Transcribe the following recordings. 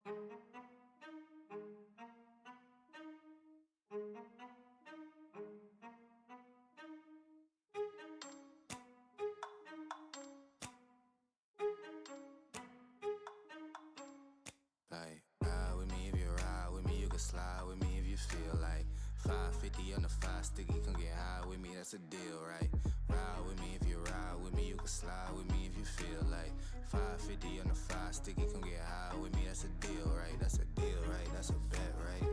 Like, ride with me if you ride with me, you can slide with me if you feel like 550 on the 5 sticky, come get high with me, that's a deal, right? Ride with me if you ride with me, you can slide with me if you feel like 550 on the 5 sticky, come get high with me, that's a deal, right? That's a deal, right? That's a bet, right?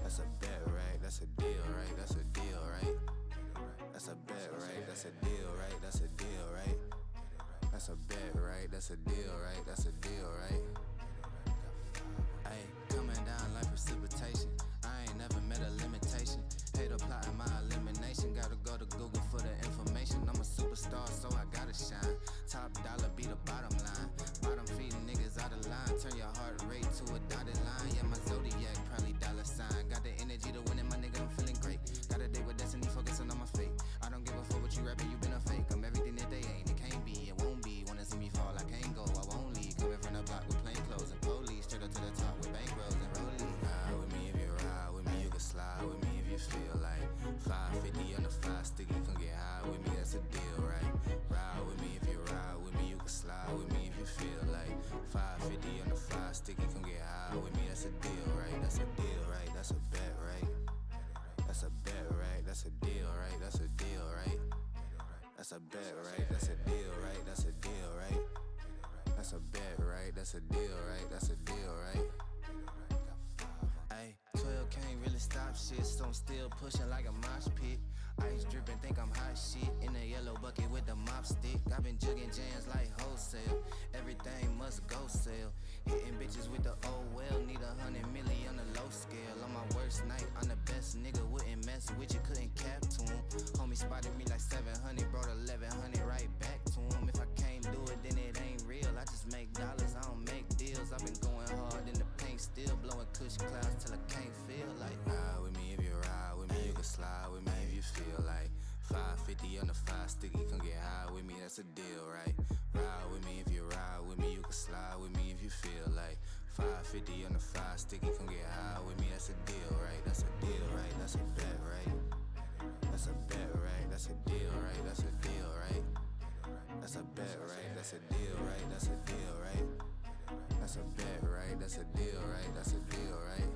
That's a bet, right? That's a deal, right? That's a deal, right? That's a bet, right? That's a deal, right? That's a deal, right? That's a bet, right? That's a deal, right? That's a deal, right? Ayy, coming down like precipitation. I ain't never met a limitation. Hater plotting my elimination. Gotta go to Google for the information. I'm a superstar, so I gotta shine. Top dollar be the bottom line. Bottom feeding niggas out of line. Turn your heart rate to a dotted line. Yeah, my zodiac probably dollar sign. Got the energy to win it, my nigga, I'm feeling great. Got a date with destiny, focusing on my fate. I don't give a fuck what you rapping, you been a fake. I'm everything that they ain't, it can't be, it won't be. Wanna see me fall, I can't go, I won't leave. Coming from the block with plain clothes and police. Straight up to the top with bankrolls and rollies. Ride with me if you ride with me, you can slide with me if you feel like 550 on the 5 sticky, come get high with me, that's a deal, right? Ride with me if you ride with me, you can slide with me if you feel like 550 on the 5 sticky, come get high with me, that's a deal, right? That's a deal, right? That's a bet, right? That's a bet, right? That's a deal, right? That's a deal, right? That's a bet, right? That's a deal, right? That's a deal, right? That's a bet, right? That's a deal, right? That's a deal, right? Ayy, 12 can't really stop shit, so I'm still pushing like a mosh pit. Ice dripping, think I'm hot shit. In the yellow bucket with the mop stick. I've been jugging jams like wholesale. Everything must go sell. Hitting bitches with the oh well. Need 100 million on the low scale. On my worst night, I'm the best nigga. Wouldn't mess with you, couldn't cap to him. Homie spotted me like 700, brought 1100 right back to him. If I can't do it, then it ain't real. I just make dollars, I don't make deals. I've been going hard in the paint, still blowing kush clouds till I can't feel like. Ride with me if you ride with me, you can slide with me if you feel like 550 on the 5 sticky, come get high with me, that's a deal, right? Ride with me if you ride with me, you can slide with me if you feel like 550 on the 5 sticky, come get high with me, that's a deal, right? That's a deal, right? That's a bet, right? That's a bet, right? That's a deal, right? That's a deal, right? That's a bet, right? That's a deal, right? That's a deal, right? That's a bet, right? That's a deal, right? That's a deal, right?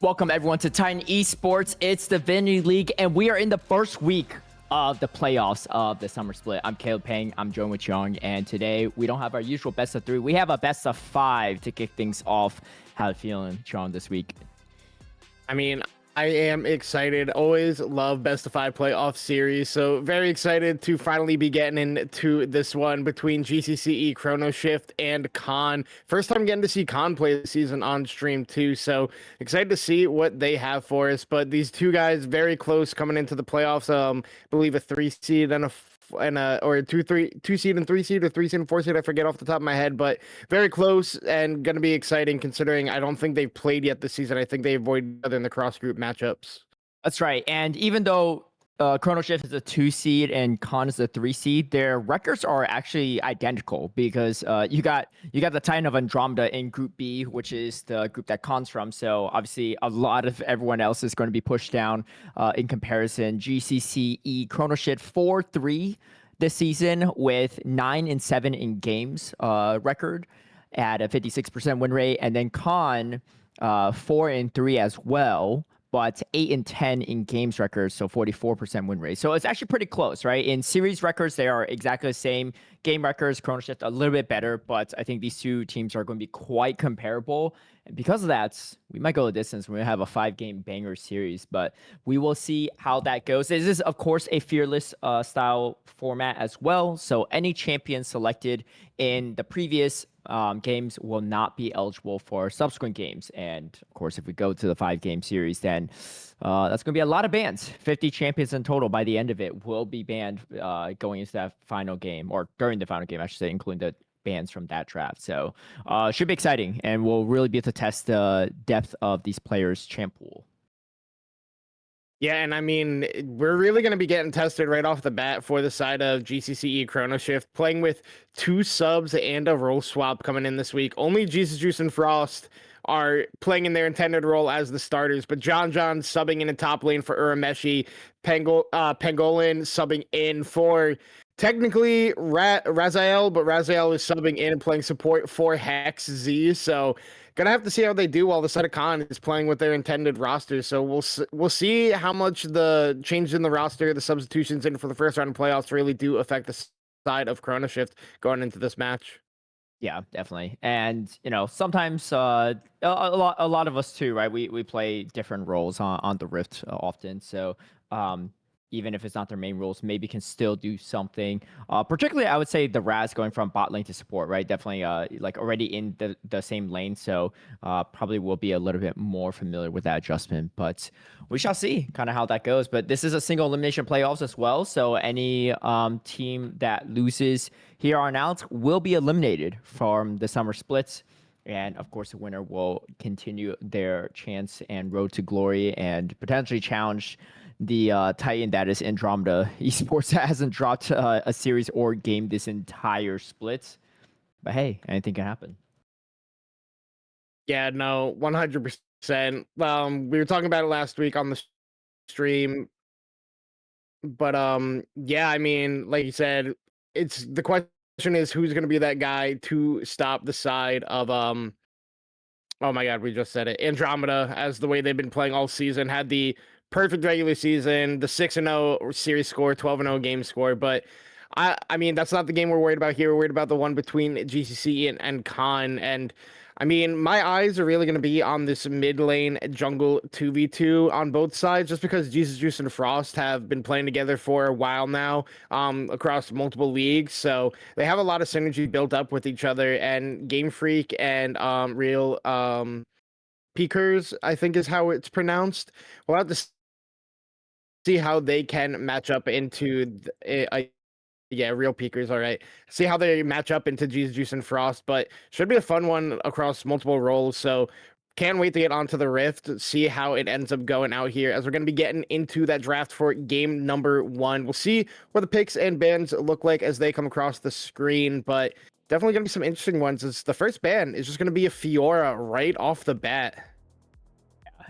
Welcome everyone to Titan Esports. It's the Divinity League, and we are in the first week of the playoffs of the summer split. I'm Caleb Pang. I'm joined with Young, and today we don't have our usual best of 3. We have a best of 5 to kick things off. How you feeling, Sean, this week? I mean, I am excited. Always love best of 5 playoff series. So very excited to finally be getting into this one between GCCe, Chrono Shift, and Khan. First time getting to see Khan play the season on stream too. So excited to see what they have for us. But these two guys very close coming into the playoffs. I believe a 3 seed and or a 2 seed and 3 seed, or 3 seed and 4 seed. I forget off the top of my head, but very close and going to be exciting considering I don't think they've played yet this season. I think they avoid other in the cross group matchups. That's right. And even though Chrono Shift is a 2 seed and Khan is a 3 seed, their records are actually identical because you got the Titan of Andromeda in Group B, which is the group that Khan's from. So obviously a lot of everyone else is going to be pushed down in comparison. GCCe Chrono Shift 4-3 this season with 9-7 in games record at a 56% win rate, and then Khan 4-3 as well, but 8-10 in games records, so 44% win rate. So it's actually pretty close, right? In series records, they are exactly the same. Game records, Chrono Shift a little bit better, but I think these two teams are going to be quite comparable. And because of that, we might go the distance. We're going to have a 5-game banger series, but we will see how that goes. This is, of course, a fearless style format as well. So any champion selected in the previous games will not be eligible for subsequent games. And of course, if we go to the 5-game series, then that's going to be a lot of bans. 50 champions in total by the end of it will be banned going into that final game, or during the final game, I should say, including the bans from that draft. So should be exciting, and we'll really be able to test the depth of these players' champ pool. Yeah, and I mean, we're really going to be getting tested right off the bat for the side of GCCe Chrono Shift, playing with 2 subs and a role swap coming in this week. Only Jesus Juice and Frost are playing in their intended role as the starters, but John subbing in the top lane for Urameshi, Pangolin subbing in for technically Raziel, but Raziel is subbing in and playing support for Hex Z. So gonna have to see how they do while the side of Khan is playing with their intended roster. So we'll see how much the change in the roster, the substitutions in for the first round of playoffs really do affect the side of Chrono Shift going into this match. Yeah, definitely. And sometimes a lot of us too, right? We play different roles on the Rift often. So even if it's not their main roles, maybe can still do something. Particularly, I would say the Raz going from bot lane to support, right? Definitely like already in the same lane. So probably will be a little bit more familiar with that adjustment. But we shall see kind of how that goes. But this is a single elimination playoffs as well. So any team that loses here on out will be eliminated from the summer splits. And of course, the winner will continue their chance and road to glory and potentially challenge the Titan that is Andromeda Esports that hasn't dropped a series or game this entire split. But hey, anything can happen. Yeah, no, 100%. We were talking about it last week on the stream, but yeah, I mean, like you said, it's the question is who's going to be that guy to stop the side of oh my god, we just said it. Andromeda, as the way they've been playing all season, had the perfect regular season, the 6-0 series score, 12-0 game score. But I mean, that's not the game we're worried about here. We're worried about the one between GCC and Khan. And I mean, my eyes are really going to be on this mid lane jungle 2v2 on both sides, just because Jesus Juice and Frost have been playing together for a while now across multiple leagues. So they have a lot of synergy built up with each other. And Game Freak and Real Peakers, I think is how it's pronounced. We'll have to see how they can match up into yeah, Real Peakers, all right. See how they match up into Jesus Juice and Frost, but should be a fun one across multiple roles. So can't wait to get onto the Rift, see how it ends up going out here as we're going to be getting into that draft for game number 1. We'll see what the picks and bans look like as they come across the screen, but definitely going to be some interesting ones. As the first ban is just going to be a Fiora right off the bat.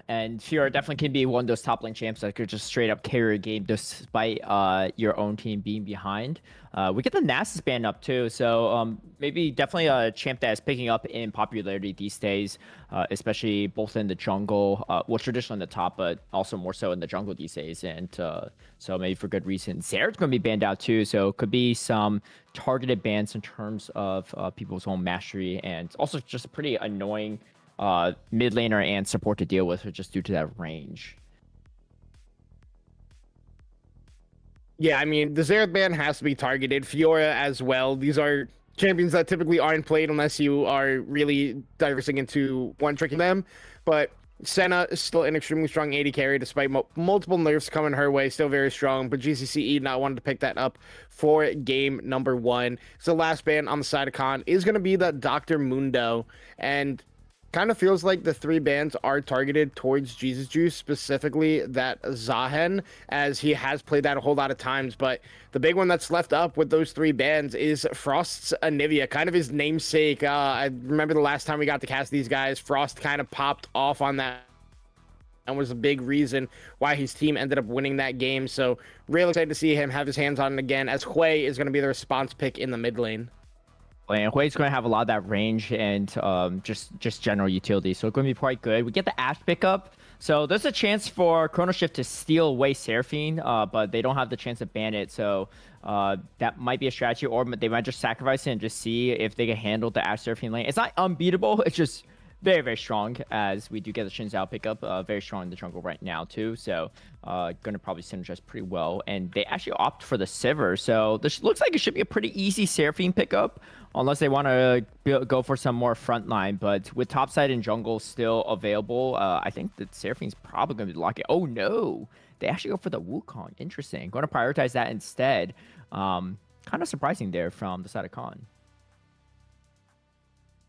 and Fiora definitely can be one of those top lane champs that could just straight up carry a game despite your own team being behind. We get the Nasus ban up too, so maybe definitely a champ that is picking up in popularity these days, especially both in the jungle, well, traditionally in the top, but also more so in the jungle these days. And so maybe for good reason. Zer's going to be banned out too, so could be some targeted bans in terms of people's own mastery, and also just a pretty annoying mid laner and support to deal with just due to that range. Yeah, I mean, the Xerath ban has to be targeted. Fiora as well. These are champions that typically aren't played unless you are really diversing into one-tricking them. But Senna is still an extremely strong AD carry despite multiple nerfs coming her way. Still very strong, but GCCe not wanted to pick that up for game number 1. So last ban on the side of Khan is going to be the Dr. Mundo. And kind of feels like the 3 bans are targeted towards Jesus Juice, specifically that Zahen, as he has played that a whole lot of times. But the big one that's left up with those 3 bans is Frost's Anivia, kind of his namesake. I remember the last time we got to cast these guys, Frost kind of popped off on that and was a big reason why his team ended up winning that game. So really excited to see him have his hands on it again, as Hui is going to be the response pick in the mid lane. And Hui's going to have a lot of that range and just general utility, so it's going to be quite good. We get the Ashe pickup, so there's a chance for Chrono Shift to steal away Seraphine, but they don't have the chance to ban it, so that might be a strategy, or they might just sacrifice it and just see if they can handle the Ashe Seraphine lane. It's not unbeatable, it's just very, very strong, as we do get the Xin Zhao pickup. Very strong in the jungle right now, too. So, going to probably synergize pretty well. And they actually opt for the Sivir. So, this looks like it should be a pretty easy Seraphine pickup, unless they want to go for some more frontline. But with topside and jungle still available, I think that Seraphine's probably going to be locking. Oh, no. They actually go for the Wukong. Interesting. Going to prioritize that instead. Kind of surprising there from the side of Khan.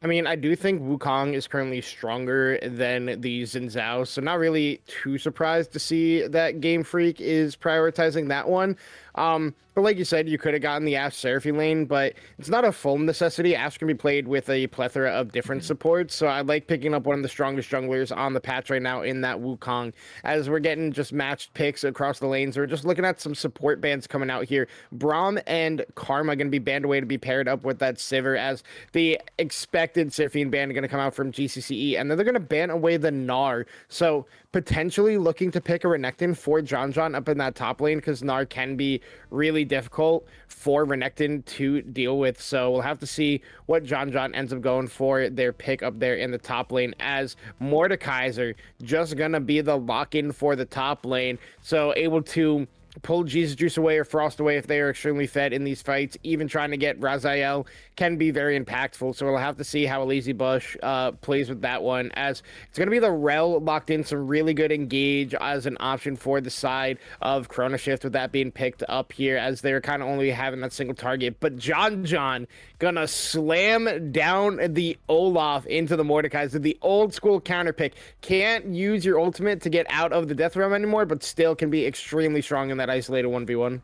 I mean, I do think Wukong is currently stronger than the Xin Zhao, so not really too surprised to see that Game Freak is prioritizing that one. But like you said, you could have gotten the Ashe Seraphine lane, but it's not a full necessity. Ashe can be played with a plethora of different supports, so I like picking up one of the strongest junglers on the patch right now in that Wukong, as we're getting just matched picks across the lanes. We're just looking at some support bans coming out here. Braum and Karma going to be banned away to be paired up with that Sivir, as the expected Seraphine ban going to come out from GCCe, and then they're going to ban away the Gnar. So potentially looking to pick a Renekton for John up in that top lane, because Gnar can be really difficult for Renekton to deal with. So we'll have to see what John ends up going for their pick up there in the top lane, as Mordekaiser just gonna be the lock-in for the top lane, so able to pull Jesus Juice away or Frost away if they are extremely fed in these fights. Even trying to get Raziel can be very impactful, so we'll have to see how Lazy Bush plays with that one, as it's going to be the Rel locked in, some really good engage as an option for the side of Chrono Shift, with that being picked up here, as they're kind of only having that single target. But John gonna slam down the Olaf into the Mordekaiser, the old school counter pick. Can't use your ultimate to get out of the death realm anymore, but still can be extremely strong in that isolated 1v1.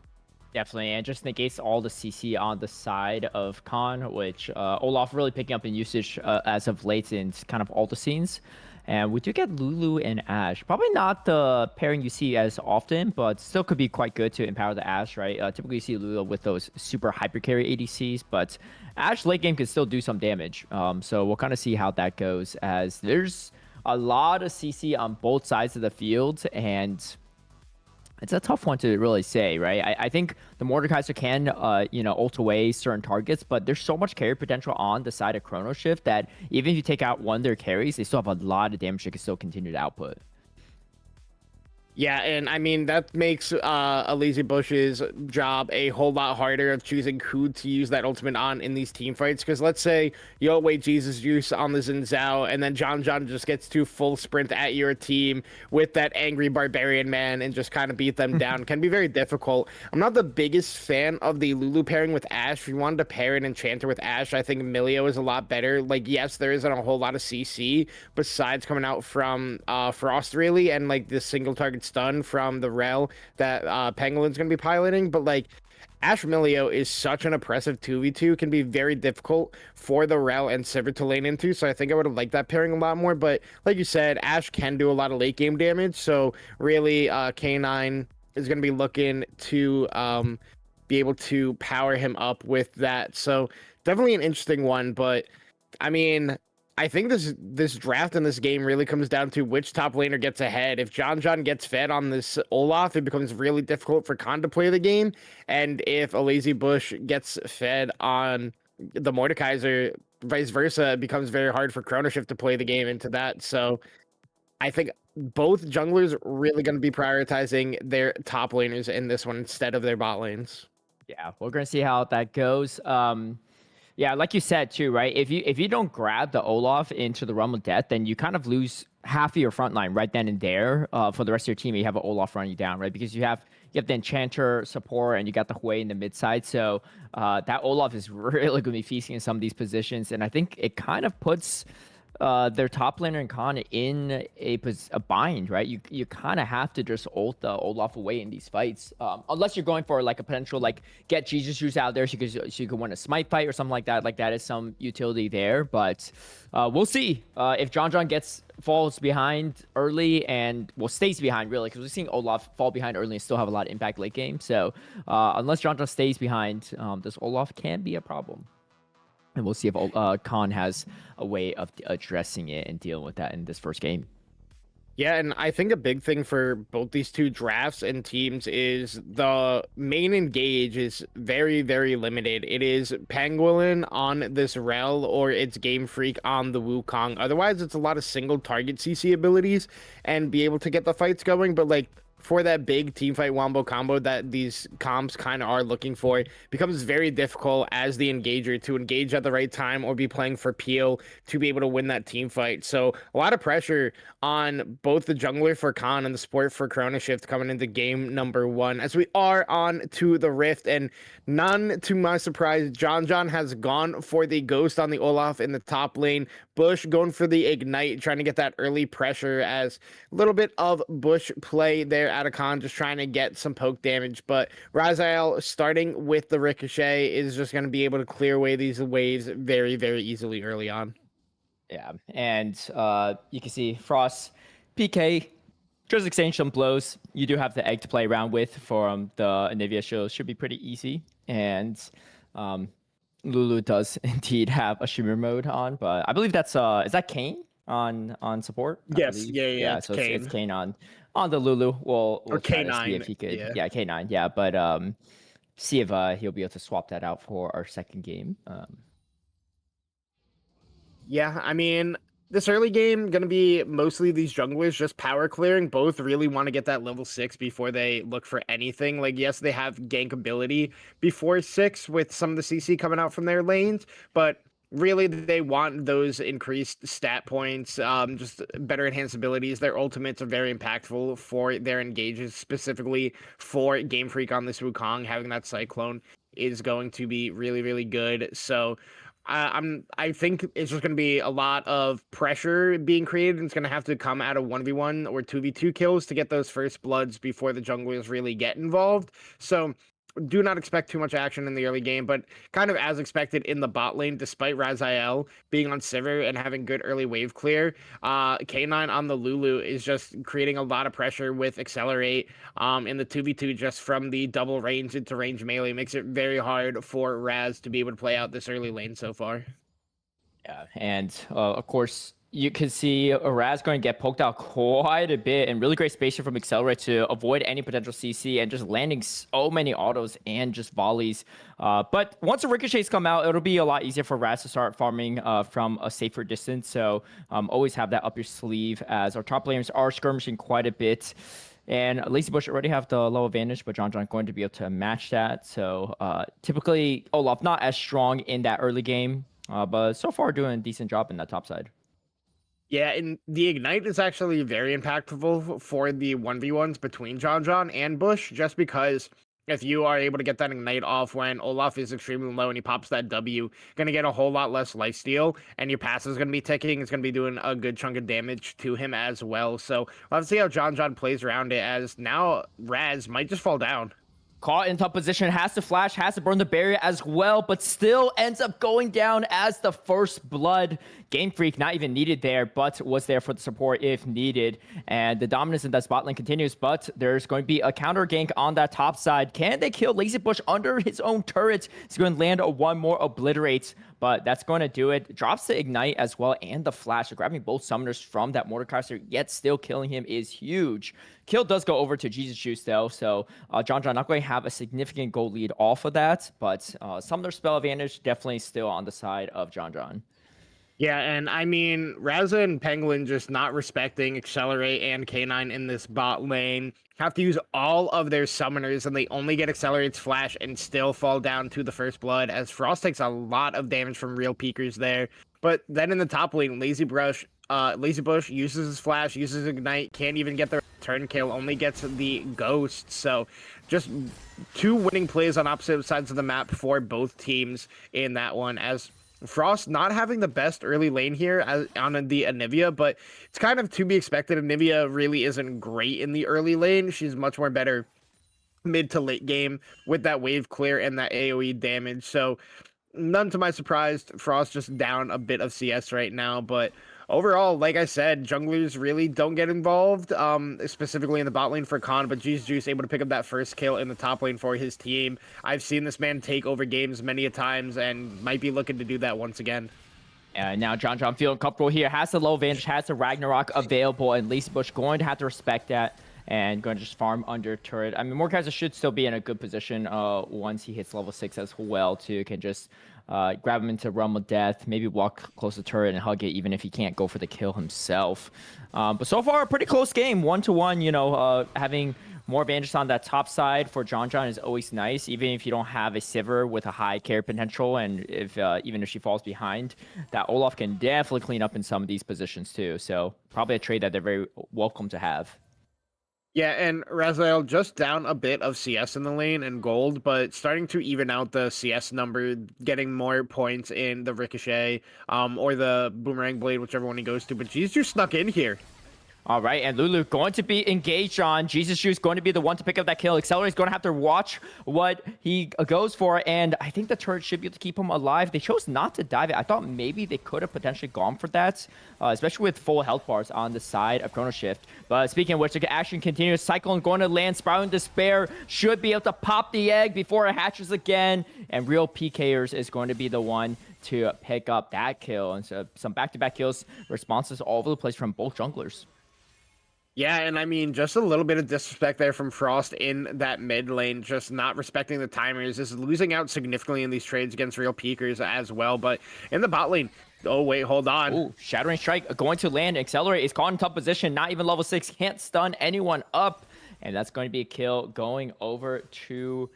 Definitely, and just negates all the CC on the side of Khan, which Olaf really picking up in usage as of late in kind of all the scenes. And we do get Lulu and Ashe. Probably not the pairing you see as often, but still could be quite good to empower the Ashe, right? Typically, you see Lulu with those super hyper carry ADCs, but Ashe late game can still do some damage. So we'll kind of see how that goes, as there's a lot of CC on both sides of the field, and it's a tough one to really say, right? I think the Mordekaiser can, ult away certain targets, but there's so much carry potential on the side of Chrono Shift that even if you take out one of their carries, they still have a lot of damage they can still continue to output. Yeah, and I mean, that makes a Lazy Bush's job a whole lot harder of choosing who to use that ultimate on in these team fights. Because let's say you outweigh Jesus Juice on the Xin Zhao, and then John just gets to full sprint at your team with that angry barbarian man and just kind of beat them down. Can be very difficult. I'm not the biggest fan of the Lulu pairing with Ashe. If you wanted to pair an Enchanter with Ashe, I think Emilio is a lot better. Like, yes, there isn't a whole lot of CC besides coming out from Frost, really, and like this single target stun from the Rel that Penguin's going to be piloting, but like Ashmilio is such an oppressive 2v2, can be very difficult for the Rel and Sivir to lane into, so I think I would have liked that pairing a lot more, but like you said, Ash can do a lot of late game damage, so really K9 is going to be looking to be able to power him up with that, so definitely an interesting one, but I mean, I think this draft in this game really comes down to which top laner gets ahead. If John gets fed on this Olaf, it becomes really difficult for Khan to play the game. And if a lazy Bush gets fed on the Mordekaiser, vice versa, it becomes very hard for Chrono Shift to play the game into that. So I think both junglers really going to be prioritizing their top laners in this one instead of their bot lanes. Yeah, we're gonna see how that goes. Yeah, like you said too, right? If you don't grab the Olaf into the realm of death, then you kind of lose half of your front line right then and there. For the rest of your team, you have an Olaf running you down, right? Because you have the Enchanter support and you got the Hui in the mid side. So that Olaf is really gonna be feasting in some of these positions, and I think it kind of puts their top laner and Khan in a bind, right? You kind of have to just ult the Olaf away in these fights, unless you're going for like a potential like get Jesus Juice out there so you could win a smite fight or something like that. Like that is some utility there, but we'll see if John falls behind early and stays behind really, because we've seen Olaf fall behind early and still have a lot of impact late game. So unless John stays behind, this Olaf can be a problem. And we'll see if Khan has a way of addressing it and dealing with that in this first game. Yeah, and I think a big thing for both these two drafts and teams is the main engage is very, very limited. It is Pangolin on this Rel or it's Game Freak on the Wukong. Otherwise, it's a lot of single target CC abilities and be able to get the fights going. But like for that big team fight wombo combo that these comps kind of are looking for, becomes very difficult as the engager to engage at the right time or be playing for peel to be able to win that team fight. So a lot of pressure on both the jungler for Khan and the support for Chrono Shift coming into game number 1 as we are on to the Rift. And none to my surprise, John has gone for the Ghost on the Olaf in the top lane. Bush going for the Ignite, trying to get that early pressure as a little bit of Bush play there at a Khan, just trying to get some poke damage. But Raziel, starting with the Ricochet, is just going to be able to clear away these waves very, very easily early on. Yeah, and you can see Frost, PK, just exchange some blows. You do have the egg to play around with for the Anivia show. Should be pretty easy. And Lulu does indeed have a shimmer mode on, but I believe that's is that Kane on support? Yes, yeah. So it's Kane on the Lulu. We'll or try to K9 see if he could. yeah. Yeah, K9. Yeah, but see if he'll be able to swap that out for our second game. Yeah, I mean, this early game going to be mostly these junglers just power clearing. Both really want to get that level 6 before they look for anything. Like, yes, they have gank ability before 6 with some of the CC coming out from their lanes, but really they want those increased stat points, just better enhanced abilities. Their ultimates are very impactful for their engages, specifically for Game Freak on this Wukong. Having that Cyclone is going to be really, really good. So I think it's just going to be a lot of pressure being created, and it's going to have to come out of 1v1 or 2v2 kills to get those first bloods before the junglers really get involved. So do not expect too much action in the early game, but kind of as expected in the bot lane, despite Raziel being on Sivir and having good early wave clear, K9 on the Lulu is just creating a lot of pressure with Accelerate in the 2v2 just from the double range into range melee. Makes it very hard for Raz to be able to play out this early lane so far. Yeah, and of course, you can see Raz going to get poked out quite a bit, and really great spacing from Accelerate to avoid any potential CC and just landing so many autos and just volleys. But once the ricochets come out, it'll be a lot easier for Raz to start farming from a safer distance. So always have that up your sleeve as our top laners are skirmishing quite a bit. And Lazy Bush already have the low advantage, but John going to be able to match that. So typically, Olaf not as strong in that early game, but so far doing a decent job in that top side. Yeah, and the Ignite is actually very impactful for the 1v1s between John and Bush, just because if you are able to get that Ignite off when Olaf is extremely low and he pops that W, going to get a whole lot less lifesteal, and your pass is going to be ticking. It's going to be doing a good chunk of damage to him as well. So we'll have to see how John plays around it, as now Raz might just fall down. Caught in tough position, has to flash, has to burn the barrier as well, but still ends up going down as the first blood. Game Freak not even needed there, but was there for the support if needed. And the dominance in that spot lane continues, but there's going to be a counter gank on that top side. Can they kill Lazy Bush under his own turret? He's going to land a one more obliterate, but that's going to do it. Drops the ignite as well and the flash. So grabbing both summoners from that Mordekaiser, yet still killing him is huge. Kill does go over to GCCe though, so John not going to have a significant goal lead off of that, but summoner spell advantage definitely still on the side of John. Yeah, and I mean, Raza and Penguin just not respecting Accelerate and K9 in this bot lane. Have to use all of their summoners, and they only get Accelerate's flash and still fall down to the first blood, as Frost takes a lot of damage from real peekers there. But then in the top lane, Lazy Bush uses his flash, uses Ignite, can't even get the return kill, only gets the ghost. So just two winning plays on opposite sides of the map for both teams in that one, as Frost not having the best early lane here on the Anivia, but it's kind of to be expected. Anivia really isn't great in the early lane. She's much more better mid to late game with that wave clear and that AoE damage. So none to my surprise, Frost just down a bit of CS right now, but overall, like I said, junglers really don't get involved, specifically in the bot lane for Khan, but GCCe able to pick up that first kill in the top lane for his team. I've seen this man take over games many a times and might be looking to do that once again. Now John feeling comfortable here, has the low advantage, has the Ragnarok available, and Lazy Bush going to have to respect that and going to just farm under turret. I mean, Mordekaiser should still be in a good position once he hits level 6 as well, too. Can just grab him into Realm of Death, maybe walk close to turret and hug it, even if he can't go for the kill himself. But so far, a pretty close game, 1-1. You know, having more advantage on that top side for John is always nice, even if you don't have a Sivir with a high carry potential, and if even if she falls behind, that Olaf can definitely clean up in some of these positions too. So probably a trade that they're very welcome to have. Yeah, and Raziel just down a bit of CS in the lane and gold, but starting to even out the CS number, getting more points in the Ricochet or the Boomerang Blade, whichever one he goes to. But GCCe snuck in here. All right, and Lulu going to be engaged on. GCCe is going to be the one to pick up that kill. Accelerate is going to have to watch what he goes for, and I think the turret should be able to keep him alive. They chose not to dive it. I thought maybe they could have potentially gone for that, especially with full health bars on the side of Chrono Shift. But speaking of which, the action continues. Cyclone going to land. Spiraling Despair should be able to pop the egg before it hatches again, and Real PKers is going to be the one to pick up that kill. And so some back-to-back kills, responses all over the place from both junglers. Yeah, and I mean, just a little bit of disrespect there from Frost in that mid lane, just not respecting the timers. This is losing out significantly in these trades against real peekers as well. But in the bot lane, oh, wait, hold on. Ooh, Shattering Strike going to land. Accelerate is caught in tough position, not even level 6, can't stun anyone up. And that's going to be a kill going over to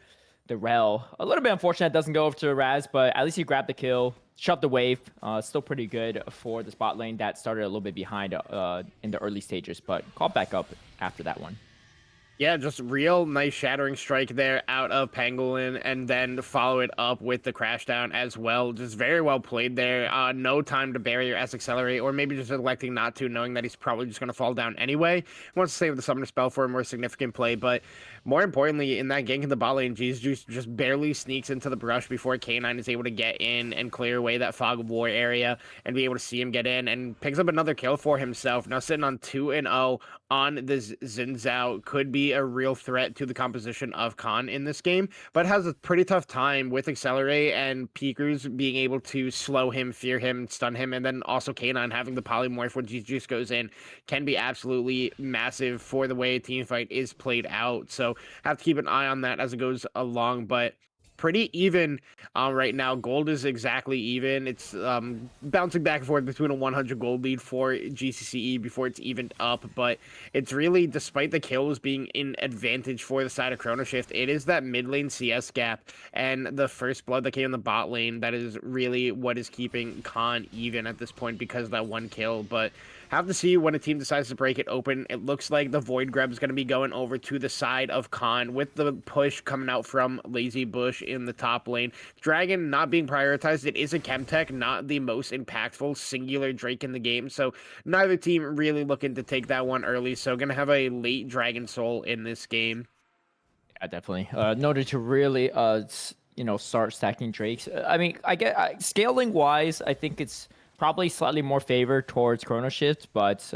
the Rel. A little bit unfortunate it doesn't go over to Raz, but at least he grabbed the kill. Shoved the wave. Still pretty good for the spot lane that started a little bit behind in the early stages, but caught back up after that one. Yeah, just real nice Shattering Strike there out of Pangolin, and then follow it up with the Crashdown as well. Just very well played there. No time to barrier as Accelerate, or maybe just electing not to, knowing that he's probably just going to fall down anyway. He wants to save the Summoner spell for a more significant play, but more importantly, in that gank in the bot lane, GCCe just barely sneaks into the brush before K9 is able to get in and clear away that Fog of War area and be able to see him get in, and picks up another kill for himself. Now sitting on 2-0 on this Xin Zhao, could be a real threat to the composition of Khan in this game, but has a pretty tough time with Accelerate and Peekers being able to slow him, fear him, stun him, and then also K9 having the polymorph when GCCe goes in can be absolutely massive for the way a team fight is played out. So have to keep an eye on that as it goes along, but pretty even right now. Gold is exactly even. It's bouncing back and forth between a 100 gold lead for GCCe before it's evened up, but it's really, despite the kills being in advantage for the side of Chrono Shift, it is that mid lane CS gap and the first blood that came in the bot lane that is really what is keeping Khan even at this point, because of that one kill. But have to see when a team decides to break it open. It looks like the Void Grab is going to be going over to the side of Khan, with the push coming out from Lazy Bush in the top lane. Dragon not being prioritized. It is a Chemtech, not the most impactful singular Drake in the game. So neither team really looking to take that one early. So going to have a late Dragon Soul in this game. Yeah, definitely. Noted to really, start stacking Drakes. I mean, I get scaling wise, I think it's probably slightly more favored towards Chrono Shift, but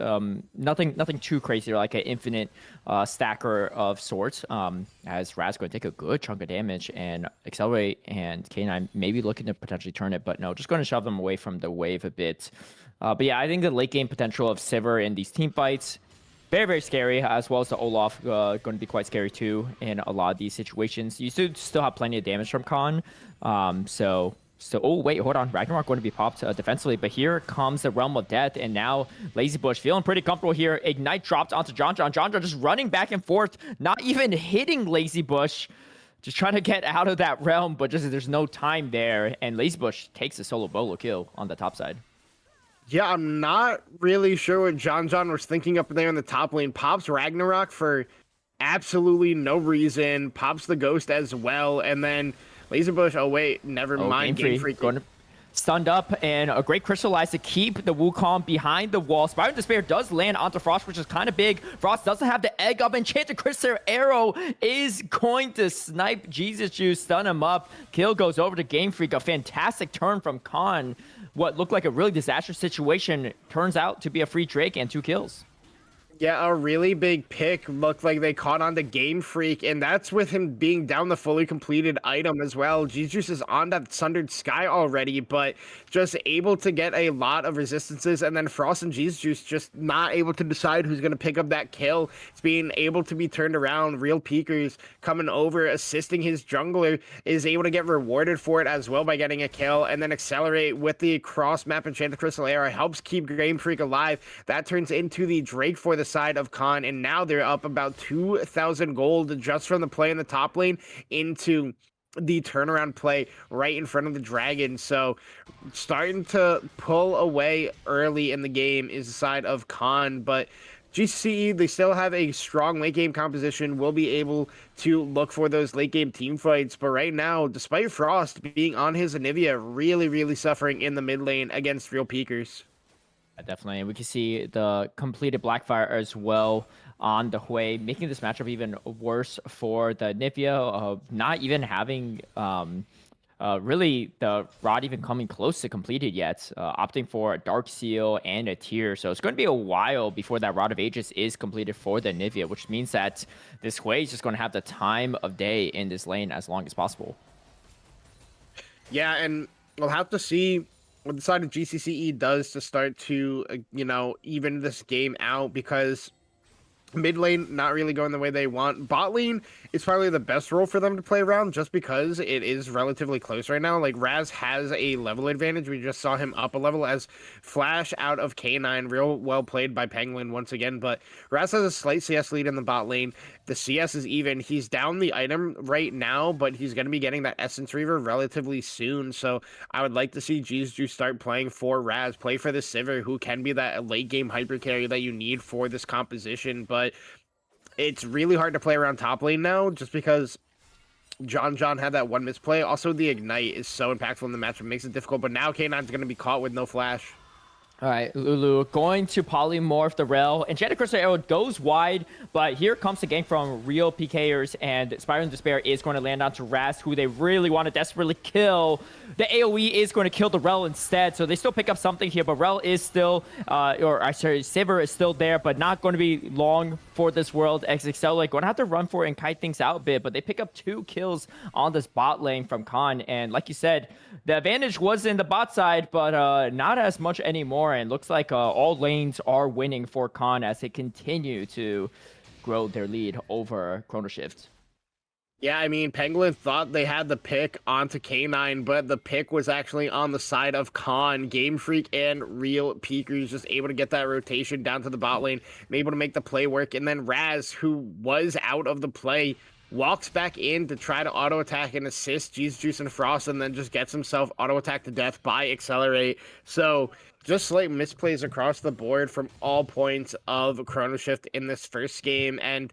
nothing too crazy, like an infinite stacker of sorts. As Raz going to take a good chunk of damage and Accelerate and K9 maybe looking to potentially turn it, but no, just going to shove them away from the wave a bit. But yeah, I think the late game potential of Sivir in these team fights very, very scary, as well as the Olaf going to be quite scary too in a lot of these situations. You still have plenty of damage from Khan. Oh, wait, hold on. Ragnarok going to be popped defensively, but here comes the Realm of Death, and now Lazy Bush feeling pretty comfortable here. Ignite dropped onto John John. John John just running back and forth, not even hitting Lazy Bush. Just trying to get out of that realm, but just there's no time there, and Lazy Bush takes a solo bolo kill on the top side. Yeah, I'm not really sure what John John was thinking up there in the top lane. Pops Ragnarok for absolutely no reason. Pops the Ghost as well. And then Laserbush, oh wait, never mind. Game Freak. Going to stunned up, and a great Crystallize to keep the Wukong behind the wall. Spiral Despair does land onto Frost, which is kind of big. Frost doesn't have the egg up, and Enchanted Crystal Arrow is going to snipe Jesus Juice, stun him up. Kill goes over to Game Freak. A fantastic turn from Khan. What looked like a really disastrous situation turns out to be a free Drake and 2 kills. Yeah, a really big pick. Looked like they caught on to Game Freak, and that's with him being down the fully completed item as well. Jesus is on that Sundered Sky already, but just able to get a lot of resistances, and then Frost and Jesus just not able to decide who's going to pick up that kill. It's being able to be turned around. Real Peekers coming over, assisting his jungler, is able to get rewarded for it as well by getting a kill, and then Accelerate with the cross-map Enchanted Crystal Arrow helps keep Game Freak alive. That turns into the Drake for the side of Khan, and now they're up about 2,000 gold just from the play in the top lane into the turnaround play right in front of the dragon. So starting to pull away early in the game is the side of Khan, but GCCe, they still have a strong late game composition, will be able to look for those late game team fights. But right now, despite Frost being on his Anivia, really suffering in the mid lane against Real Peekers. Definitely. We can see the completed Blackfire as well on the way, making this matchup even worse for the Nivea, not even having really the Rod even coming close to completed yet, opting for a Dark Seal and a Tear. So it's going to be a while before that Rod of Ages is completed for the Nivea, which means that this Hui is just going to have the time of day in this lane as long as possible. Yeah, and we'll have to see what the side of GCCe does to start to, even this game out, because mid lane not really going the way they want. Bot lane is probably the best role for them to play around just because it is relatively close right now. Like, Raz has a level advantage. We just saw him up a level as Flash out of K9. Real well played by Penguin once again, but Raz has a slight CS lead in the bot lane. The CS is even. He's down the item right now, but he's going to be getting that Essence Reaver relatively soon. So I would like to see Juice start playing for Raz, play for the Sivir, who can be that late game hyper carry that you need for this composition. But it's really hard to play around top lane now just because John had that one misplay. Also, the Ignite is so impactful in the matchup. It makes it difficult, but now K9's going to be caught with no flash. All right, Lulu going to polymorph the Rel. Enchanted Crystal Arrow goes wide, but here comes the gank from Real PKers, and Spiral Despair is going to land onto Raz, who they really want to desperately kill. The AoE is going to kill the Rel instead, so they still pick up something here, but Rel is still, Sivir is still there, but not going to be long for this world. XXL like going to have to run for it and kite things out a bit, but they pick up 2 kills on this bot lane from Khan, and like you said, the advantage was in the bot side, but not as much anymore. And looks like all lanes are winning for Khan as they continue to grow their lead over Chrono Shift. Yeah, I mean, Penguin thought they had the pick onto K9, but the pick was actually on the side of Khan. Game Freak and Real Peekers just able to get that rotation down to the bot lane, and able to make the play work. And then Raz, who was out of the play, walks back in to try to auto attack and assist Juice and Frost, and then just gets himself auto attacked to death by Accelerate. So just like misplays across the board from all points of Chrono Shift in this first game. And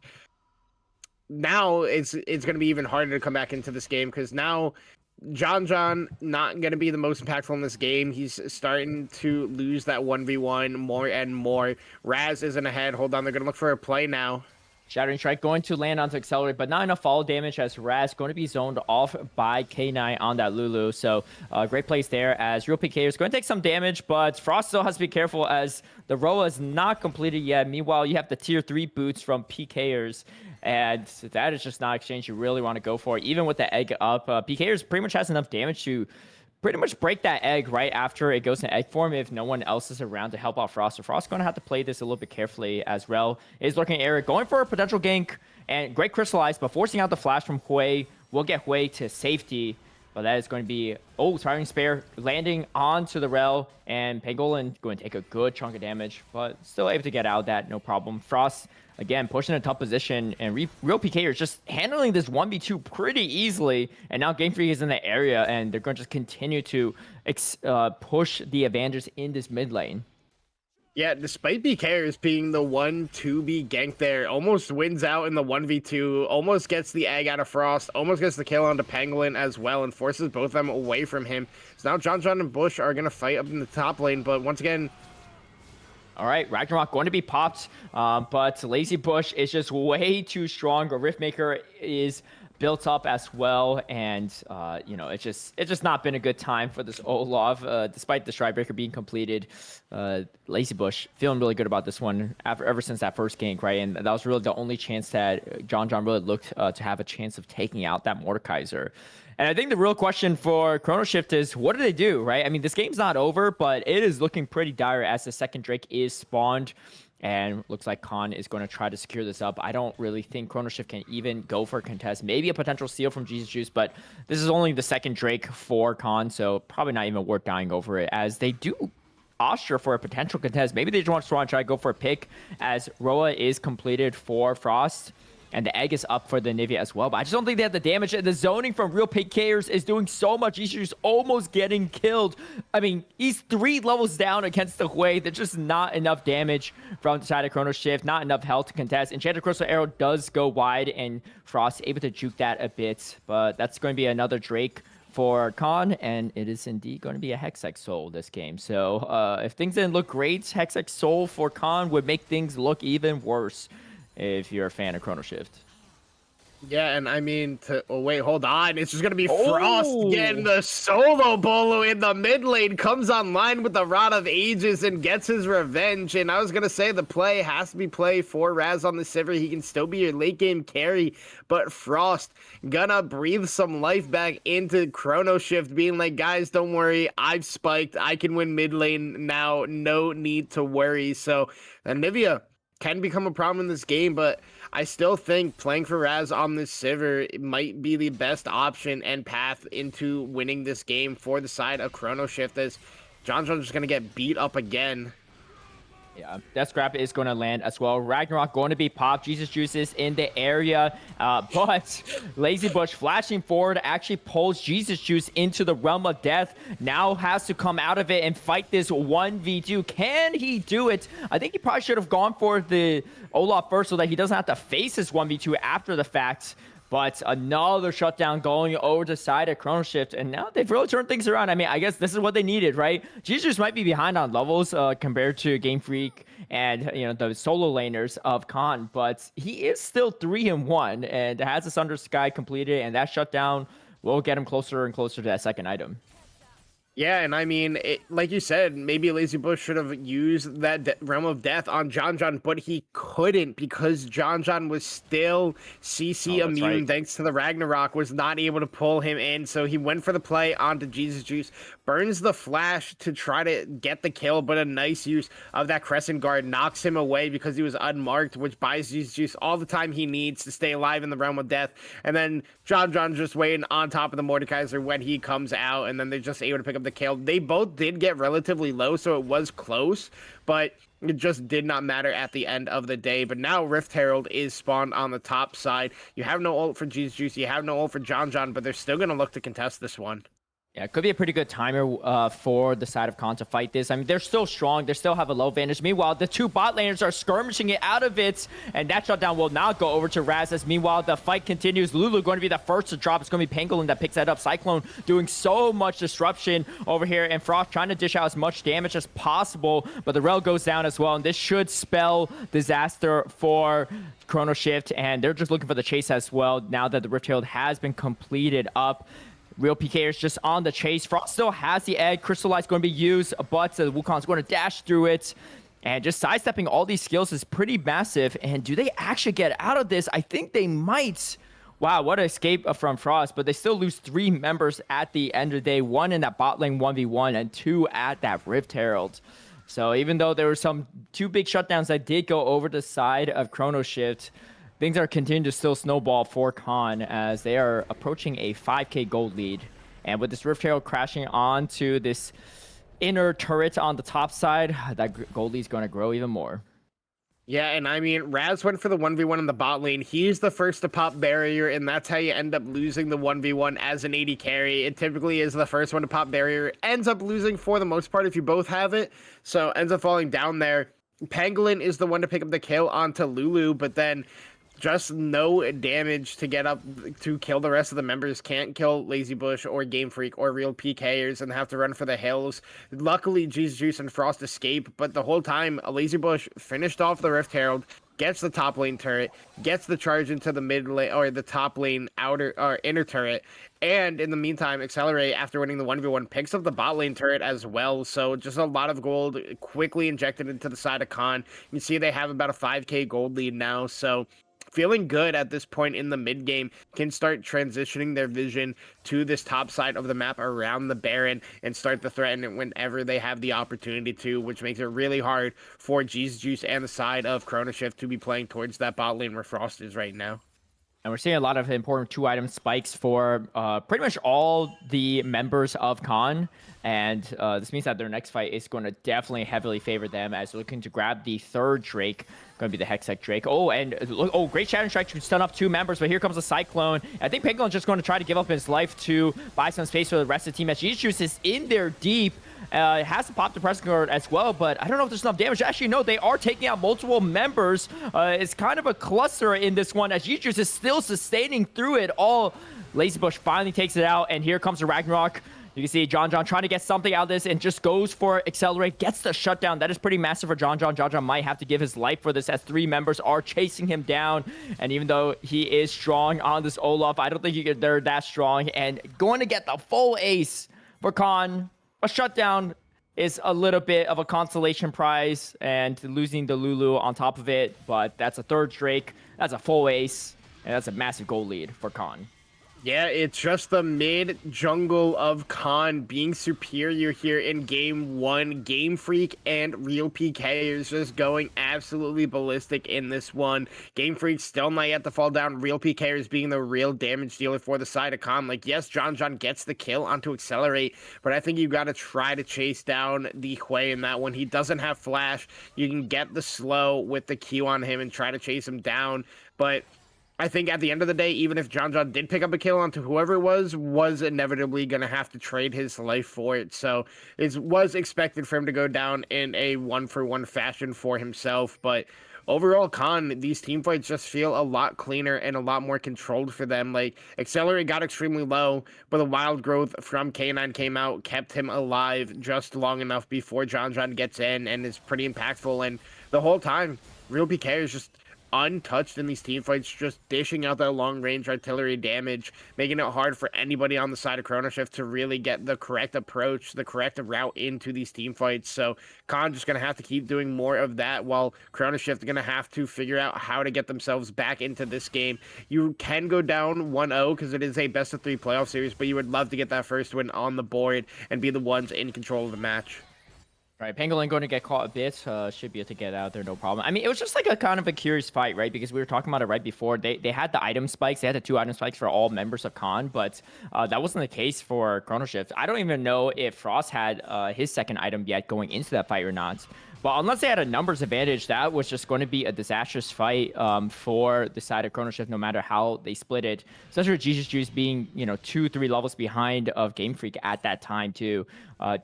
now it's going to be even harder to come back into this game because now John not going to be the most impactful in this game. He's starting to lose that 1v1 more and more. Raz isn't ahead. Hold on, they're going to look for a play now. Shattering Strike going to land onto Accelerate, but not enough fall damage as Raz going to be zoned off by K9 on that Lulu. So great place there as Real PK is going to take some damage, but Frost still has to be careful as the Roa is not completed yet. Meanwhile, you have the tier 3 boots from PKers, and that is just not exchange you really want to go for. Even with the egg up, PKers pretty much has enough damage to pretty much break that egg right after it goes in egg form if no one else is around to help out Frost. So Frost's going to have to play this a little bit carefully as Rel is looking at Eric, going for a potential gank, and great crystallize, but forcing out the flash from Hui will get Hui to safety. But that is going to be, Thriving Spare landing onto the Rel, and Pangolin going to take a good chunk of damage, but still able to get out of that, no problem. Frost, again, pushing a tough position, and Real PK is just handling this 1v2 pretty easily, and now Game Freak is in the area, and they're going to just continue to push the advantage in this mid lane. Yeah, despite BKers being the one to be ganked there, almost wins out in the 1v2, almost gets the egg out of Frost, almost gets the kill onto Pangolin as well, and forces both of them away from him. So now John and Bush are going to fight up in the top lane, but once again... All right, Ragnarok going to be popped, but Lazy Bush is just way too strong. Riftmaker is built up as well, and it's just not been a good time for this Olaf, despite the Stridebreaker being completed. Lazy Bush feeling really good about this one ever since that first gank, right? And that was really the only chance that John really looked to have a chance of taking out that Mordekaiser. And I think the real question for Chrono Shift is, what do they do, right? I mean, this game's not over, but it is looking pretty dire as the second Drake is spawned. And looks like Khan is going to try to secure this up. I don't really think Chrono Shift can even go for a contest. Maybe a potential steal from Jesus Juice, but this is only the second Drake for Khan, so probably not even worth dying over it, as they do posture for a potential contest. Maybe they just want to try to go for a pick, as Roa is completed for Frost. And the egg is up for the Nivea as well. But I just don't think they have the damage. And the zoning from Real PKers is doing so much. He's just almost getting killed. I mean, he's 3 levels down against the Hui. There's just not enough damage from the side of Chrono Shift. Not enough health to contest. Enchanted Crystal Arrow does go wide. And Frost able to juke that a bit. But that's going to be another Drake for Khan. And it is indeed going to be a Hextech Soul this game. So if things didn't look great, Hextech Soul for Khan would make things look even worse, if you're a fan of Chrono Shift. Yeah, and I mean, wait, hold on. It's just going to be Frost getting the solo bolo in the mid lane, comes online with the Rod of Ages and gets his revenge. And I was going to say the play has to be play for Raz on the Sivir. He can still be your late game carry, but Frost gonna breathe some life back into Chrono Shift, being like, guys, don't worry. I've spiked. I can win mid lane now. No need to worry. So Nivea can become a problem in this game, but I still think playing for Raz on this Sivir might be the best option and path into winning this game for the side of Chrono Shift, as John's just going to get beat up again. Yeah, Death Scrap is going to land as well. Ragnarok going to be popped. Jesus Juice is in the area, but Lazy Bush flashing forward actually pulls Jesus Juice into the realm of death. Now has to come out of it and fight this 1v2. Can he do it? I think he probably should have gone for the Olaf first so that he doesn't have to face this 1v2 after the fact. But another shutdown going over the side of Chrono Shift, and now they've really turned things around. I mean, I guess this is what they needed, right? Jesus might be behind on levels compared to Game Freak and the solo laners of Khan, but he is still 3-1 and has the Sunder Sky completed, and that shutdown will get him closer and closer to that second item. Yeah, and I mean, like you said, maybe Lazy Bush should have used that Realm of Death on John, but he couldn't because John was still CC immune thanks to the Ragnarok, was not able to pull him in. So he went for the play onto Jesus Juice, burns the flash to try to get the kill, but a nice use of that Crescent Guard knocks him away because he was unmarked, which buys Jesus Juice all the time he needs to stay alive in the Realm of Death. And then John just waiting on top of the Mordekaiser when he comes out, and then they're just able to pick up the kill. They both did get relatively low, so it was close, but it just did not matter at the end of the day. But now Rift Herald is spawned on the top side. You have no ult for Jesus Juice, you have no ult for John, but they're still going to look to contest this one. Yeah, it could be a pretty good timer for the side of Con to fight this. I mean, they're still strong. They still have a low advantage. Meanwhile, the two bot laners are skirmishing it out of it, and that shutdown will not go over to Raz. As meanwhile, the fight continues. Lulu going to be the first to drop. It's going to be Pangolin that picks that up. Cyclone doing so much disruption over here, and Frost trying to dish out as much damage as possible, but the rail goes down as well, and this should spell disaster for Chrono Shift, and they're just looking for the chase as well now that the Rift Herald has been completed up. Real PKers just on the chase. Frost still has the egg. Crystallight's going to be used, but the Wukong's going to dash through it. And just sidestepping all these skills is pretty massive. And do they actually get out of this? I think they might. Wow, what an escape from Frost. But they still lose 3 members at the end of the day. 1 in that bot lane 1v1 and 2 at that Rift Herald. So even though there were 2 big shutdowns that did go over the side of Chrono Shift, things are continuing to still snowball for Con as they are approaching a 5k gold lead. And with this Rift Herald crashing onto this inner turret on the top side, that gold lead is going to grow even more. Yeah, and I mean, Raz went for the 1v1 in the bot lane. He's the first to pop barrier, and that's how you end up losing the 1v1 as an AD carry. It typically is the first one to pop barrier. Ends up losing for the most part if you both have it, so ends up falling down there. Pangolin is the one to pick up the kill onto Lulu, but then just no damage to get up to kill the rest of the members. Can't kill Lazy Bush or Game Freak or real PKers and have to run for the hills. Luckily, GCCe and Frost escape, but the whole time, Lazy Bush finished off the Rift Herald, gets the top lane turret, gets the charge into the mid lane or the top lane outer or inner turret, and in the meantime, Accelerate, after winning the 1v1, picks up the bot lane turret as well. So just a lot of gold quickly injected into the side of Con. You see they have about a 5k gold lead now, so feeling good at this point in the mid game, can start transitioning their vision to this top side of the map around the Baron and start to threaten whenever they have the opportunity to, which makes it really hard for GCCe and the side of Chrono Shift to be playing towards that bot lane where Frost is right now. And we're seeing a lot of important 2-item spikes for pretty much all the members of Con. And this means that their next fight is going to definitely heavily favor them as they're looking to grab the 3rd Drake. Going to be the Hextech Drake. Oh, and great Shattering Strike to stun up 2 members, but here comes a Cyclone. I think Penguin's just going to try to give up his life to buy some space for the rest of the team as GCCe is in there deep. It has to pop the press guard as well, but I don't know if there's enough damage. Actually, no, they are taking out multiple members. It's kind of a cluster in this one as GCCe is still sustaining through it all. Lazy Bush finally takes it out, and here comes the Ragnarok. You can see John trying to get something out of this and just goes for Accelerate, gets the shutdown. That is pretty massive for John. John might have to give his life for this as 3 members are chasing him down. And even though he is strong on this Olaf, I don't think they're that strong. And going to get the full ace for Con. A shutdown is a little bit of a consolation prize, and losing the Lulu on top of it. But that's a 3rd Drake. That's a full ace. And that's a massive goal lead for Con. Yeah, it's just the mid jungle of Con being superior here in game 1. Game Freak and Real PK is just going absolutely ballistic in this one. Game Freak still not yet to fall down. Real PK is being the real damage dealer for the side of Con. Like, yes, John gets the kill onto Accelerate, but I think you got to try to chase down the Hui in that one. He doesn't have flash. You can get the slow with the Q on him and try to chase him down, but I think at the end of the day, even if John did pick up a kill onto whoever it was inevitably going to have to trade his life for it. So it was expected for him to go down in a 1-for-1 fashion for himself. But overall, Con, these team fights just feel a lot cleaner and a lot more controlled for them. Like, Accelerate got extremely low, but the wild growth from K9 came out, kept him alive just long enough before John gets in and is pretty impactful. And the whole time, Real PK is just untouched in these team fights, just dishing out that long range artillery damage, making it hard for anybody on the side of Chrono Shift to really get the correct approach, the correct route into these team fights. So Con just going to have to keep doing more of that, while Chrono Shift going to have to figure out how to get themselves back into this game. You can go down 1-0 because it is a best of 3 playoff series, but you would love to get that first win on the board and be the ones in control of the match. Right, Pangolin going to get caught a bit. Should be able to get out there, no problem. I mean, it was just like a kind of a curious fight, right? Because we were talking about it right before. They had the item spikes. They had the 2 item spikes for all members of Con, but that wasn't the case for Chrono Shift. I don't even know if Frost had his 2nd item yet going into that fight or not. But unless they had a numbers advantage, that was just going to be a disastrous fight for the side of Chrono Shift, no matter how they split it. Especially with GCCe being, 2-3 levels behind of Game Freak at that time too.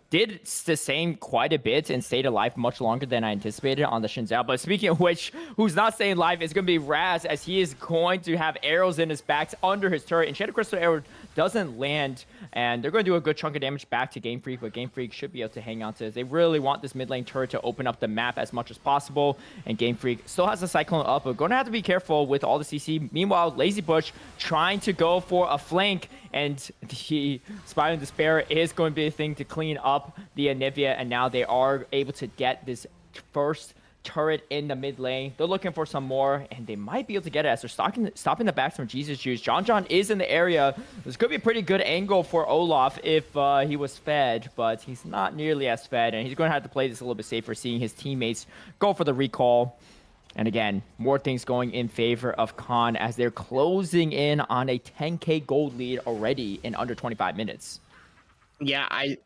Did the same quite a bit and stayed alive much longer than I anticipated on the Xin Zhao. But speaking of which, who's not staying alive is going to be Raz, as he is going to have arrows in his backs under his turret. Enchanted Crystal Arrow doesn't land, and they're going to do a good chunk of damage back to Game Freak, but Game Freak should be able to hang on to this. They really want this mid lane turret to open up the map as much as possible, and Game Freak still has the Cyclone up, but going to have to be careful with all the CC. Meanwhile, Lazy Bush trying to go for a flank, and the Spiral Despair is going to be a thing to clean up the Anivia, and now they are able to get this first turret in the mid lane. They're looking for some more, and they might be able to get it as they're stopping the backs from GCCe. John is in the area. This could be a pretty good angle for Olaf if he was fed, but he's not nearly as fed, and he's going to have to play this a little bit safer, seeing his teammates go for the recall. And again, more things going in favor of Khan as they're closing in on a 10k gold lead already in under 25 minutes. Yeah, I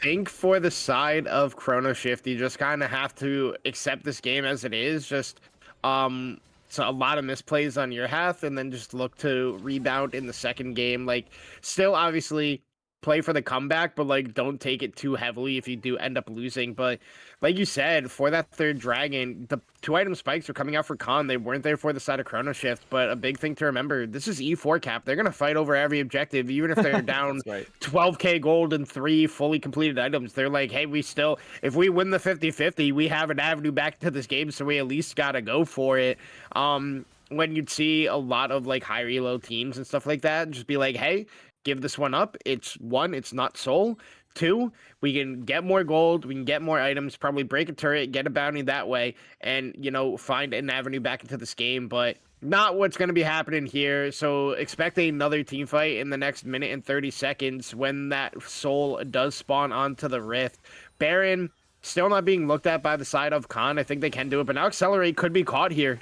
think for the side of Chrono Shift, you just kind of have to accept this game as it is. Just so a lot of misplays on your half, and then just look to rebound in the second game. Like, still obviously play for the comeback, but like don't take it too heavily if you do end up losing. But like you said, for that third dragon, the 2-item spikes are coming out for Khan. They weren't there for the side of Chrono Shift, but a big thing to remember, this is E4 cap. They're going to fight over every objective, even if they're down right. 12k gold and 3 fully completed items. They're like, hey, if we win the 50-50, we have an avenue back to this game, so we at least got to go for it. When you'd see a lot of like high reload teams and stuff like that, just be like, hey, give this one up. It's not soul. 2, we can get more gold, we can get more items, probably break a turret, get a bounty that way, and, find an avenue back into this game, but not what's going to be happening here. So expect another team fight in the next minute and 30 seconds when that soul does spawn onto the rift. Baron still not being looked at by the side of Khan. I think they can do it, but now Accelerate could be caught here.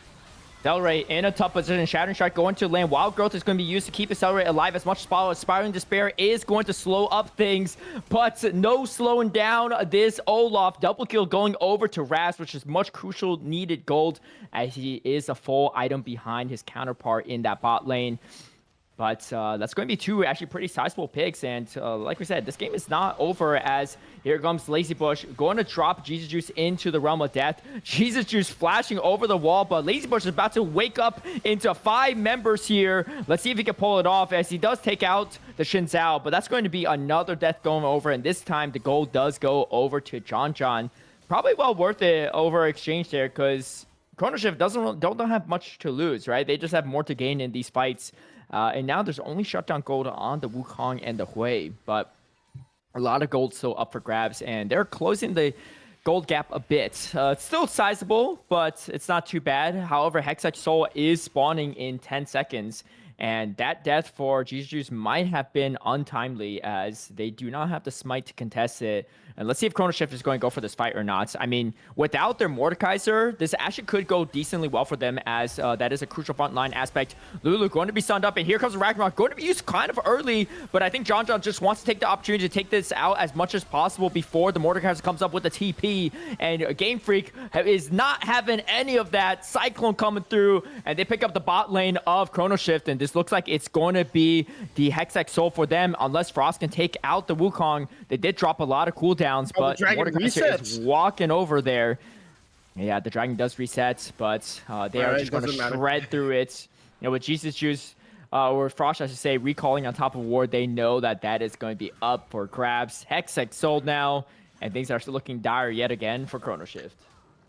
Accelerate in a tough position. Shattering Strike going to land. Wild Growth is going to be used to keep Accelerate alive as much as possible. Spiraling Despair is going to slow up things, but no slowing down this Olaf. Double kill going over to Raz, which is much crucial needed gold, as he is a full item behind his counterpart in that bot lane. But that's going to be 2 actually pretty sizable picks. And like we said, this game is not over, as here comes Lazy Bush going to drop GCCe into the realm of death. GCCe flashing over the wall, but Lazy Bush is about to wake up into 5 members here. Let's see if he can pull it off, as he does take out the Xin Zhao. But that's going to be another death going over. And this time the gold does go over to John. Probably well worth it over exchange there, because Chrono Shift don't have much to lose, right? They just have more to gain in these fights. And now there's only shutdown gold on the Wukong and the Hui, but a lot of gold still up for grabs, and they're closing the gold gap a bit. It's still sizable, but it's not too bad. However, Hextech Soul is spawning in 10 seconds, and that death for GCCe might have been untimely, as they do not have the smite to contest it. And let's see if Chrono Shift is going to go for this fight or not. I mean, without their Mordekaiser, this actually could go decently well for them, as that is a crucial frontline aspect. Lulu going to be stunned up, and here comes Ragnarok, going to be used kind of early, but I think John just wants to take the opportunity to take this out as much as possible before the Mordekaiser comes up with the TP, and Game Freak is not having any of that. Cyclone coming through, and they pick up the bot lane of Chrono Shift, and this looks like it's going to be the Hextech Soul for them, unless Frost can take out the Wukong. They did drop a lot of cooldowns, but Mordekaiser is walking over there. Yeah, the dragon does reset, but they are just going to shred through it. With GCCe, or Frost, I should say, recalling on top of ward, they know that is going to be up for grabs. Hextech sold now, and things are still looking dire yet again for Chrono Shift.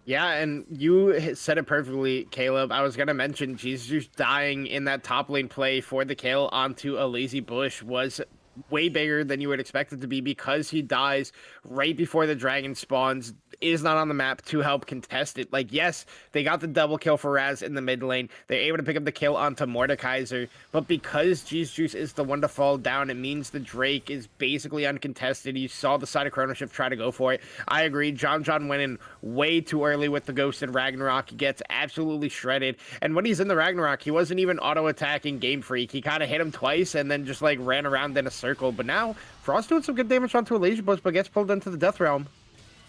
Yeah, and you said it perfectly, Caleb. I was going to mention GCCe dying in that top lane play for the kill onto a Lazy Bush was way bigger than you would expect it to be, because he dies right before the dragon spawns, is not on the map to help contest it. Like, yes, they got the double kill for Raz in the mid lane. They're able to pick up the kill onto Mordekaiser, but because GCCe is the one to fall down, it means the Drake is basically uncontested. You saw the side of Chrono Shift try to go for it. I agree. John went in way too early with the Ghosted Ragnarok. He gets absolutely shredded. And when he's in the Ragnarok, he wasn't even auto-attacking Game Freak. He kind of hit him twice and then just like ran around in a circle. But now Frost doing some good damage onto a Lazy Bush, but gets pulled into the Death Realm.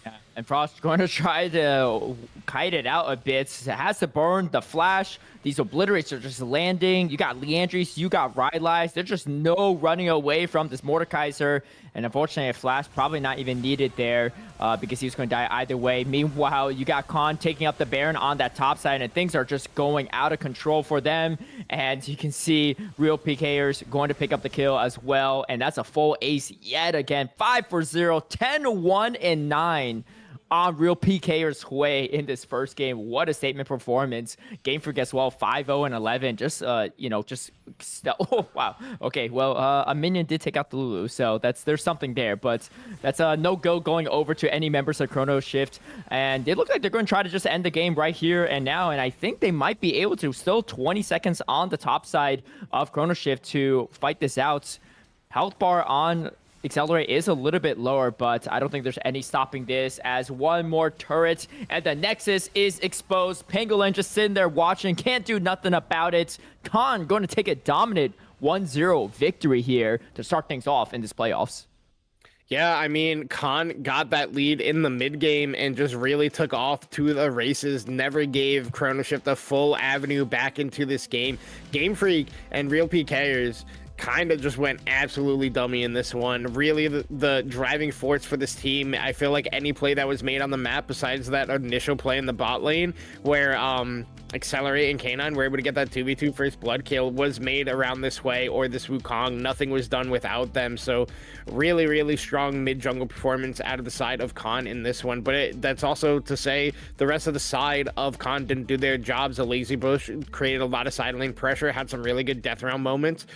Yeah. And Frost going to try to kite it out a bit. Has to burn the flash. These obliterates are just landing. You got Leandris, you got Rylai's. There's just no running away from this Mordekaiser. And unfortunately, a flash probably not even needed there because he was going to die either way. Meanwhile, you got Khan taking up the Baron on that top side, and things are just going out of control for them. And you can see real PKers going to pick up the kill as well. And that's a full ace yet again. 5-0, 10-1 and 9 on real PKers way in this first game. What a statement performance. Game Freak as well, 5-0 and 11. Just oh wow. Okay, well, a minion did take out the Lulu, so there's something there, but that's a no-go going over to any members of Chrono Shift. And it looks like they're going to try to just end the game right here and now, and I think they might be able to. Still 20 seconds on the top side of Chrono Shift to fight this out. Health bar on Accelerate is a little bit lower, but I don't think there's any stopping this as one more turret and the Nexus is exposed. Pangolin just sitting there watching, can't do nothing about it. Khan going to take a dominant 1-0 victory here to start things off in this playoffs. Yeah, I mean, Khan got that lead in the mid game and just really took off to the races, never gave Chrono Shift a full avenue back into this game. Game Freak and real PKers kind of just went absolutely dummy in this one. Really, the driving force for this team, I feel like any play that was made on the map besides that initial play in the bot lane where Accelerate and K9 were able to get that 2v2 first blood kill was made around this way or this Wukong. Nothing was done without them. So really, really strong mid jungle performance out of the side of Khan in this one. But that's also to say the rest of the side of Khan didn't do their jobs. A lazy bush created a lot of side lane pressure, had some really good death round moments.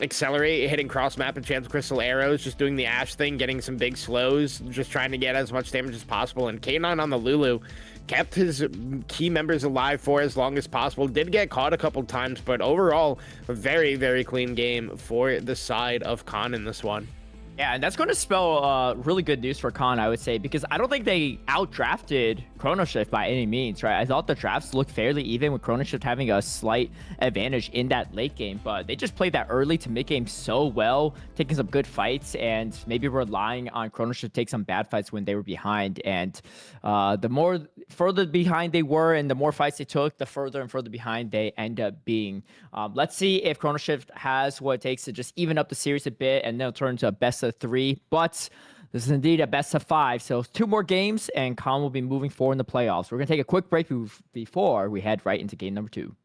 Accelerate hitting cross map and chance crystal arrows, just doing the Ash thing, getting some big slows, just trying to get as much damage as possible. And K9 on the Lulu kept his key members alive for as long as possible. Did get caught a couple times, but overall, a very, very clean game for the side of Khan in this one. Yeah, and that's going to spell really good news for Khan, I would say, because I don't think they outdrafted Chrono Shift by any means, right? I thought the drafts looked fairly even with Chrono Shift having a slight advantage in that late game, but they just played that early to mid game so well, taking some good fights and maybe relying on Chrono Shift to take some bad fights when they were behind. And the more further behind they were and the more fights they took, the further and further behind they end up being. Let's see if Chrono Shift has what it takes to just even up the series a bit and then it'll turn into a best of 3, but this is indeed a best of 5, so 2 more games and Khan will be moving forward in the playoffs. We're going to take a quick break before we head right into game number 2.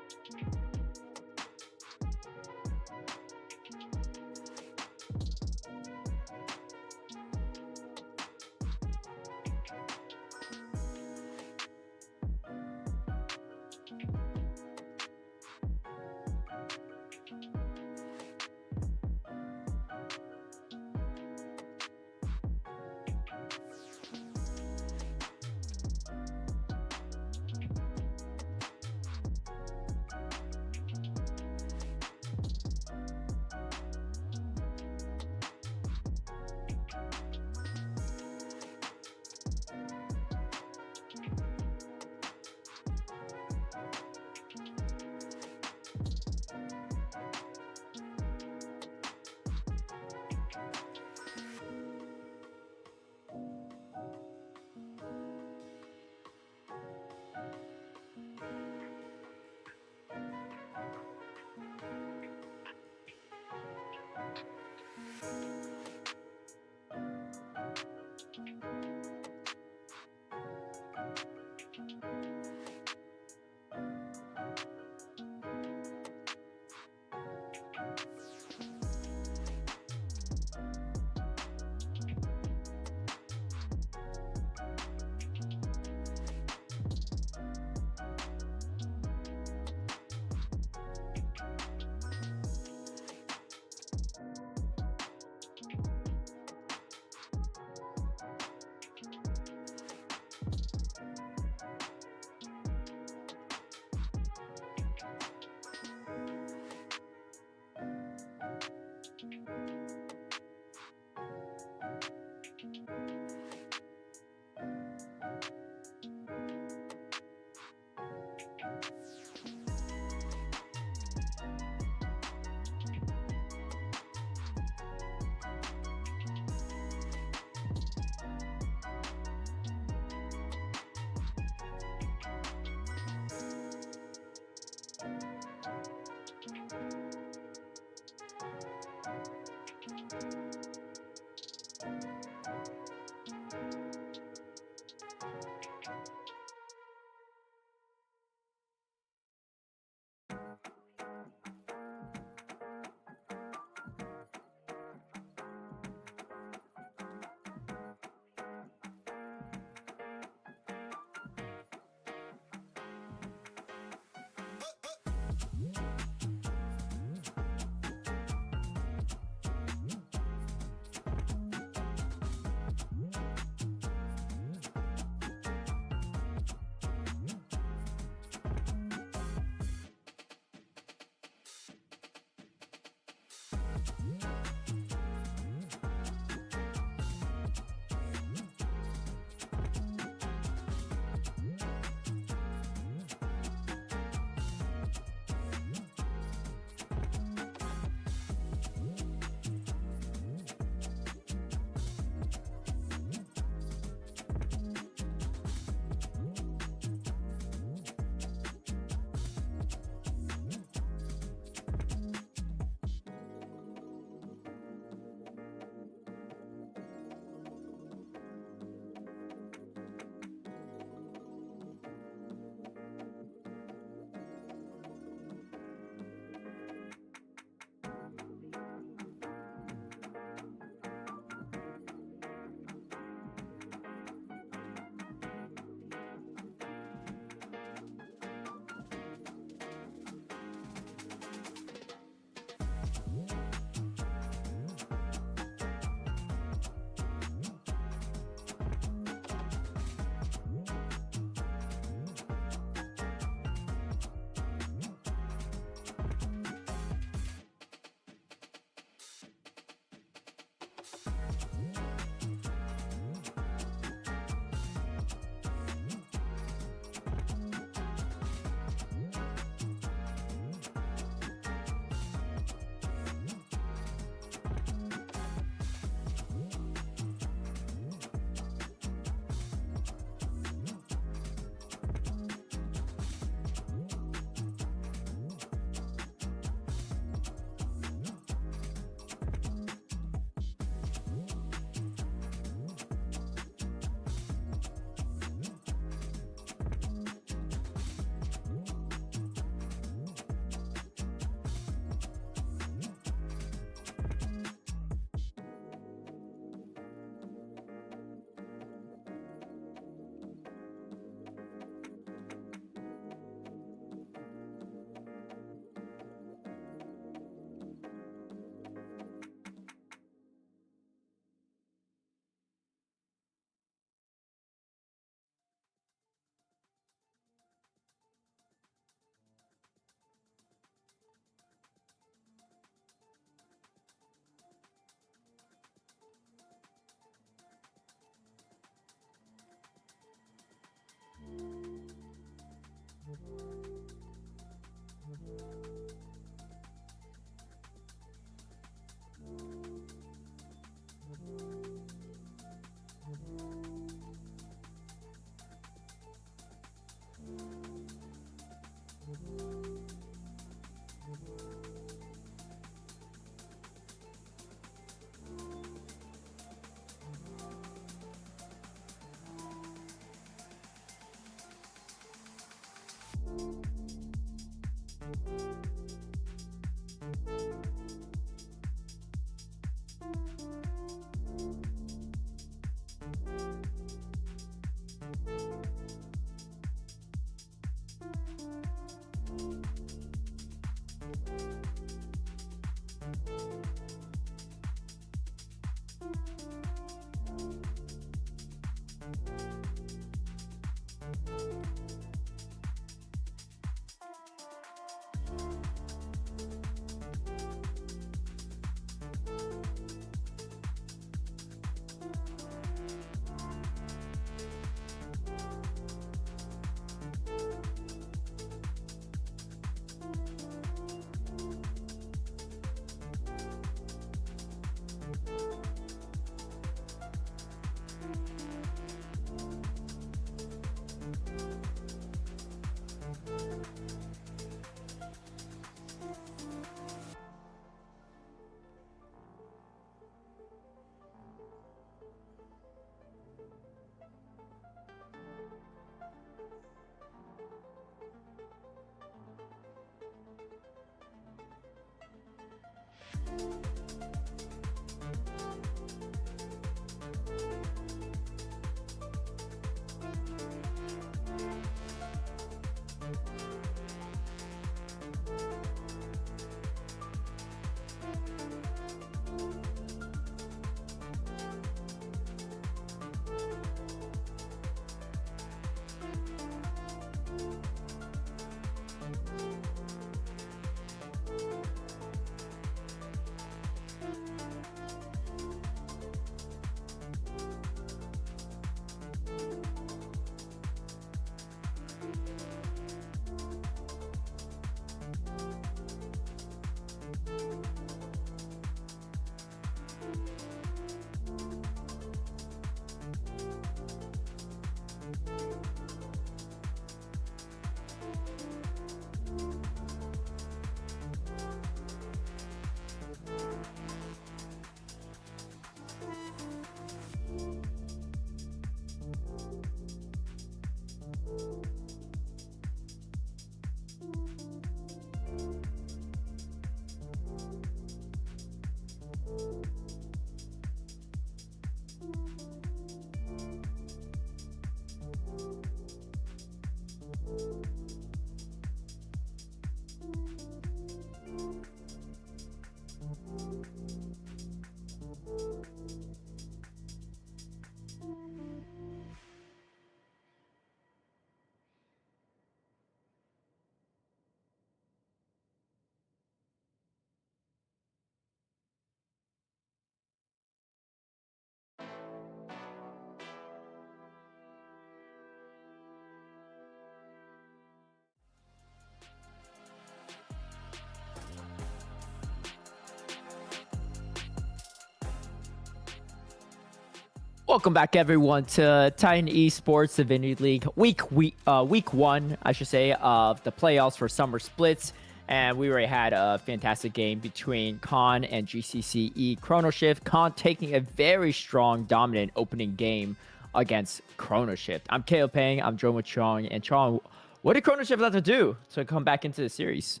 Welcome back, everyone, to Titan Esports Divinity League week one, I should say, of the playoffs for summer splits. And we already had a fantastic game between Khan and GCCe Chrono Shift. Khan taking a very strong, dominant opening game against Chrono Shift. I'm Kale Pang. I'm joined with Chong. And Chong, what did Chrono Shift have to do to come back into the series?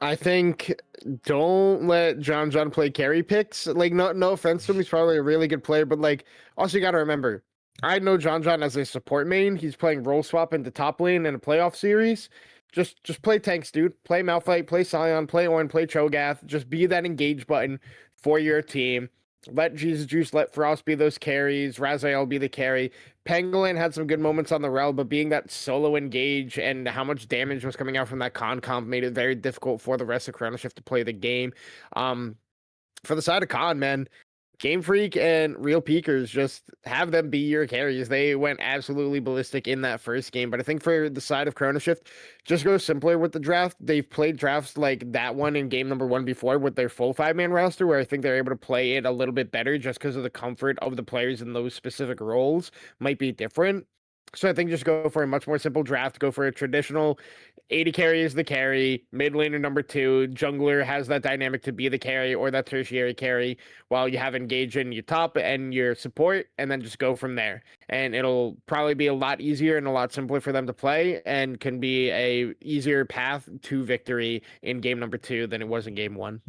I think don't let John play carry picks. Like, no offense to him, he's probably a really good player, but like, also you got to remember, I know John as a support main. He's playing role swap into top lane in a playoff series. Just play tanks, dude. Play Malphite, play Sion, play Ornn, play Cho'Gath. Just be that engage button for your team. Let Jesus Juice, let Frost be those carries. Raziel be the carry. Pangolin had some good moments on the rel, but being that solo engage and how much damage was coming out from that con comp made it very difficult for the rest of Chrono Shift to play the game. For the side of Con, man, Game Freak and Real Peakers, just have them be your carries. They went absolutely ballistic in that first game. But I think for the side of Chrono Shift, just go simpler with the draft. They've played drafts like that one in game number one before with their full 5-man roster, where I think they're able to play it a little bit better just because of the comfort of the players in those specific roles might be different. So I think just go for a much more simple draft. Go for a traditional 80 carry is the carry, mid laner number 2, jungler has that dynamic to be the carry or that tertiary carry, while you have engage in your top and your support, and then just go from there. And it'll probably be a lot easier and a lot simpler for them to play, and can be a easier path to victory in game number 2 than it was in game 1.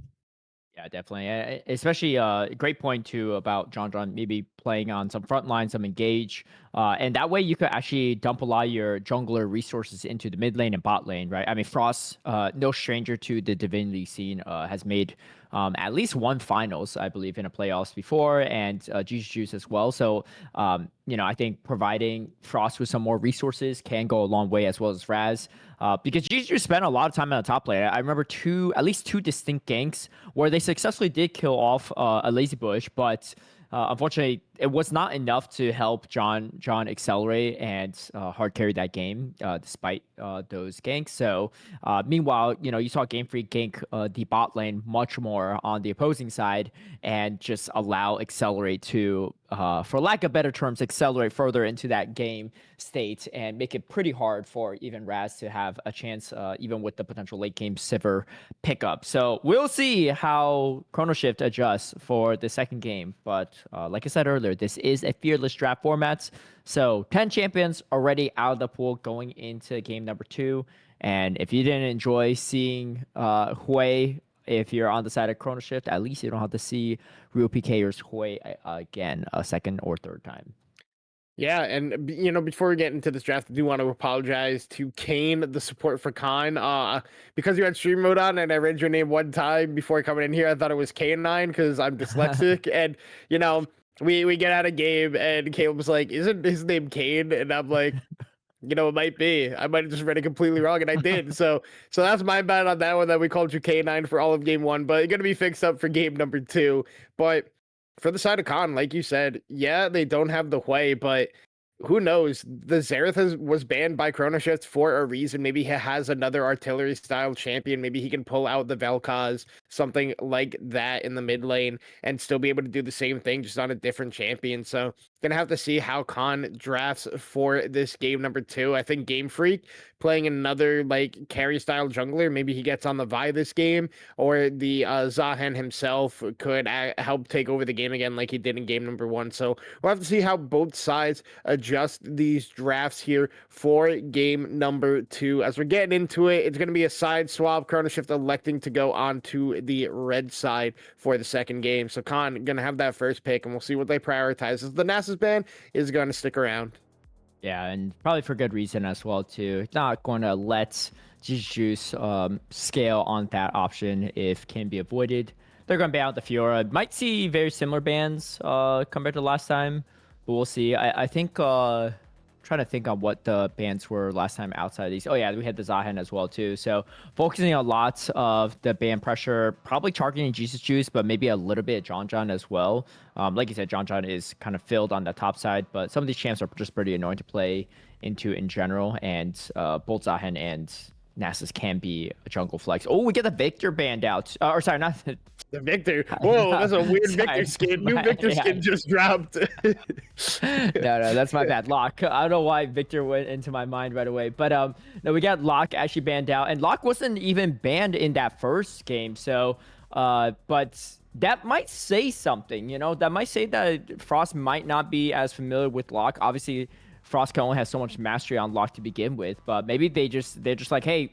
Yeah, definitely. Especially great point too about John maybe playing on some front line, some engage. And that way you could actually dump a lot of your jungler resources into the mid lane and bot lane, right? I mean, Frost, no stranger to the Divinity scene, has made at least one finals, I believe, in a playoffs before, and GCCe as well. So, I think providing Frost with some more resources can go a long way, as well as Raz. Because GCCe spent a lot of time on the top lane. I remember at least two distinct ganks where they successfully did kill off a lazy bush, but unfortunately, it was not enough to help John accelerate and hard carry that game, despite those ganks. So, meanwhile, you saw Game Freak gank the bot lane much more on the opposing side and just allow accelerate to, for lack of better terms, accelerate further into that game state and make it pretty hard for even Raz to have a chance, even with the potential late game Sivir pickup. So we'll see how Chrono Shift adjusts for the second game. But like I said earlier, this is a fearless draft format. So 10 champions already out of the pool going into game number 2. And if you didn't enjoy seeing Hui, if you're on the side of Chrono Shift, at least you don't have to see real PKers Hui again a second or third time. Yeah, and before we get into this draft, I do want to apologize to Kane, the support for Khan. Because you had stream mode on and I read your name one time before coming in here, I thought it was Kane9 because I'm dyslexic. And we get out of game and Caleb was like, "Isn't his name Kane?" And I'm like, it might be. I might have just read it completely wrong, and I did. So that's my bad on that one, that we called you K9 for all of game 1, but it's going to be fixed up for game number 2. But for the side of Khan, like you said, yeah, they don't have the Hui, but who knows? The Xerath was banned by Chrono Shift for a reason. Maybe he has another artillery style champion. Maybe he can pull out the Vel'Koz, something like that in the mid lane, and still be able to do the same thing, just on a different champion. So gonna have to see how Khan drafts for this game number 2. I think Game Freak playing another like carry style jungler, maybe he gets on the Vi this game, or the Zahan himself could help take over the game again like he did in game number 1. So we'll have to see how both sides adjust these drafts here for game number 2. As we're getting into it, it's going to be a side swap. Chrono Shift electing to go on to the red side for the second game. So Khan going to have that first pick, and we'll see what they prioritize. As the Nasus ban is going to stick around. Yeah, and probably for good reason as well too. Not going to let GCCe scale on that option if can be avoided. They're going to ban out the Fiora. Might see very similar bans compared to last time, but we'll see. I think trying to think on what the bans were last time outside of these. Oh yeah, we had the Zahan as well too. So focusing a lot of the ban pressure, probably targeting GCCe, but maybe a little bit John as well. Like you said, John is kind of filled on the top side, but some of these champs are just pretty annoying to play into in general. And both Zahan and Nasus can be a jungle flex. Oh, we get the Victor banned out. Or sorry, not the Victor. Whoa, that's a weird Victor skin. New Victor skin just dropped. no, that's my bad. Locke. I don't know why Victor went into my mind right away. But no, we got Locke actually banned out. And Locke wasn't even banned in that first game. So, but that might say something, that might say that Frost might not be as familiar with Locke. Obviously, Frost can only have so much mastery on Locke to begin with, but maybe they're just like, hey,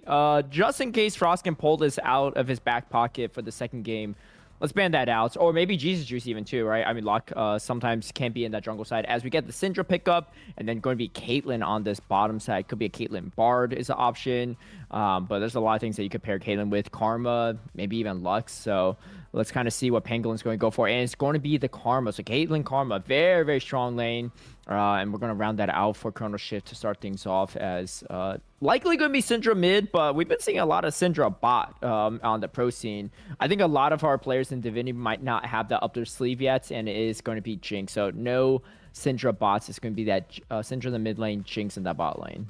just in case Frost can pull this out of his back pocket for the second game, let's ban that out. Or maybe GCCe even too, right? I mean, Locke sometimes can be in that jungle side. As we get the Syndra pickup, and then going to be Caitlyn on this bottom side. Could be a Caitlyn Bard is an option, but there's a lot of things that you could pair Caitlyn with. Karma, maybe even Lux. So let's kind of see what Penguin's going to go for. And it's going to be the Karma. So Caitlyn Karma, very, very strong lane. And we're going to round that out for Chrono Shift to start things off as likely going to be Syndra mid, but we've been seeing a lot of Syndra bot on the pro scene. I think a lot of our players in Divinity might not have that up their sleeve yet, and it is going to be Jinx. So no Syndra bots. It's going to be that Syndra in the mid lane, Jinx in that bot lane.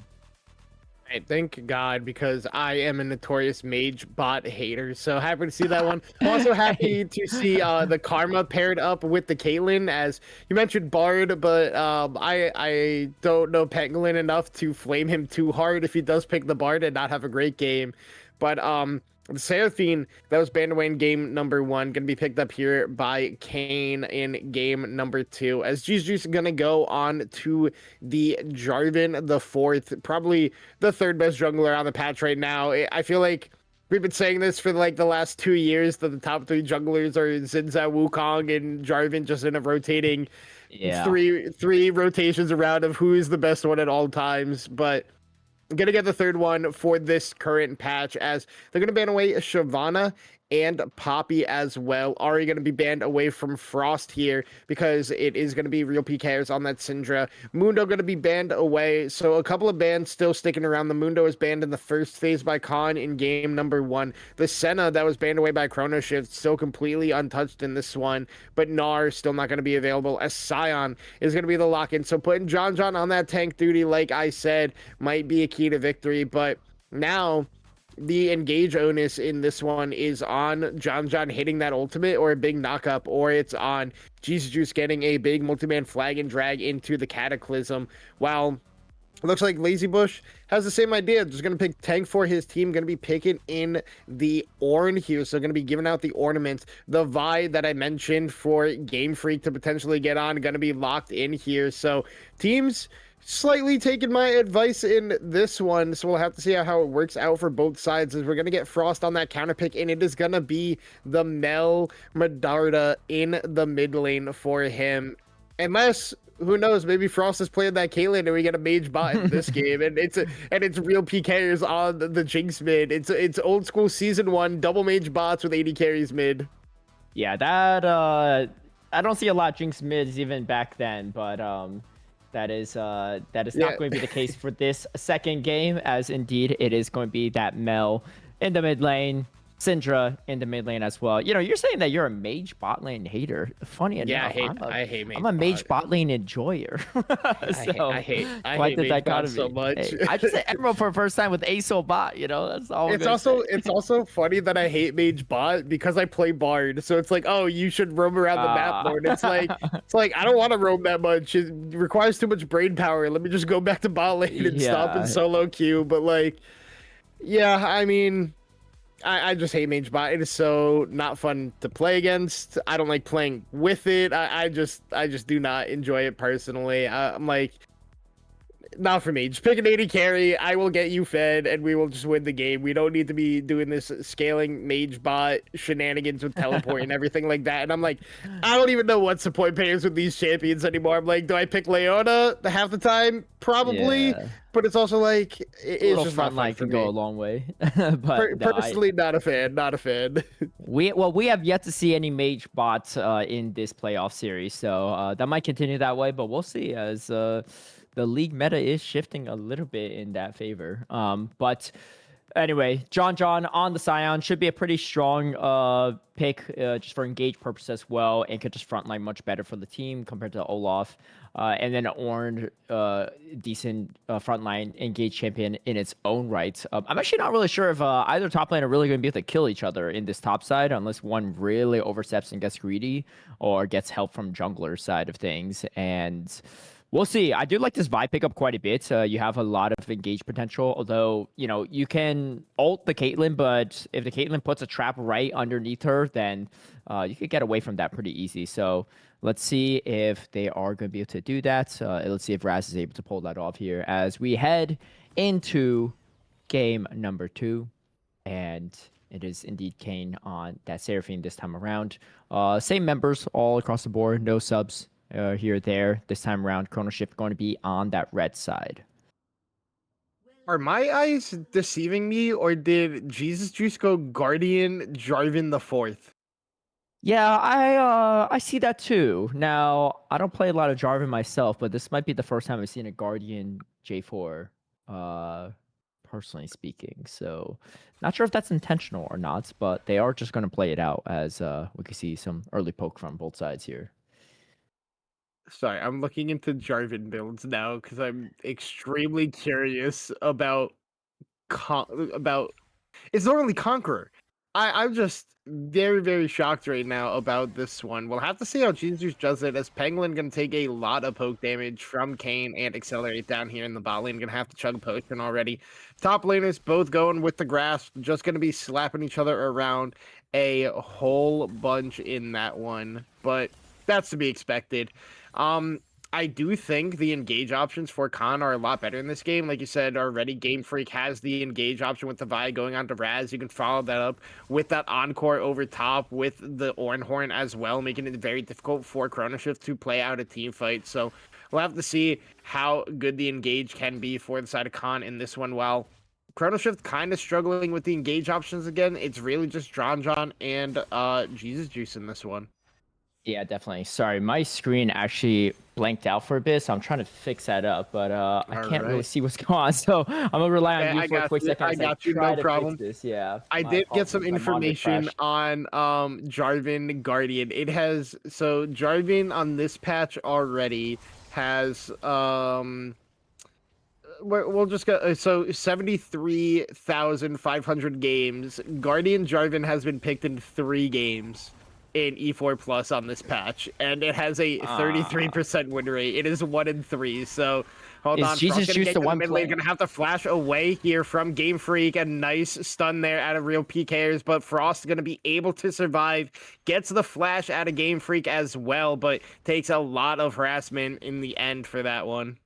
Thank God, because I am a notorious mage bot hater. So happy to see that one. Also happy to see the Karma paired up with the Caitlyn, as you mentioned Bard, but I don't know Pangolin enough to flame him too hard if he does pick the Bard and not have a great game. But the Seraphine that was banned away in game number 1 going to be picked up here by Kane in game number 2. As GCCe is going to go on to the Jarvan, the 4th, probably the 3rd best jungler on the patch right now. I feel like we've been saying this for like the last 2 years, that the top 3 junglers are Zinza, Wukong, and Jarvan, just in a rotating Yeah. three rotations around of who is the best one at all times. But I'm going to get the 3rd one for this current patch, as they're going to ban away Shyvana and Poppy as well. Ari going to be banned away from Frost here because it is going to be real PKers on that Syndra. Mundo going to be banned away. So a couple of bans still sticking around. The Mundo was banned in the first phase by Khan in game number 1. The Senna that was banned away by Chrono Shift still completely untouched in this one. But Gnar still not going to be available, as Sion is going to be the lock-in. So putting John on that tank duty, like I said, might be a key to victory. But now the engage onus in this one is on John hitting that ultimate or a big knockup, or it's on GCCe getting a big multi-man flag and drag into the Cataclysm. While it looks like Lazy Bush has the same idea. Just going to pick tank for his team. Going to be picking in the Ornn here. So going to be giving out the ornaments. The Vi that I mentioned for Game Freak to potentially get on, going to be locked in here. So teams slightly taking my advice in this one, so we'll have to see how it works out for both sides, as we're going to get Frost on that counter pick, and it is going to be the Mel Medarda in the mid lane for him. Unless, who knows, maybe Frost is playing that Caitlyn and we get a mage bot in this game, and it's real PKers on the Jinx mid. It's old school season 1 double mage bots with 80 carries mid. Yeah, that I don't see a lot of Jinx mids even back then, but that is not going to be the case for this second game, as indeed it is going to be that Mel in the mid lane, Syndra in the mid lane as well. You know, you're saying that you're a mage bot lane hater. Funny enough, I hate mage I'm a mage bot lane enjoyer. So I hate quite the mage bots dichotomy. so much. Hey, I just said Emerald for the first time with ASO bot. You know, that's all. It's also funny that I hate mage bot because I play Bard. So it's like, oh, you should roam around the map more. And it's like I don't want to roam that much. It requires too much brain power. Let me just go back to bot lane and stop in solo queue. But like, yeah, I mean, I just hate mage bot. It is so not fun to play against. I don't like playing with it. I just do not enjoy it personally. I'm like, not for me. Just pick an 80 carry. I will get you fed, and we will just win the game. We don't need to be doing this scaling mage bot shenanigans with teleport and everything like that. And I'm like, I don't even know what's the point payers with these champions anymore. I'm like, do I pick Leona half the time? Probably. Yeah. But it's also like, it's just front line can go a long way. But personally, not a fan. Not a fan. we have yet to see any mage bots in this playoff series, so that might continue that way. But we'll see, as the league meta is shifting a little bit in that favor. But anyway, John on the Scion should be a pretty strong pick just for engage purpose as well, and could just frontline much better for the team compared to Olaf. And then Ornn, decent frontline engage champion in its own right. I'm actually not really sure if either top lane are really going to be able to kill each other in this top side, unless one really oversteps and gets greedy, or gets help from jungler side of things. And we'll see. I do like this Vi pickup quite a bit. You have a lot of engage potential, although, you know, you can ult the Caitlyn, but if the Caitlyn puts a trap right underneath her, then you could get away from that pretty easy. So let's see if they are going to be able to do that. Let's see if Raz is able to pull that off here as we head into game number 2. And it is indeed Kane on that Seraphine this time around. Same members all across the board, no subs here or there. This time around, Chrono Shift going to be on that red side. Are my eyes deceiving me, or did GCCe go Guardian Jarvan the 4th? Yeah, I see that too. Now, I don't play a lot of Jarvan myself, but this might be the first time I've seen a Guardian J4, personally speaking. So, not sure if that's intentional or not, but they are just going to play it out, as we can see some early poke from both sides here. Sorry, I'm looking into Jarvan builds now because I'm extremely curious about It's normally Conqueror. I'm just very, very shocked right now about this one. We'll have to see how Jesus does it, as Penguin going to take a lot of poke damage from Kane and Accelerate down here in the bot lane. Going to have to chug potion already. Top laners both going with the grasp, just going to be slapping each other around a whole bunch in that one. But that's to be expected. I do think the engage options for Khan are a lot better in this game. Like you said already, Game Freak has the engage option with the Vi going on to Raz. You can follow that up with that Encore over top with the Ornhorn as well, making it very difficult for Chrono Shift to play out a team fight. So we'll have to see how good the engage can be for the side of Khan in this one. While Chrono Shift kind of struggling with the engage options again, it's really just John and Jesus Juice in this one. Yeah, definitely. Sorry, my screen actually blanked out for a bit, so I'm trying to fix that up, but I can't really see what's going on, so I'm gonna rely on you for a quick second. I got you, no problem. Fix this. Yeah, I did get some information on Jarvan Guardian. It has Jarvan on this patch already has we'll just go 73,500 games. Guardian Jarvan has been picked in 3 games in E4 Plus on this patch, and it has a 33% win rate. It is 1 in 3. So hold on, Jesus Juice the one mid lane. Gonna have to flash away here from Game Freak. A nice stun there out of real PKers, but Frost gonna be able to survive. Gets the flash out of Game Freak as well, but takes a lot of harassment in the end for that one.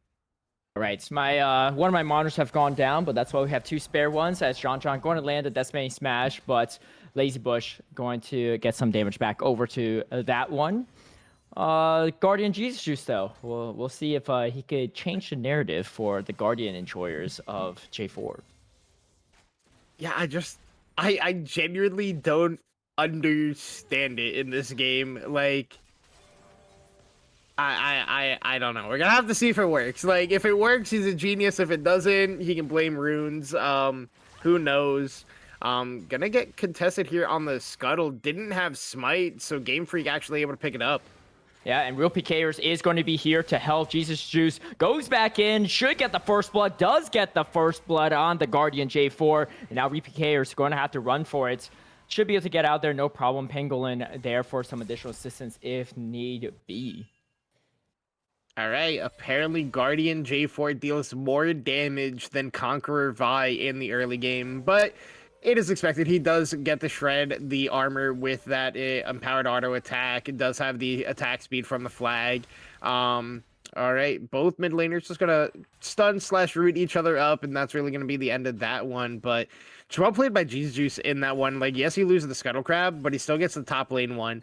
All right, my one of my monitors have gone down, but that's why we have 2 spare ones. As John going to land a Decimating Smash, but Lazy Bush going to get some damage back over to that one. Guardian Jesus Juice, though, we'll see if he could change the narrative for the Guardian enjoyers of J4. Yeah, I genuinely don't understand it in this game. Like, I don't know. We're gonna have to see if it works. Like, if it works, he's a genius. If it doesn't, he can blame runes. Who knows? Gonna get contested here on the Scuttle. Didn't have Smite, so Game Freak actually able to pick it up. Yeah, and Real PKers is going to be here to help. Jesus Juice goes back in, should get the first blood, does get the first blood on the Guardian J4. And now Real PKers going to have to run for it. Should be able to get out there, no problem. Pangolin there for some additional assistance if need be. All right, apparently Guardian J4 deals more damage than Conqueror Vi in the early game, but it is expected. He does get to shred the armor with that empowered auto attack. It does have the attack speed from the flag. All right, both mid laners just gonna stun/root each other up, and that's really gonna be the end of that one. But it's well played by Jesus Juice in that one. Like, yes, he loses the Scuttle Crab, but he still gets the top lane one.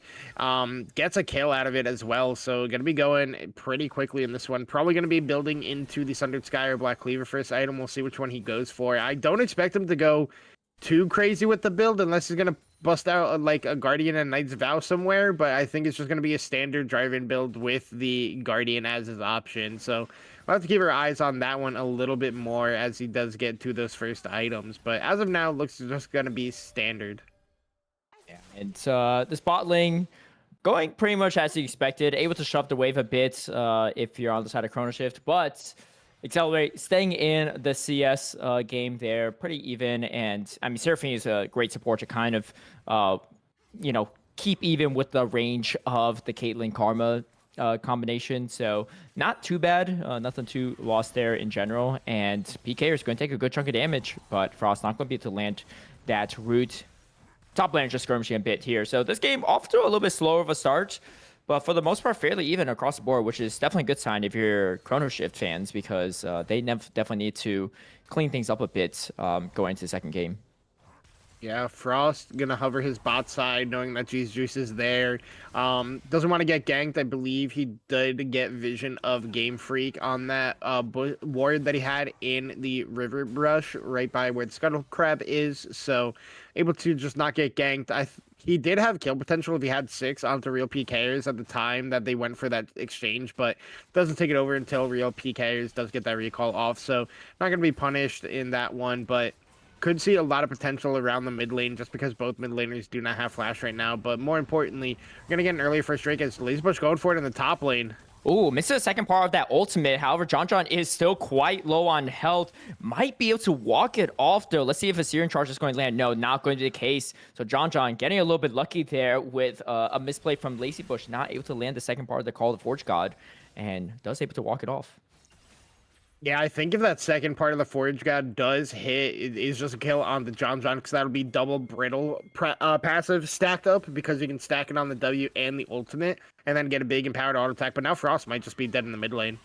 Gets a kill out of it as well. So gonna be going pretty quickly in this one. Probably gonna be building into the Sundered Sky or Black Cleaver first item. We'll see which one he goes for. I don't expect him to go too crazy with the build unless he's gonna bust out like a Guardian and Knight's Vow somewhere, but I think it's just gonna be a standard drive-in build with the Guardian as his option. So we'll have to keep our eyes on that one a little bit more as he does get to those first items. But as of now, it looks just gonna be standard. Yeah, and this bot lane going pretty much as you expected, able to shove the wave a bit if you're on the side of Chrono Shift, but Accelerate staying in the CS game there, pretty even. And I mean, Seraphine is a great support to kind of, keep even with the range of the Caitlyn Karma combination. So not too bad, nothing too lost there in general. And PK is going to take a good chunk of damage, but Frost not going to be able to land that root. Top lane just skirmishing a bit here. So this game off to a little bit slower of a start, but for the most part, fairly even across the board, which is definitely a good sign if you're Chrono Shift fans, because they definitely need to clean things up a bit going into the second game. Yeah, Frost gonna hover his bot side, knowing that Jesus Juice is there. Doesn't want to get ganked. I believe he did get vision of Game Freak on that ward that he had in the River Brush, right by where the Scuttle Crab is. So able to just not get ganked. He did have kill potential if he had 6 onto Real PKers at the time that they went for that exchange, but doesn't take it over until Real PKers does get that recall off. So not going to be punished in that one, but could see a lot of potential around the mid lane just because both mid laners do not have flash right now. But more importantly, we're going to get an early first strike as Lazybush going for it in the top lane. Oh, misses the second part of that ultimate. However, John is still quite low on health. Might be able to walk it off, though. Let's see if a Syrian charge is going to land. No, not going to be the case. So John getting a little bit lucky there with a misplay from Lazy Bush, not able to land the second part of the Call of the Forge God, and does able to walk it off. Yeah, I think if that second part of the Forge God does hit, it is just a kill on the John because that'll be double brittle passive stacked up because you can stack it on the W and the ultimate and then get a big empowered auto attack. But now Frost might just be dead in the mid lane.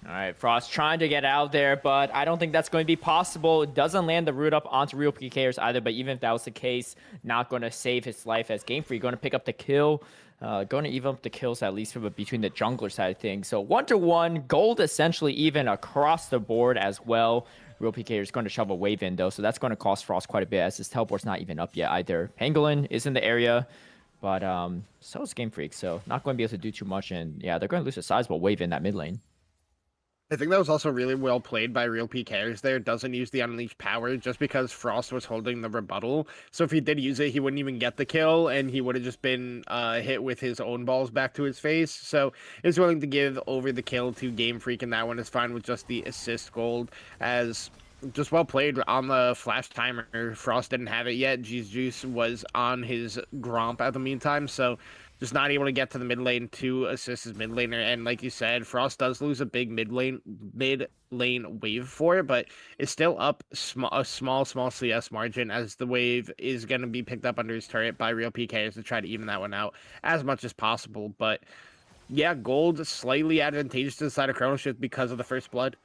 All right, Frost trying to get out there, but I don't think that's going to be possible. It doesn't land the root up onto real PKers either, but even if that was the case, not going to save his life as Game Freak. Going to pick up the kill. Going to even up the kills at least from between the jungler side of things. So 1-1, gold essentially even across the board as well. Real PK is going to shove a wave in though, so that's going to cost Frost quite a bit as his teleport's not even up yet either. Pangolin is in the area, but so is Game Freak, so not going to be able to do too much. And yeah, they're going to lose a sizable wave in that mid lane. I think that was also really well played by real PKers there. Doesn't use the unleashed power just because Frost was holding the rebuttal. So if he did use it, he wouldn't even get the kill and he would have just been hit with his own balls back to his face. So is willing to give over the kill to Game Freak, and that one is fine with just the assist gold as just well played on the flash timer. Frost didn't have it yet. GCCe was on his Gromp at the meantime, so just not able to get to the mid lane to assist his mid laner. And like you said, Frost does lose a big mid lane wave for it, but it's still up a small CS margin as the wave is going to be picked up under his turret by real PKs to try to even that one out as much as possible. But yeah, gold slightly advantageous to the side of Chrono Shift because of the first blood.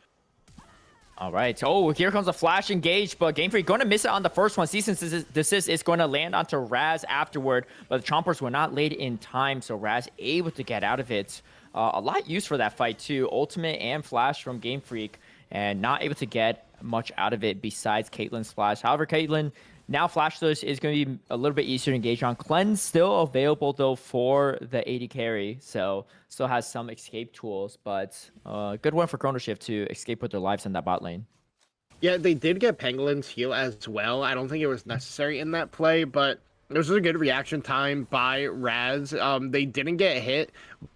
All right. Oh, here comes a flash engage, but Game Freak going to miss it on the first one. Cease and desist is going to land onto Raz afterward, but the Chompers were not laid in time, so Raz able to get out of it. A lot used for that fight too. Ultimate and flash from Game Freak, and not able to get much out of it besides Caitlyn's flash. However, Caitlyn now flashless is going to be a little bit easier to engage on. Cleanse still available though for the AD carry, so still has some escape tools, but good one for Chrono Shift to escape with their lives in that bot lane. Yeah, they did get Pangolin's heal as well. I don't think it was necessary in that play, but it was a good reaction time by Raz. They didn't get hit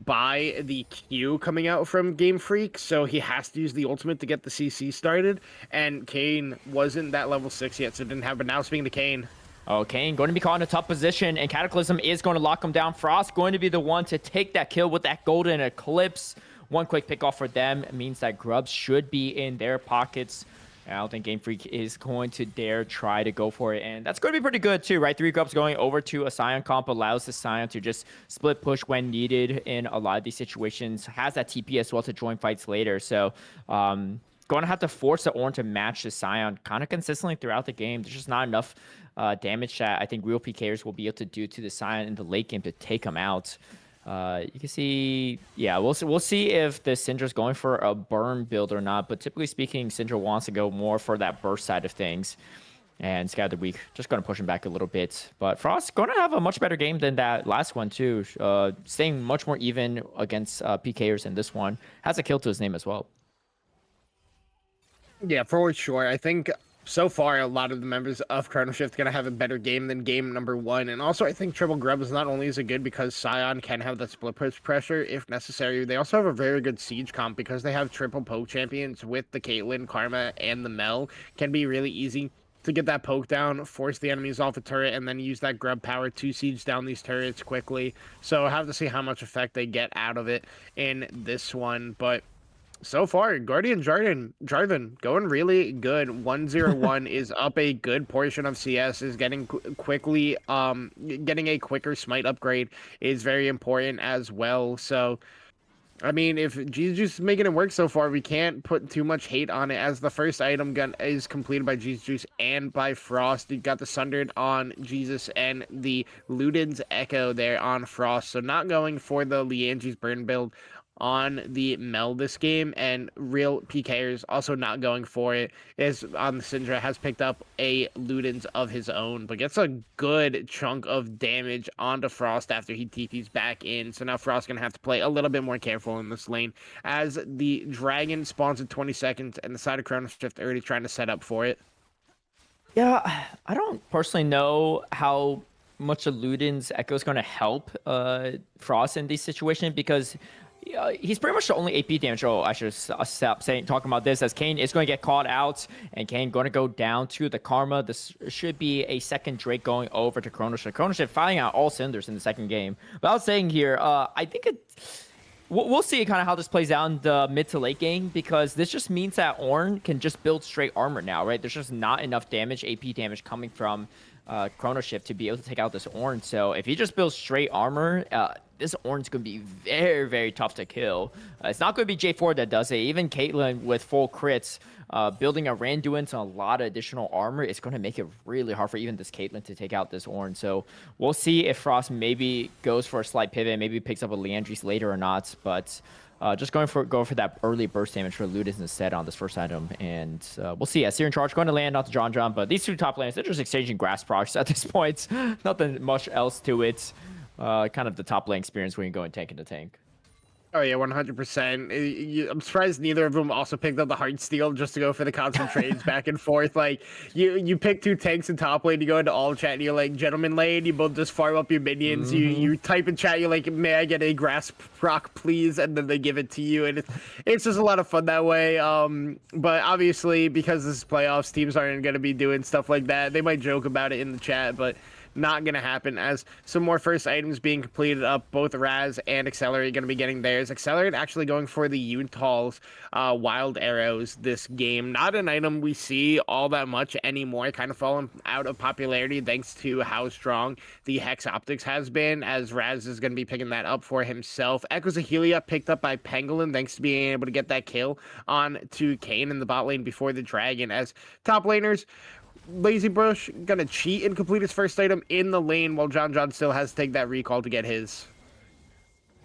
by the Q coming out from Game Freak, so he has to use the ultimate to get the CC started. And Kane wasn't that level 6 yet, so didn't have. But now speaking to Kane. Oh, Kane going to be caught in a tough position, and Cataclysm is going to lock him down. Frost going to be the one to take that kill with that golden eclipse. One quick pick off for them means that Grubs should be in their pockets. I don't think Game Freak is going to dare try to go for it, and that's going to be pretty good too, right? 3 Grubs going over to a Scion comp allows the Scion to just split push when needed in a lot of these situations. Has that TP as well to join fights later, so going to have to force the Ornn to match the Scion kind of consistently throughout the game. There's just not enough damage that I think real PKers will be able to do to the Scion in the late game to take him out. You can see, yeah, we'll see if the Syndra's going for a burn build or not, but typically speaking, Syndra wants to go more for that burst side of things. And Sky of the Week just going to push him back a little bit. But Frost going to have a much better game than that last one too. Staying much more even against PKers in this one. Has a kill to his name as well. Yeah, for sure. I think so far a lot of the members of Chrono Shift going to have a better game than game number 1. And also I think Triple Grub is not only is it good because Scion can have that split push pressure if necessary. They also have a very good siege comp because they have triple poke champions with the Caitlyn, Karma, and the Mel. Can be really easy to get that poke down, force the enemies off the turret, and then use that grub power to siege down these turrets quickly. So I have to see how much effect they get out of it in this one. But so far, Guardian Jarvan going really good. 101 is up a good portion of CS, is getting quickly, getting a quicker smite upgrade is very important as well. So, I mean, if GCCe is making it work so far, we can't put too much hate on it as the first item gun is completed by GCCe and by Frost. You got the Sundered on Jesus and the Luden's Echo there on Frost. So not going for the Lianji's Burn build on the Mel this game, and real PKers also not going for it is on the Syndra has picked up a Ludens of his own, but gets a good chunk of damage onto Frost after he TP's back in. So now Frost's gonna have to play a little bit more careful in this lane as the Dragon spawns in 20 seconds and the side of Chrono Shift already trying to set up for it. Yeah, I don't personally know how much the Luden's Echo is going to help Frost in these situations because He's pretty much the only AP damage. Oh, I should stop talking about this, as Kane is going to get caught out, and Kane going to go down to the Karma. This should be a second Drake going over to Chrono Shift. Chrono Shift firing out all cylinders in the second game. But I was saying here, I think we'll see kind of how this plays out in the mid to late game, because this just means that Ornn can just build straight armor now, right? There's just not enough damage, AP damage coming from Chrono Shift to be able to take out this Ornn. So if he just builds straight armor, this Ornn's going to be very, very tough to kill. It's not going to be J4 that does it. Even Caitlyn with full crits, building a Randuin and a lot of additional armor, it's going to make it really hard for even this Caitlyn to take out this Ornn. So we'll see if Frost maybe goes for a slight pivot, maybe picks up a Leandris later or not. But just go for that early burst damage for Ludus instead on this first item. And we'll see. Searing Charge going to land onto John. But these two top lanes, they're just exchanging grass procs at this point. Nothing much else to it. Kind of the top lane experience when you go and tank into tank. Oh yeah, 100%. I'm surprised neither of them also picked up the Heartsteel just to go for the constant trades back and forth. Like you pick two tanks in top lane, you go into all chat, and you're like, gentlemen lane, you both just farm up your minions. You type in chat, you're like, may I get a grass proc please? And then they give it to you, and it's just a lot of fun that way. But obviously because this is playoffs, teams aren't going to be doing stuff like that. They might joke about it in the chat, but not going to happen, as some more first items being completed up. Both Raz and Accelerate going to be getting theirs. Accelerate actually going for the Yuntal's Wild Arrows this game. Not an item we see all that much anymore. Kind of fallen out of popularity thanks to how strong the Hex Optics has been, as Raz is going to be picking that up for himself. Echoes of Helia picked up by Pangolin thanks to being able to get that kill on to Kane in the bot lane before the Dragon. As top laners, Lazy Bush gonna cheat and complete his first item in the lane, while John still has to take that recall to get his.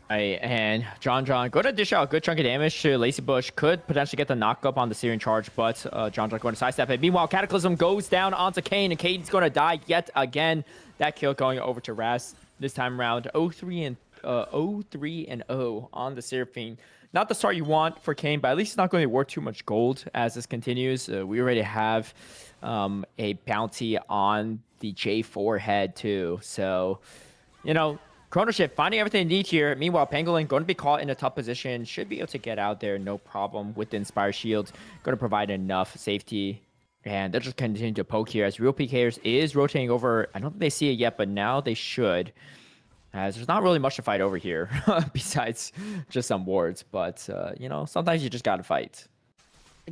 And John going to dish out a good chunk of damage to Lazy Bush. Could potentially get the knockup on the Searing Charge, but John going to sidestep it. Meanwhile, Cataclysm goes down onto Kane, and Kane's going to die yet again. That kill going over to Raz this time around. 0-3 and 0 on the Seraphine. Not the start you want for Kane, but at least it's not going to be worth too much gold as this continues. We already have a bounty on the J4 head too. So, Chrono Shift finding everything they need here. Meanwhile, Pangolin going to be caught in a tough position. Should be able to get out there, no problem with the Inspire Shield. Going to provide enough safety. And they're just continuing to poke here as Real PKers is rotating over. I don't think they see it yet, but now they should. As there's not really much to fight over here besides just some wards. But, sometimes you just got to fight.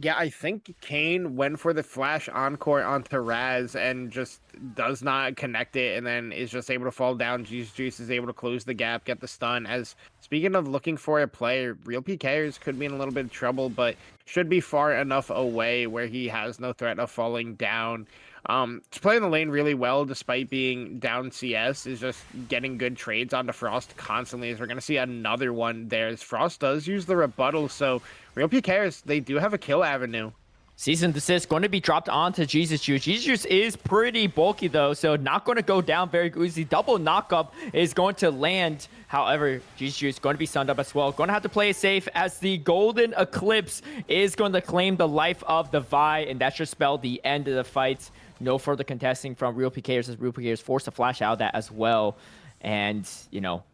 Yeah, I think Kane went for the flash encore onto Raz and just does not connect it, and then is just able to fall down. Juice is able to close the gap, get the stun. As speaking of looking for a play, Real PKers could be in a little bit of trouble, but should be far enough away where he has no threat of falling down. He's playing the lane really well despite being down CS, is just getting good trades onto Frost constantly, as we're going to see another one there, as Frost does use the rebuttal, so Real PKers, they do have a kill avenue. Season Desist going to be dropped onto Jesus Juice. Jesus Juice is pretty bulky though, so not going to go down very easy. Double knockup is going to land. However, Jesus Juice going to be stunned up as well. Going to have to play it safe, as the Golden Eclipse is going to claim the life of the Vi, and that should spell the end of the fight. No further contesting from Real PKers, as Real PKers forced to flash out that as well. And,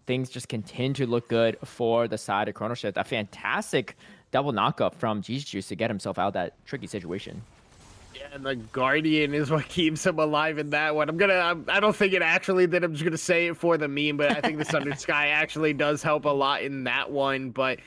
things just continue to look good for the side of Chrono Shift. A fantastic double knockup from Jesus Juice to get himself out of that tricky situation. Yeah, and the Guardian is what keeps him alive in that one. I don't think it actually did. I'm just gonna say it for the meme, but I think the Sundered Sky actually does help a lot in that one. But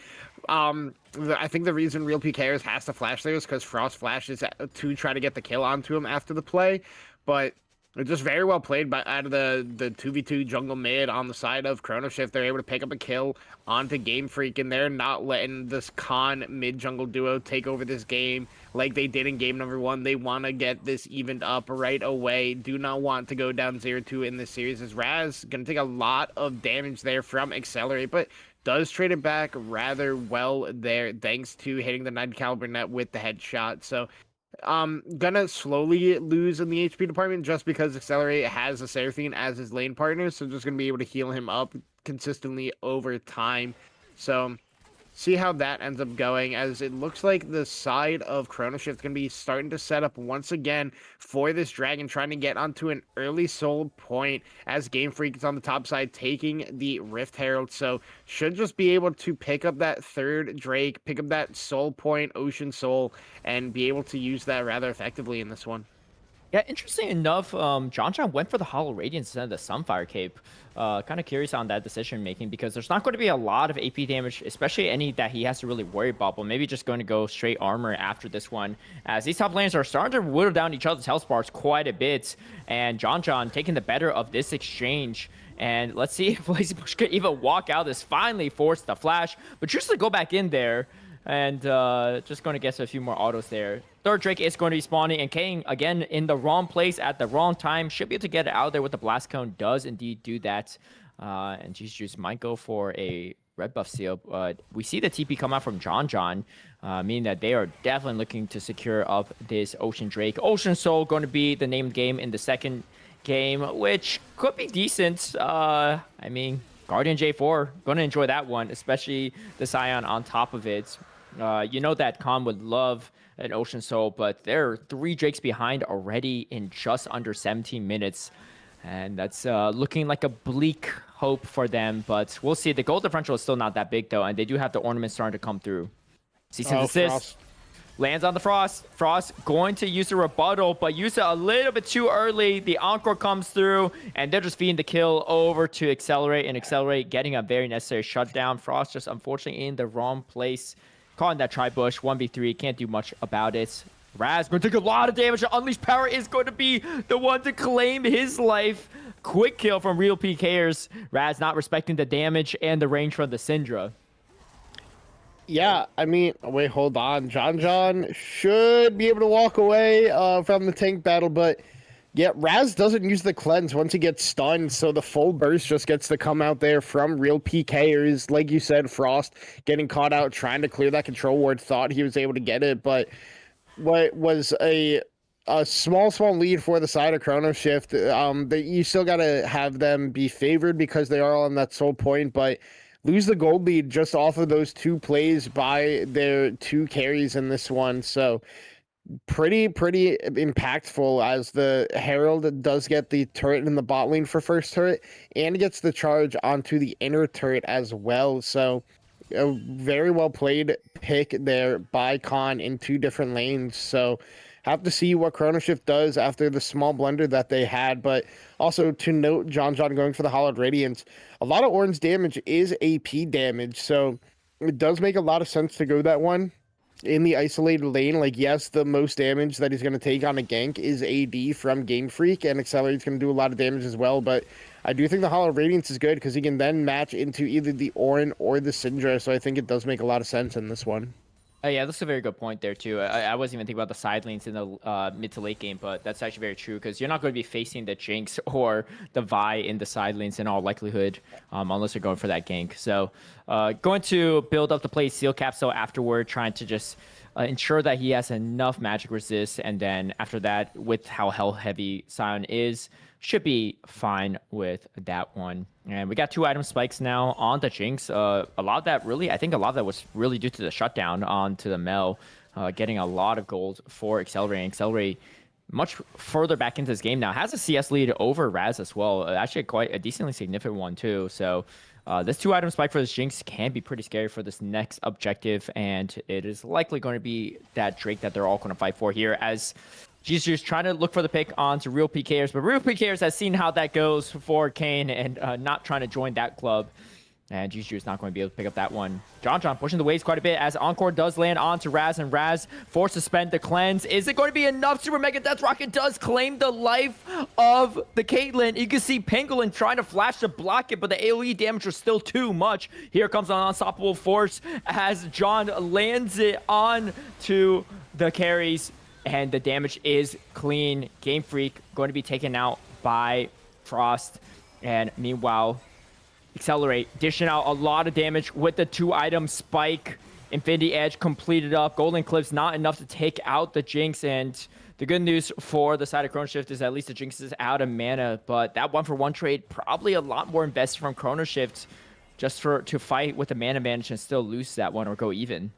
I think the reason Real PKers has to flash there is because Frost flashes to try to get the kill onto him after the play. But it's just very well played out of the 2v2 jungle mid on the side of Chrono Shift. They're able to pick up a kill onto Game Freak, and they're not letting this Khan mid jungle duo take over this game like they did in game number 1. They want to get this evened up right away. Do not want to go down 0-2 in this series, as Raz going to take a lot of damage there from Accelerate, but does trade it back rather well there thanks to hitting the 9 caliber net with the headshot. So gonna slowly lose in the HP department just because Accelerate has a Seraphine as his lane partner, so just gonna be able to heal him up consistently over time. So see how that ends up going, as it looks like the side of Chrono Shift going to be starting to set up once again for this dragon, trying to get onto an early soul point as Game Freak is on the top side taking the Rift Herald. So should just be able to pick up that third Drake, pick up that soul point, Ocean Soul, and be able to use that rather effectively in this one. Yeah, interesting enough, John went for the Hollow Radiance instead of the Sunfire Cape. Kind of curious on that decision making because there's not going to be a lot of AP damage, especially any that he has to really worry about. But maybe just going to go straight armor after this one, as these top lanes are starting to whittle down each other's health bars quite a bit, and John taking the better of this exchange. And let's see if Lazy Bush could even walk out this. Finally forced the flash, but just to go back in there. And just going to get a few more autos there. Third Drake is going to be spawning, and Kane, again, in the wrong place at the wrong time. Should be able to get it out there with the Blast Cone. Does indeed do that. And GCCe might go for a red buff seal. But we see the TP come out from John, meaning that they are definitely looking to secure up this Ocean Drake. Ocean Soul going to be the name of the game in the second game, which could be decent. I mean, Guardian J4, going to enjoy that one, especially the Scion on top of it. You know that Khan would love an Ocean Soul, but there are 3 Drakes behind already in just under 17 minutes. And that's looking like a bleak hope for them, but we'll see. The gold differential is still not that big, though, and they do have the ornaments starting to come through. CC's assist. Frost. Lands on the Frost. Frost going to use a rebuttal, but use it a little bit too early. The Encore comes through, and they're just feeding the kill over to Accelerate, and Accelerate getting a very necessary shutdown. Frost just unfortunately in the wrong place. Calling that Tri-Bush, 1v3, can't do much about it. Raz going to take a lot of damage. Unleashed Power is going to be the one to claim his life. Quick kill from real PKers. Raz not respecting the damage and the range from the Syndra. Yeah, I mean, wait, hold on. John should be able to walk away from the tank battle, but yeah, Raz doesn't use the cleanse once he gets stunned, so the full burst just gets to come out there from real PKers. Like you said, Frost getting caught out trying to clear that control ward, thought he was able to get it, but what was a small lead for the side of Chrono Shift. That you still got to have them be favored because they are on that soul point, but lose the gold lead just off of those 2 plays by their 2 carries in this one. So pretty impactful, as the Herald does get the turret in the bot lane for first turret and gets the charge onto the inner turret as well. So a very well played pick there by Khan in 2 different lanes. So have to see what Chrono Shift does after the small blunder that they had. But also to note, John going for the Hollowed Radiance. A lot of Ornn's damage is AP damage, so it does make a lot of sense to go that one in the isolated lane. Like, yes, the most damage that he's going to take on a gank is AD from Game Freak, and Accelerate's going to do a lot of damage as well. But I do think the Hollow Radiance is good because he can then match into either the Ornn or the Syndra, so I think it does make a lot of sense in this one. Yeah, that's a very good point there, too. I wasn't even thinking about the side lanes in the mid to late game, but that's actually very true because you're not going to be facing the Jinx or the Vi in the side lanes in all likelihood, unless you're going for that gank. So going to build up the play Seal Capsule afterward, trying to just ensure that he has enough magic resist, and then after that, with how health heavy Scion is, should be fine with that one. And we got 2 item spikes now on the Jinx. A lot of that was really due to the shutdown onto the Mel, getting a lot of gold for Accelerate. Accelerate much further back into this game now. Has a CS lead over Raz as well. Actually quite a decently significant one too. So this 2 item spike for this Jinx can be pretty scary for this next objective. And it is likely going to be that Drake that they're all going to fight for here, as GCCe trying to look for the pick onto real PKers, but real PKers has seen how that goes for Kane and not trying to join that club. And GCCe is not going to be able to pick up that one. John pushing the waves quite a bit as Encore does land onto Raz, and Raz forced to spend the cleanse. Is it going to be enough? Super Mega Death Rocket does claim the life of the Caitlyn. You can see Pangolin trying to flash to block it, but the AoE damage was still too much. Here comes an unstoppable force as John lands it on to the carries. And the damage is clean. Game Freak going to be taken out by Frost. And meanwhile, Accelerate dishing out a lot of damage with the 2 item spike. Infinity Edge completed up. Golden Cliffs not enough to take out the Jinx. And the good news for the side of Chrono Shift is at least the Jinx is out of mana. But that 1-for-1 trade, probably a lot more invested from Chrono Shift. just to fight with the man advantage and still lose that one or go even.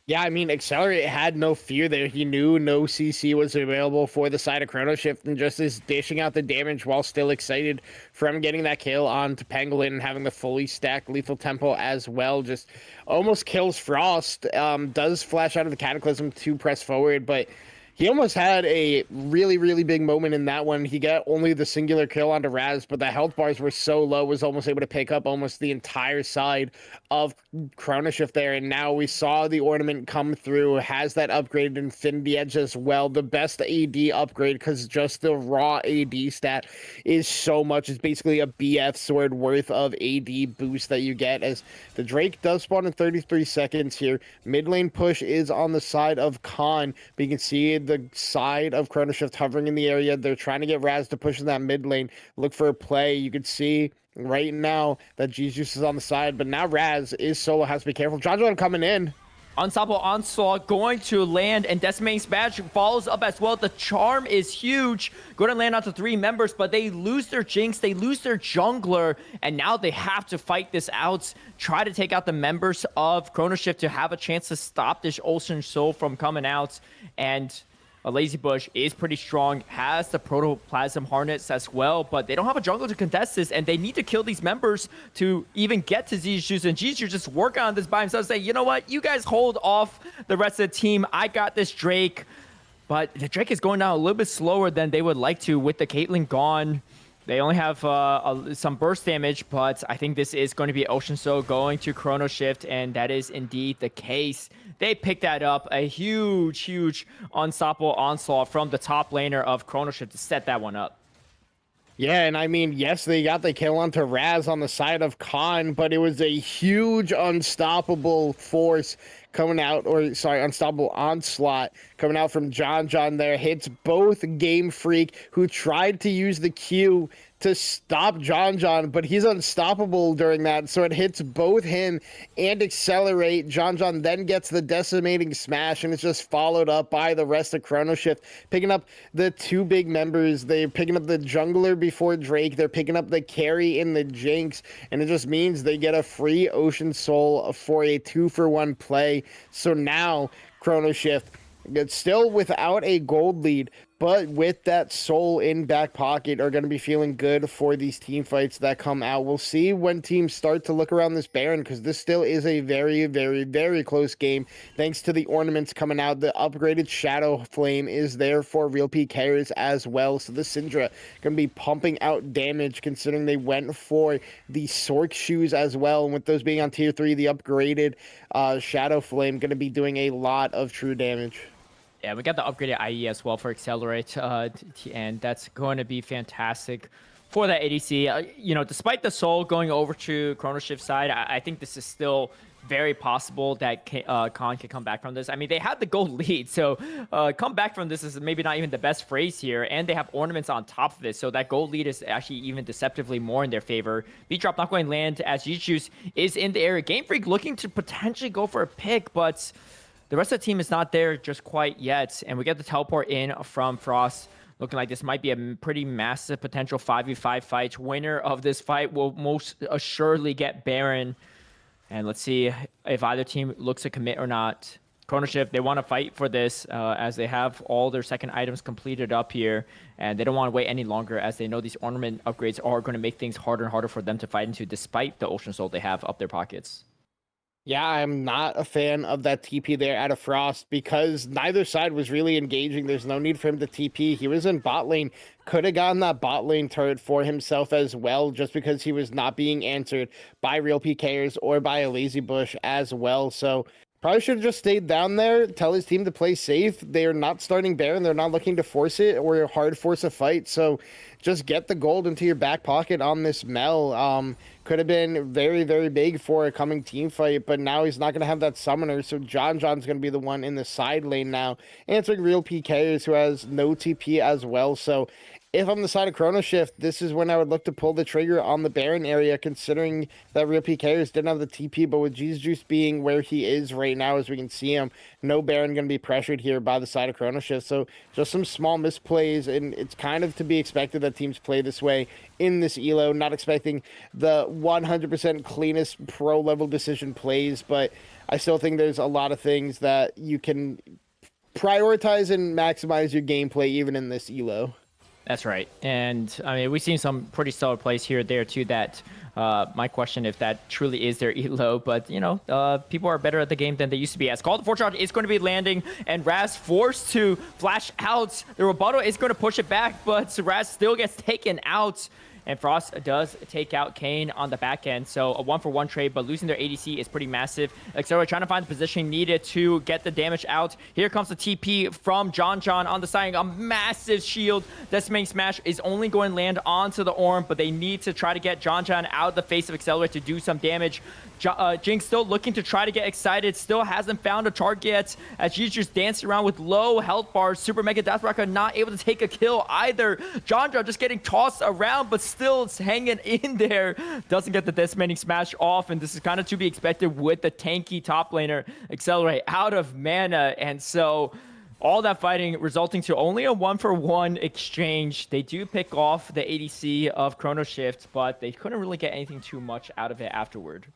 Yeah, I mean, Accelerate had no fear there. He knew no CC was available for the side of Chrono Shift and just is dishing out the damage while still excited from getting that kill onto Pangolin and having the fully stacked lethal tempo as well. Just almost kills Frost. Does flash out of the Cataclysm to press forward, but he almost had a really, really big moment in that one. He got only the singular kill onto Raz, but the health bars were so low, was almost able to pick up almost the entire side of Chrono Shift there. And now we saw the ornament come through, has that upgraded Infinity Edge as well. The best AD upgrade, because just the raw AD stat is so much. It's basically a BF sword worth of AD boost that you get, as the Drake does spawn in 33 seconds here. Mid lane push is on the side of Khan, but you can see the side of Chrono Shift hovering in the area. They're trying to get Raz to push in that mid lane, look for a play. You can see right now that Jesus is on the side, but now Raz is solo, has to be careful. John coming in. Unstoppable Onslaught going to land, and Decimating Smash follows up as well. The charm is huge. Going to land onto 3 members, but they lose their Jinx, they lose their jungler, and now they have to fight this out, try to take out the members of Chrono Shift to have a chance to stop this Ocean Soul from coming out. And a Lazy Bush is pretty strong, has the Protoplasm Harness as well, but they don't have a jungle to contest this, and they need to kill these members to even get to Zju's, and Zju's just working on this by himself, saying, you know what, you guys hold off the rest of the team, I got this Drake. But the Drake is going down a little bit slower than they would like to with the Caitlyn gone. They only have some burst damage, but I think this is going to be Ocean Soul going to Chrono Shift, and that is indeed the case. They picked that up. A huge unstoppable onslaught from the top laner of Chrono Shift to set that one up. Yeah, and I mean, yes, they got the kill onto Raz on the side of Khan, but it was a huge unstoppable force coming out, or sorry, unstoppable onslaught coming out from John there. Hits both Game Freak, who tried to use the Q to stop John, but he's unstoppable during that, so it hits both him and Accelerate. John then gets the Decimating Smash, and it's just followed up by the rest of Chrono Shift, picking up the 2 big members. They're picking up the jungler before Drake, they're picking up the carry in the Jinx, and it just means they get a free Ocean Soul for a 2-for-1 play. So now Chrono Shift, it's still without a gold lead, but with that soul in back pocket, are going to be feeling good for these team fights that come out. We'll see when teams start to look around this Baron, because this still is a very close game. Thanks to the ornaments coming out, the upgraded Shadow Flame is there for real PKers as well. So the Syndra going to be pumping out damage, considering they went for the Sork shoes as well. And with those being on tier 3, the upgraded Shadow Flame going to be doing a lot of true damage. Yeah, we got the upgraded IE as well for Accelerate, and that's going to be fantastic for that ADC. You know, despite the soul going over to Chrono Shift's side, I think this is still very possible that Khan can come back from this. I mean, they had the gold lead, so come back from this is maybe not even the best phrase here, and they have ornaments on top of it, so that gold lead is actually even deceptively more in their favor. B-Drop not going to land as Zju's is in the area. Game Freak looking to potentially go for a pick, but the rest of the team is not there just quite yet, and we get the teleport in from Frost. Looking like this might be a pretty massive potential 5v5 fight. Winner of this fight will most assuredly get Baron. And let's see if either team looks to commit or not. Chrono Shift, they want to fight for this as they have all their second items completed up here. And they don't want to wait any longer, as they know these ornament upgrades are going to make things harder and harder for them to fight into, despite the Ocean Soul they have up their pockets. Yeah, I'm not a fan of that TP there out of Frost, because neither side was really engaging. There's no need for him to TP. He was in bot lane. Could have gotten that bot lane turret for himself as well, just because he was not being answered by real PKers or by a Lazy Bush as well. So probably should have just stayed down there, tell his team to play safe. They're not starting Baron. They're not looking to force it or hard force a fight. So just get the gold into your back pocket on this Mel. Could have been very big for a coming team fight, but now he's not going to have that summoner. So John's going to be the one in the side lane now, answering real PKers, who has no TP as well. So if I'm the side of Chrono Shift, this is when I would look to pull the trigger on the Baron area, considering that real PKers didn't have the TP, but with Juice being where he is right now, as we can see him, no Baron going to be pressured here by the side of Chrono Shift. So just some small misplays, and it's kind of to be expected that of teams play this way in this elo. Not expecting the 100% cleanest pro level decision plays, but I still think there's a lot of things that you can prioritize and maximize your gameplay even in this elo. That's right. And I mean, we've seen some pretty stellar plays here or there too that my question if that truly is their elo, but you know, people are better at the game than they used to be. As Call the Fortune is going to be landing, and Raz forced to flash out. The rebuttal is going to push it back, but Raz still gets taken out. And Frost does take out Kane on the back end. So a 1-for-1 trade, but losing their ADC is pretty massive. Accelerate trying to find the position needed to get the damage out. Here comes the TP from John on the side. A massive shield. Decimating Smash is only going to land onto the Orm, but they need to try to get John out of the face of Accelerate to do some damage. Jinx still looking to try to get excited. Still hasn't found a target yet, as she's just dancing around with low health bars. Super Mega Death Rocket not able to take a kill either. John just getting tossed around, but still hanging in there. Doesn't get the Decimating Smash off, and this is kind of to be expected with the tanky top laner. Accelerate out of mana, and so all that fighting resulting to only a 1-for-1 exchange. They do pick off the ADC of Chrono Shift, but they couldn't really get anything too much out of it afterward.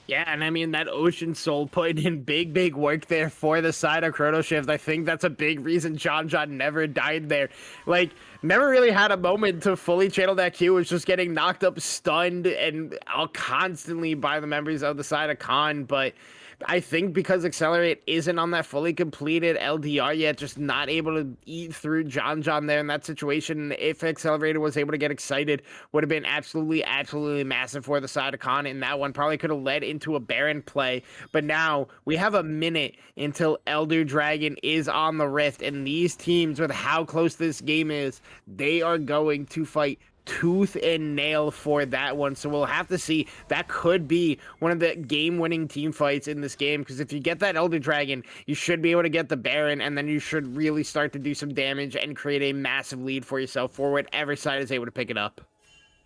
Yeah, and I mean, that Ocean Soul put in big work there for the side of Chrono Shift. I think that's a big reason John never died there. Like, never really had a moment to fully channel that Q. Was just getting knocked up, stunned, and constantly by the members of the side of Khan. But I think because Accelerate isn't on that fully completed LDR yet, just not able to eat through John there in that situation. If Accelerator was able to get excited, would have been absolutely massive for the side of Khan in that one. Probably could have led into a Baron play. But now we have a minute until Elder Dragon is on the Rift, and these teams, with how close this game is, they are going to fight tooth and nail for that one. So we'll have to see. That could be one of the game-winning team fights in this game, because if you get that Elder Dragon, you should be able to get the Baron, and then you should really start to do some damage and create a massive lead for yourself for whatever side is able to pick it up.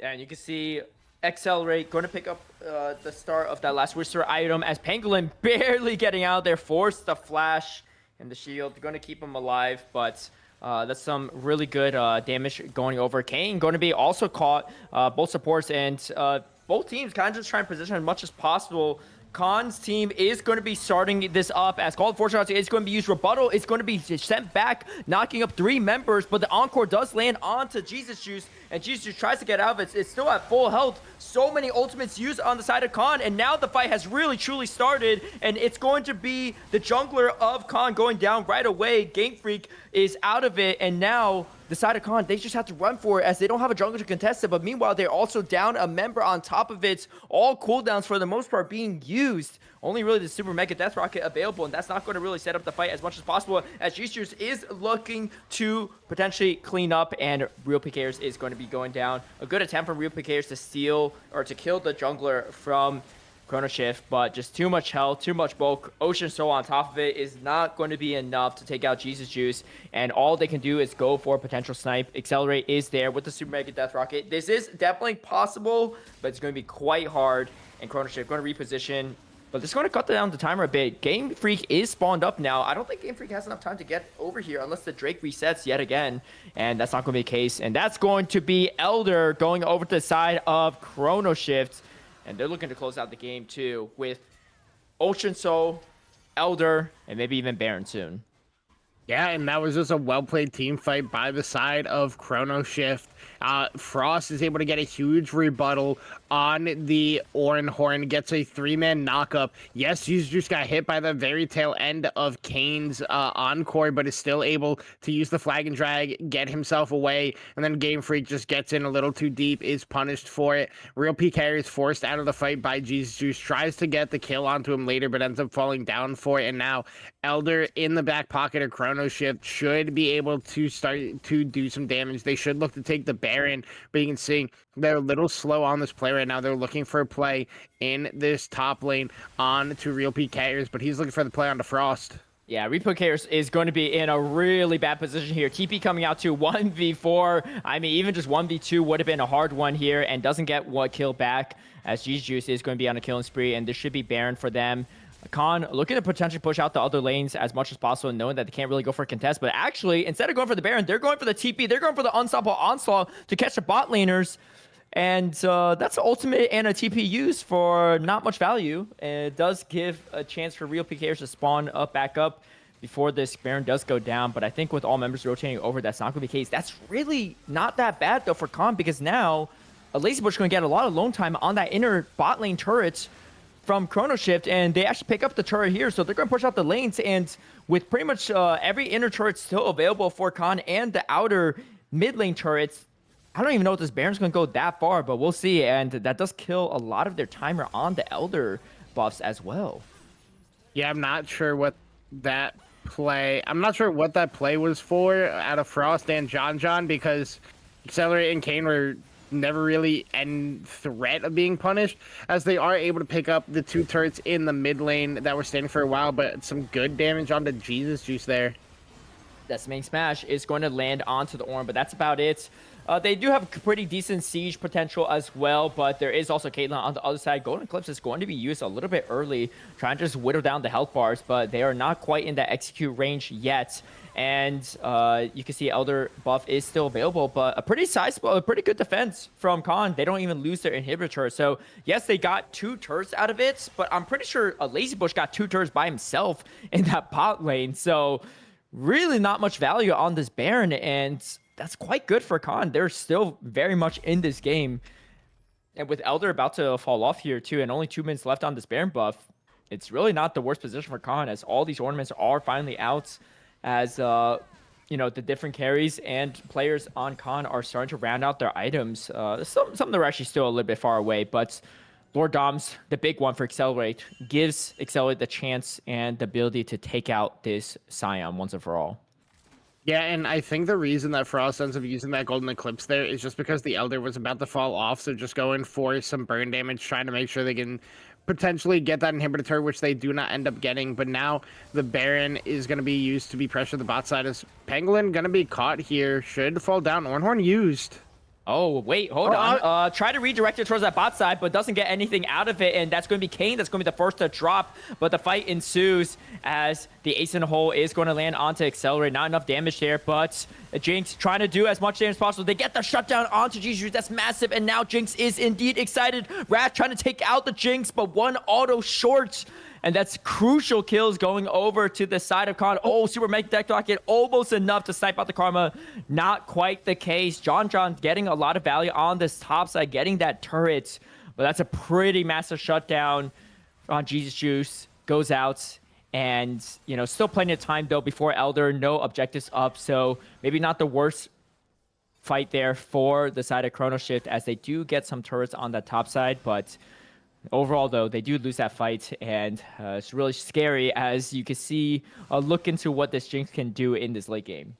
Yeah, and you can see Accelerate going to pick up the start of that last Whisper item, as Pangolin barely getting out there, forced the flash and the shield. Going to keep him alive, but that's some really good damage going over. Kane going to be also caught, both supports, and both teams kind of just trying to position as much as possible. Khan's team is going to be starting this up, as Call of Fortune is going to be used. Rebuttal is going to be sent back, knocking up 3 members, but the Encore does land onto Jesus Juice, and Jesus Juice tries to get out of it. It's still at full health. So many ultimates used on the side of Khan, and now the fight has really truly started, and it's going to be the jungler of Khan going down right away. Game Freak is out of it, and now the side of Khan, they just have to run for it, as they don't have a jungler to contest it. But meanwhile, they're also down a member on top of it. All cooldowns for the most part being used. Only really the Super Mega Death Rocket available, and that's not going to really set up the fight as much as possible, as G-Juice is looking to potentially clean up, and Real PKers is going to be going down. A good attempt from Real PKers to steal or to kill the jungler from Chrono Shift, but just too much health, too much bulk. Ocean Soul on top of it is not going to be enough to take out Jesus Juice, and all they can do is go for a potential snipe. Accelerate is there with the Super Mega Death Rocket. This is definitely possible, but it's going to be quite hard, and Chrono Shift going to reposition, but this is going to cut down the timer a bit. Game Freak is spawned up now. I don't think Game Freak has enough time to get over here unless the Drake resets yet again, and that's not going to be the case, and that's going to be Elder going over to the side of Chrono Shift. And they're looking to close out the game, too, with Ocean Soul, Elder, and maybe even Baron soon. Yeah, and that was just a well-played team fight by the side of Chrono Shift. Frost is able to get a huge rebuttal on the Orin Horn, gets a 3-man knockup. Yes, he's just got hit by the very tail end of Kane's Encore, but is still able to use the flag and drag, get himself away, and then Game Freak just gets in a little too deep, is punished for it. Real PK is forced out of the fight by Jesus Juice, tries to get the kill onto him later, but ends up falling down for it, and now Elder in the back pocket of Chrono Shift should be able to start to do some damage. They should look to take the Baron, but you can see they're a little slow on this play right now. They're looking for a play in this top lane on to Real PKers, but he's looking for the play on to Frost. Yeah, Repo Cares is going to be in a really bad position here. TP coming out to 1v4. I mean, even just 1v2 would have been a hard one here, and doesn't get one kill back, as G-Juice is going to be on a killing spree, and this should be Baron for them. Khan looking to potentially push out the other lanes as much as possible, knowing that they can't really go for a contest. But actually, instead of going for the Baron, they're going for the TP. They're going for the unstoppable onslaught to catch the bot laners. And that's the ultimate and a TP use for not much value. And it does give a chance for real PKers to spawn up, back up before this Baron does go down. But I think with all members rotating over, that's not going to be the case. That's really not that bad, though, for Khan, because now a Lazy Bush going to get a lot of lone time on that inner bot lane turret from Chrono Shift, and they actually pick up the turret here, so they're going to push out the lanes, and with pretty much every inner turret still available for Khan and the outer mid lane turrets, I don't even know if this Baron's going to go that far, but we'll see, and that does kill a lot of their timer on the Elder buffs as well. Yeah, I'm not sure what that play was for out of Frost and John, because Accelerate and Kane were never really in threat of being punished, as they are able to pick up the 2 turrets in the mid lane that were standing for a while, but some good damage onto Jesus Juice there. That main smash is going to land onto the Ornn, but that's about it. They do have pretty decent siege potential as well, but there is also Caitlyn on the other side. Golden Eclipse is going to be used a little bit early, trying to just whittle down the health bars, but they are not quite in that execute range yet. And you can see Elder buff is still available, but a pretty sizable, a pretty good defense from Khan. They don't even lose their inhibitor. So yes, they got 2 turrets out of it, but I'm pretty sure a Lazy Bush got 2 turrets by himself in that bot lane. So really not much value on this Baron, and that's quite good for Khan. They're still very much in this game. And with Elder about to fall off here too, and only 2 minutes left on this Baron buff, it's really not the worst position for Khan, as all these ornaments are finally out, as you know, the different carries and players on Khan are starting to round out their items. Some that are actually still a little bit far away, but Lord Dom's, the big one for Accelerate, gives Accelerate the chance and the ability to take out this Scion once and for all. Yeah, and I think the reason that Frost ends up using that Golden Eclipse there is just because the Elder was about to fall off, so just going for some burn damage, trying to make sure they can potentially get that inhibitor turret, which they do not end up getting. But now the Baron is going to be used to be pressured the bot side. Is Pangolin going to be caught here? Should fall down. Ornhorn used. Oh, wait, hold on. Try to redirect it towards that bot side, but doesn't get anything out of it, and that's going to be Kane. That's going to be the first to drop, but the fight ensues as the ace in the hole is going to land onto Accelerate. Not enough damage there, but Jinx trying to do as much damage as possible. They get the shutdown onto GCCe. That's massive, and now Jinx is indeed excited. Wrath trying to take out the Jinx, but one auto short. And that's crucial kills going over to the side of Khan. Oh, Super Mega Deck Rocket, almost enough to snipe out the Karma. Not quite the case. John getting a lot of value on this top side, getting that turret. But that's a pretty massive shutdown on Jesus Juice. Goes out. And, you know, still plenty of time, though, before Elder. No objectives up. So maybe not the worst fight there for the side of Chrono Shift, as they do get some turrets on the top side. But overall, though, they do lose that fight, and it's really scary, as you can see a look into what this Jinx can do in this late game.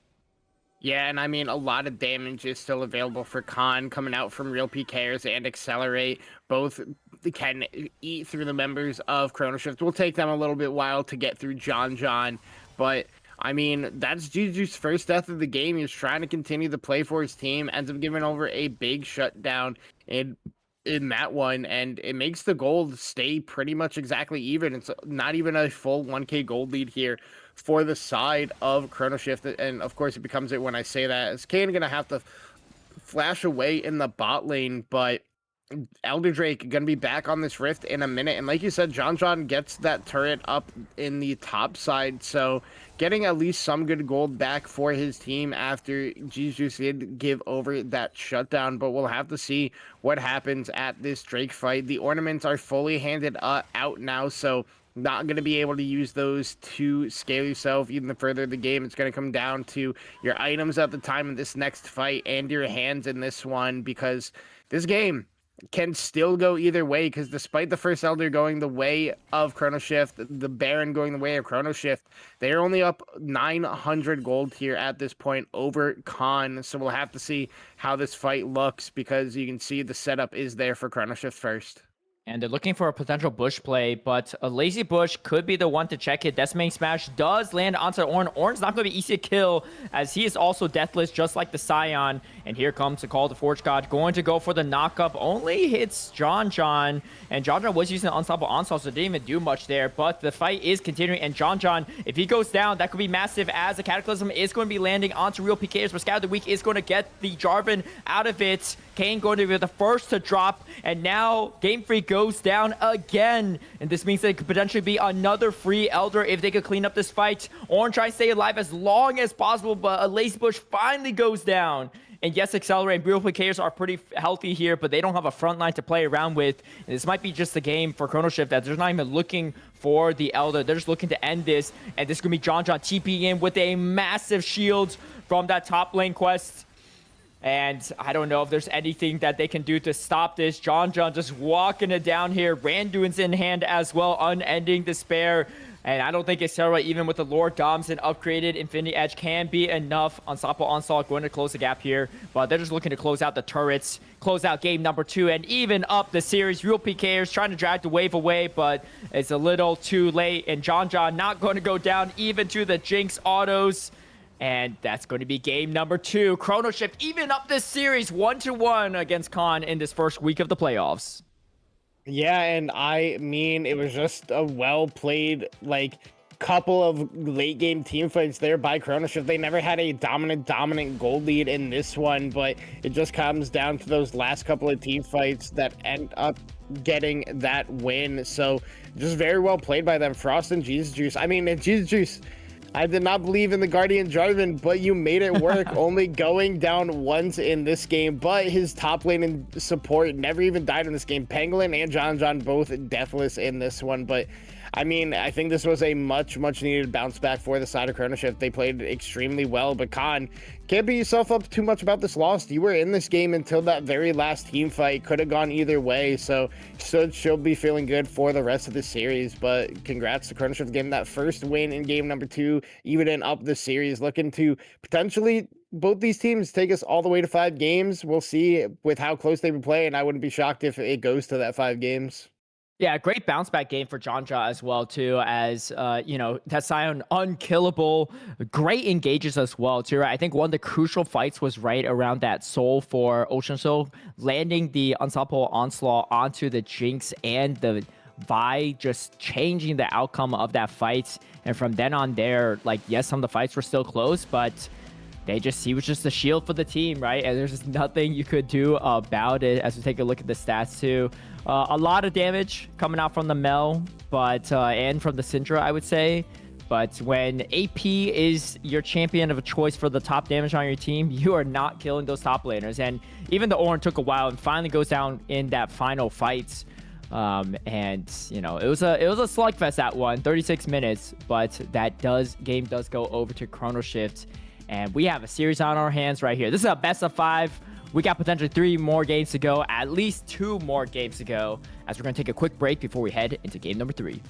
Yeah, and I mean, a lot of damage is still available for Khan coming out from Real PKers and Accelerate. Both can eat through the members of Chrono Shift. Will take them a little bit while to get through John, but I mean, that's Juju's first death of the game. He's trying to continue to play for his team, ends up giving over a big shutdown in that one, and it makes the gold stay pretty much exactly even. It's not even a full 1k gold lead here for the side of Chrono Shift, and of course it becomes it when I say that, as Kane gonna have to flash away in the bot lane, but Elder Drake gonna be back on this rift in a minute, and like you said, John gets that turret up in the top side, so getting at least some good gold back for his team after Jesus did give over that shutdown. But we'll have to see what happens at this Drake fight. The ornaments are fully handed out now, so not going to be able to use those to scale yourself even further the game. It's going to come down to your items at the time of this next fight and your hands in this one, because this game can still go either way, because despite the first Elder going the way of Chrono Shift, the Baron going the way of Chrono Shift, they're only up 900 gold here at this point over Khan. So we'll have to see how this fight looks, because you can see the setup is there for Chrono Shift first. And they're looking for a potential bush play, but a lazy bush could be the one to check it. Decimating Smash does land onto Ornn. Ornn's not going to be easy to kill, as he is also deathless, just like the Scion. And here comes the Call of the Forge God, going to go for the knockup. Only hits John. And John was using an Unstoppable Onslaught, so didn't even do much there. But the fight is continuing, and John, if he goes down, that could be massive, as the Cataclysm is going to be landing onto real PKers, but Scout of the Week is going to get the Jarvan out of it. Kane going to be the first to drop, and now Game Freak goes down again. And this means that it could potentially be another free Elder if they could clean up this fight. Ornn trying to stay alive as long as possible, but a Lazy Bush finally goes down. And yes, Accelerate and Brutal Players are pretty healthy here, but they don't have a front line to play around with. And this might be just a game for Chrono Shift that they're not even looking for the Elder. They're just looking to end this. And this is going to be John TPing in with a massive shield from that top lane quest. And I don't know if there's anything that they can do to stop this. John just walking it down here. Randuin's in hand as well. Unending Despair. And I don't think Accelerate, even with the Lord Doms and upgraded Infinity Edge, can be enough. Unstoppable Onslaught going to close the gap here. But they're just looking to close out the turrets, close out game number 2, and even up the series. Real PKers trying to drag the wave away, but it's a little too late. And John not going to go down even to the Jinx autos. And that's going to be game number 2. Chrono Shift even up this series 1-1 against Khan in this first week of the playoffs. Yeah, and I mean, it was just a well-played, couple of late-game team fights there by Chrono Shift. They never had a dominant gold lead in this one, but it just comes down to those last couple of team fights that end up getting that win. So just very well played by them. Frost and Jesus Juice. I mean, Jesus Juice, I did not believe in the Guardian Jarvan, but you made it work. Only going down once in this game, but his top lane and support never even died in this game. Pangolin and John both deathless in this one, but I mean, I think this was a much needed bounce back for the side of Chrono Shift. They played extremely well, but Khan, can't beat yourself up too much about this loss. You were in this game until that very last team fight. Could have gone either way, so she'll be feeling good for the rest of the series. But congrats to Chrono Shift getting that first win in game number 2, even in up the series, looking to potentially both these teams take us all the way to 5 games. We'll see with how close they would play, and I wouldn't be shocked if it goes to that 5 games. Yeah, great bounce back game for John as well, too, as, that Scion unkillable, great engages as well, too, right? I think one of the crucial fights was right around that soul for Ocean Soul, landing the Unstoppable Onslaught onto the Jinx and the Vi, just changing the outcome of that fight. And from then on there, yes, some of the fights were still close, but he was just a shield for the team, right? And there's just nothing you could do about it. As we take a look at the stats too, a lot of damage coming out from the Mel, but and from the Syndra, I would say. But when AP is your champion of a choice for the top damage on your team, you are not killing those top laners. And even the Ornn took a while and finally goes down in that final fight. And it was a slugfest, that one, 36 minutes, but that game does go over to Chrono Shift. And we have a series on our hands right here. This is a best of 5. We got potentially 3 more games to go, at least 2 more games to go, as we're going to take a quick break before we head into game number 3.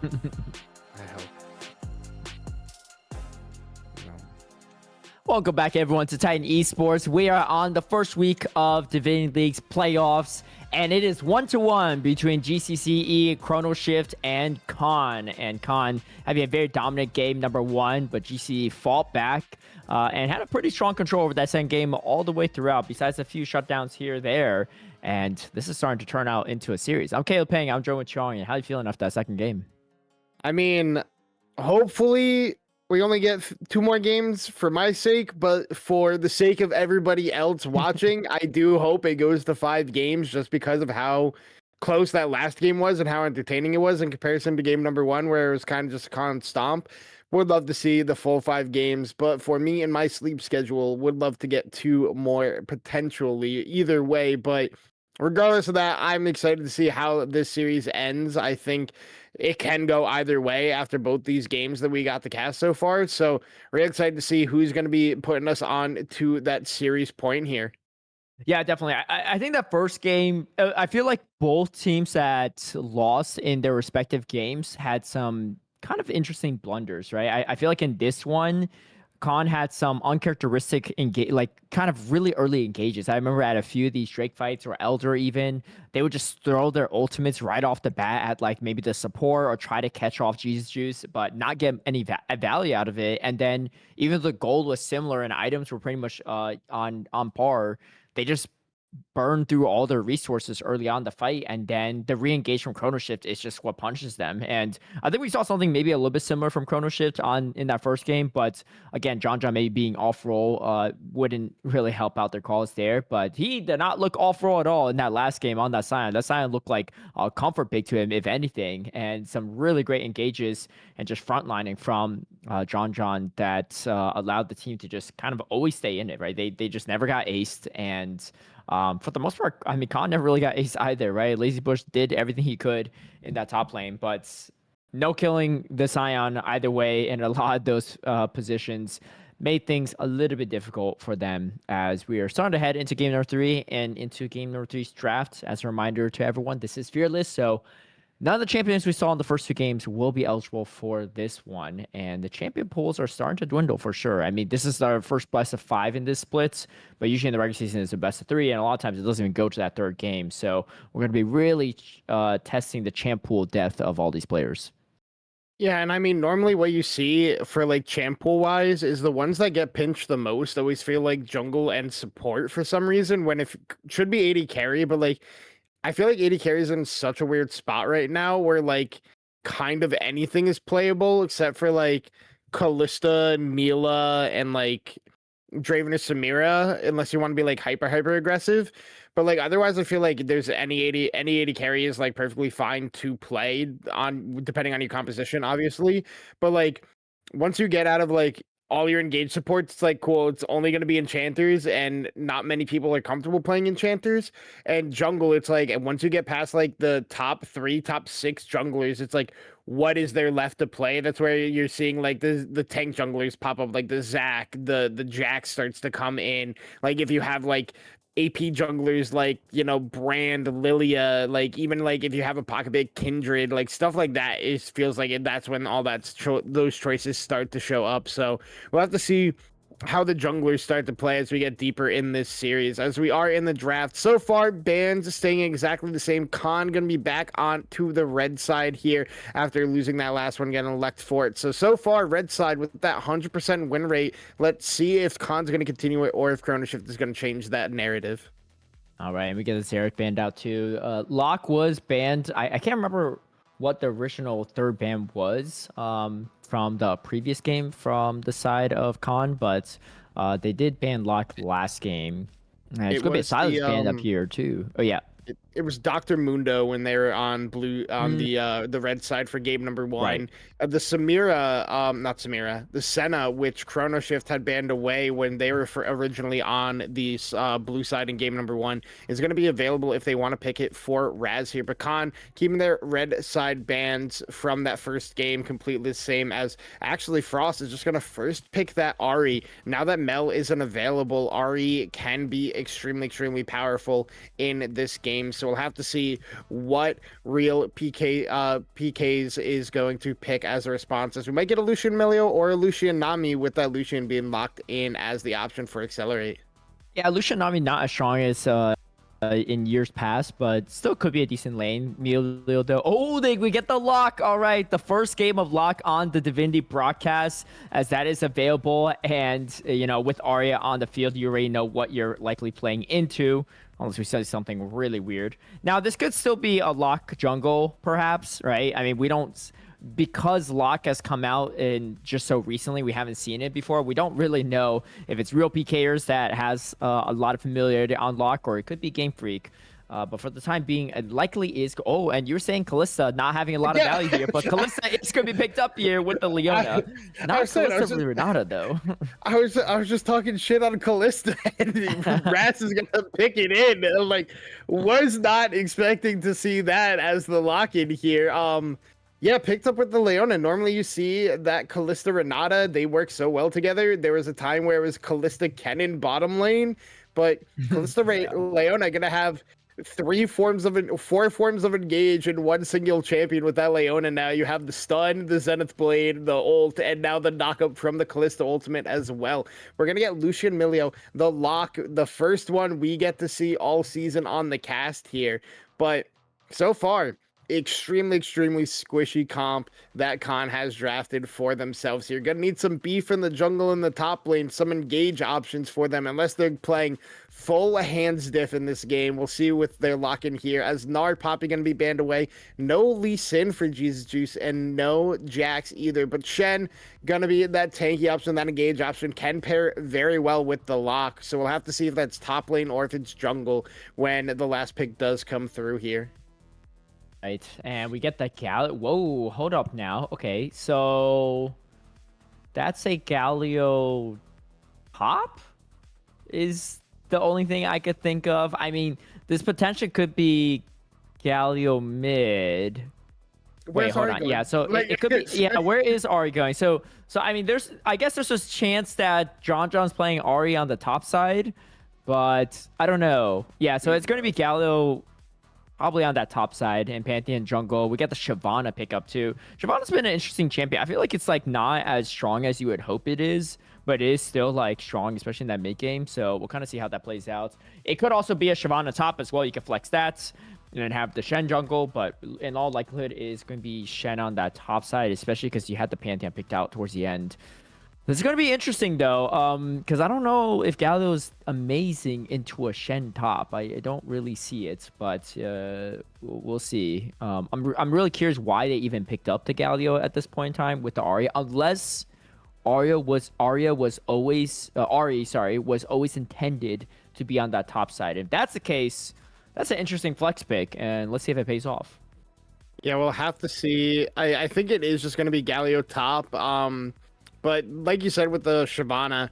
I hope. I hope. No. Welcome back, everyone, to Titan Esports. We are on the first week of Divinity League's playoffs, and it is 1-1 between GCCe, Chrono Shift, and Khan. And Khan having a very dominant game, number one, but GCCe fought back and had a pretty strong control over that second game all the way throughout, besides a few shutdowns here or there. And this is starting to turn out into a series. I'm Caleb Peng. I'm joined with Chong. And how are you feeling after that second game? I mean, hopefully we only get 2 more games for my sake, but for the sake of everybody else watching, I do hope it goes to 5 games just because of how close that last game was and how entertaining it was in comparison to game number 1, where it was kind of just a con stomp. Would love to see the full 5 games, but for me and my sleep schedule, would love to get 2 more potentially either way. But regardless of that, I'm excited to see how this series ends. I think it can go either way after both these games that we got to cast so far. So we're excited to see who's going to be putting us on to that series point here. Yeah, definitely. I think that first game, I feel like both teams that lost in their respective games had some kind of interesting blunders, right? I feel like in this one, Khan had some uncharacteristic like kind of really early engages. I remember at a few of these Drake fights or Elder even, they would just throw their ultimates right off the bat at like maybe the support or try to catch off Jesus Juice, but not get any value out of it. And then even though the gold was similar and items were pretty much on par, they just burn through all their resources early on the fight, and then the re-engage from Chrono Shift is just what punishes them. And I think we saw something maybe a little bit similar from Chrono Shift in that first game, but again, John maybe being off roll wouldn't really help out their calls there. But he did not look off roll at all in that last game on that Sion. That Sion looked like a comfort pick to him, if anything, and some really great engages and just frontlining from John that allowed the team to just kind of always stay in it, right? They just never got aced, and for the most part, I mean, Khan never really got ace either, right? Lazy Bush did everything he could in that top lane, but no killing the Sion either way in a lot of those positions made things a little bit difficult for them as we are starting to head into game number 3 and into game number 3's draft. As a reminder to everyone, this is Fearless, so none of the champions we saw in the first 2 games will be eligible for this one, and the champion pools are starting to dwindle for sure. I mean, this is our first best of 5 in this split, but usually in the regular season it's a best of 3, and a lot of times it doesn't even go to that 3rd game. So we're going to be really testing the champ pool depth of all these players. Yeah, and I mean, normally what you see for like champ pool wise is the ones that get pinched the most always feel like jungle and support for some reason, when it should be AD carry, but like I feel like AD carry is in such a weird spot right now where like kind of anything is playable except for like Kalista, Mila, and like Draven or Samira, unless you want to be like hyper aggressive. But like otherwise, I feel like there's any AD carry is like perfectly fine to play on, depending on your composition, obviously. But like once you get out of like all your engaged supports, it's like cool, it's only going to be enchanters, and not many people are comfortable playing enchanters. And jungle, it's like, and once you get past like the top 6 junglers, it's like, what is there left to play? That's where you're seeing like the tank junglers pop up, like the Zac, the Jack starts to come in. Like if you have like AP junglers like, you know, Brand, Lilia, like even like if you have a pocket pick, Kindred, like stuff like that, it feels like that's when all those choices start to show up. So we'll have to see how the junglers start to play as we get deeper in this series. As we are in the draft so far, bans staying exactly the same. Khan gonna be back on to the red side here after losing that last one, getting elect for it. So far, red side with that 100% win rate. Let's see if Khan's gonna continue it or if Chrono Shift is gonna change that narrative. All right, and we get this Eric banned out too. Locke was banned. I can't remember what the original 3rd ban was from the previous game from the side of Khan, but they did ban Locke last game. And it's going to be a silence ban up here too. Oh, yeah. it was Dr. Mundo when they were on blue on the red side for game number 1. Right. The Samira, not Samira, the Senna, which Chrono Shift had banned away when they were originally on the blue side in game number 1, is going to be available if they want to pick it for Raz here. But Khan keeping their red side bans from that first game completely the same, as actually Frost is just going to first pick that Ahri. Now that Mel isn't available, Ahri can be extremely powerful in this game. So we'll have to see what real PKs is going to pick as a response, as we might get a Lucian Melio or a Lucian Nami, with that Lucian being locked in as the option for Accelerate. Yeah, Lucian Nami not as strong as in years past, but still could be a decent lane. Melio though. Oh, we get the lock. All right, the first game of lock on the Divinity broadcast, as that is available. And you know, with Arya on the field, you already know what you're likely playing into, unless we say something really weird. Now, this could still be a lock jungle, perhaps, right? I mean, we don't, because lock has come out in just so recently, we haven't seen it before. We don't really know if it's real PKers that has a lot of familiarity on lock, or it could be Game Freak. But for the time being, it likely is. Oh, and you're saying Callista not having a lot of value here, but Callista is going to be picked up here with the Leona. Not Callista Renata, though. I was just talking shit on Callista, and Rats is going to pick it in. Like, was not expecting to see that as the lock-in here. Yeah, picked up with the Leona. Normally you see that Callista Renata, they work so well together. There was a time where it was Callista Kennen bottom lane, but Callista Leona going to have four forms of engage in one single champion with that Leona. Now you have the stun, the Zenith Blade, the ult, and now the knockup from the Callista ultimate as well. We're gonna get Lucian Melio, the lock, the first one we get to see all season on the cast here. But so far, extremely squishy comp that Khan has drafted for themselves here. Gonna need some beef in the jungle in the top lane, some engage options for them, unless they're playing full hands diff in this game. We'll see with their lock-in here, as Nard Poppy gonna be banned away. No Lee Sin for Jesus Juice, and no Jax either, but Shen gonna be that tanky option. That engage option can pair very well with the lock, so we'll have to see if that's top lane or if it's jungle when the last pick does come through here. Right, and we get the Galio. Whoa, hold up now. Okay, so that's a Galio top is the only thing I could think of. I mean, this potentially could be Galio mid. Wait, hold on. Yeah, so it could be. Yeah, where is Ahri going? So I mean, I guess there's this chance that John's playing Ahri on the top side, but I don't know. Yeah, so it's going to be Galio probably on that top side, and Pantheon jungle. We got the Shyvana pickup too. Shyvana's been an interesting champion. I feel like it's like not as strong as you would hope it is, but it is still like strong, especially in that mid game. So we'll kind of see how that plays out. It could also be a Shyvana top as well. You can flex that and then have the Shen jungle, but in all likelihood it is going to be Shen on that top side, especially because you had the Pantheon picked out towards the end. This is going to be interesting, though, because I don't know if Galio's amazing into a Shen top. I don't really see it, but we'll see. I'm really curious why they even picked up the Galio at this point in time with the Ahri, unless Ahri was always intended to be on that top side. If that's the case, that's an interesting flex pick, and let's see if it pays off. Yeah, we'll have to see. I think it is just going to be Galio top. But like you said with the Shyvana,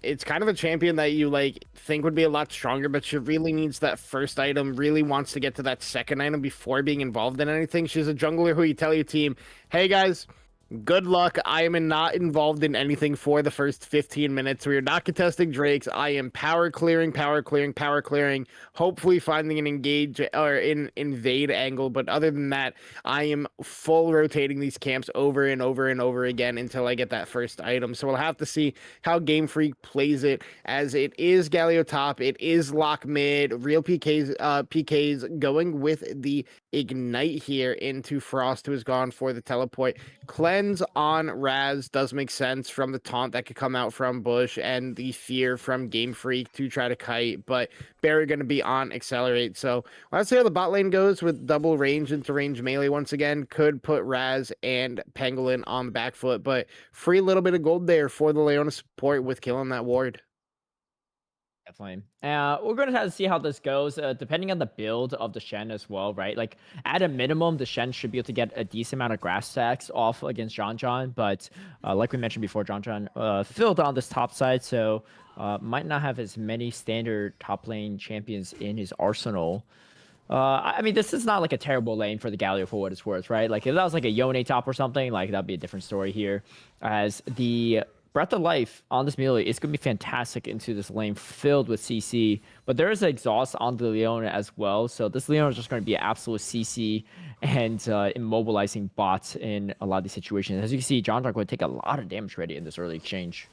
it's kind of a champion that you like think would be a lot stronger, but she really needs that first item, really wants to get to that second item before being involved in anything. She's a jungler who you tell your team, hey guys, good luck. I am not involved in anything for the first 15 minutes. We are not contesting Drakes. I am power clearing, hopefully finding an engage or invade angle. But other than that, I am full rotating these camps over and over again until I get that first item. So we'll have to see how Game Freak plays it, as it is Galio top. It is lock mid, real PKs going with the Ignite here into Frost, who has gone for the teleport. Cleanse on Raz does make sense from the taunt that could come out from Bush and the fear from Game Freak to try to kite, but Barry going to be on Accelerate. So let's see how the bot lane goes with double range into range melee once again. Could put Raz and Pangolin on the back foot, but free little bit of gold there for the Leona support with killing that ward. Definitely. We're gonna have to see how this goes, depending on the build of the Shen as well, right? Like at a minimum, the Shen should be able to get a decent amount of grass stacks off against John, but like we mentioned before, John filled on this top side, so might not have as many standard top lane champions in his arsenal. I mean, this is not like a terrible lane for the Galio for what it's worth, right? Like if that was like a Yone top or something, like that'd be a different story here. As the Breath of Life on this melee is going to be fantastic into this lane filled with CC, but there is an exhaust on the Leona as well. So this Leona is just going to be an absolute CC and immobilizing bots in a lot of these situations. As you can see, John going to take a lot of damage already in this early exchange.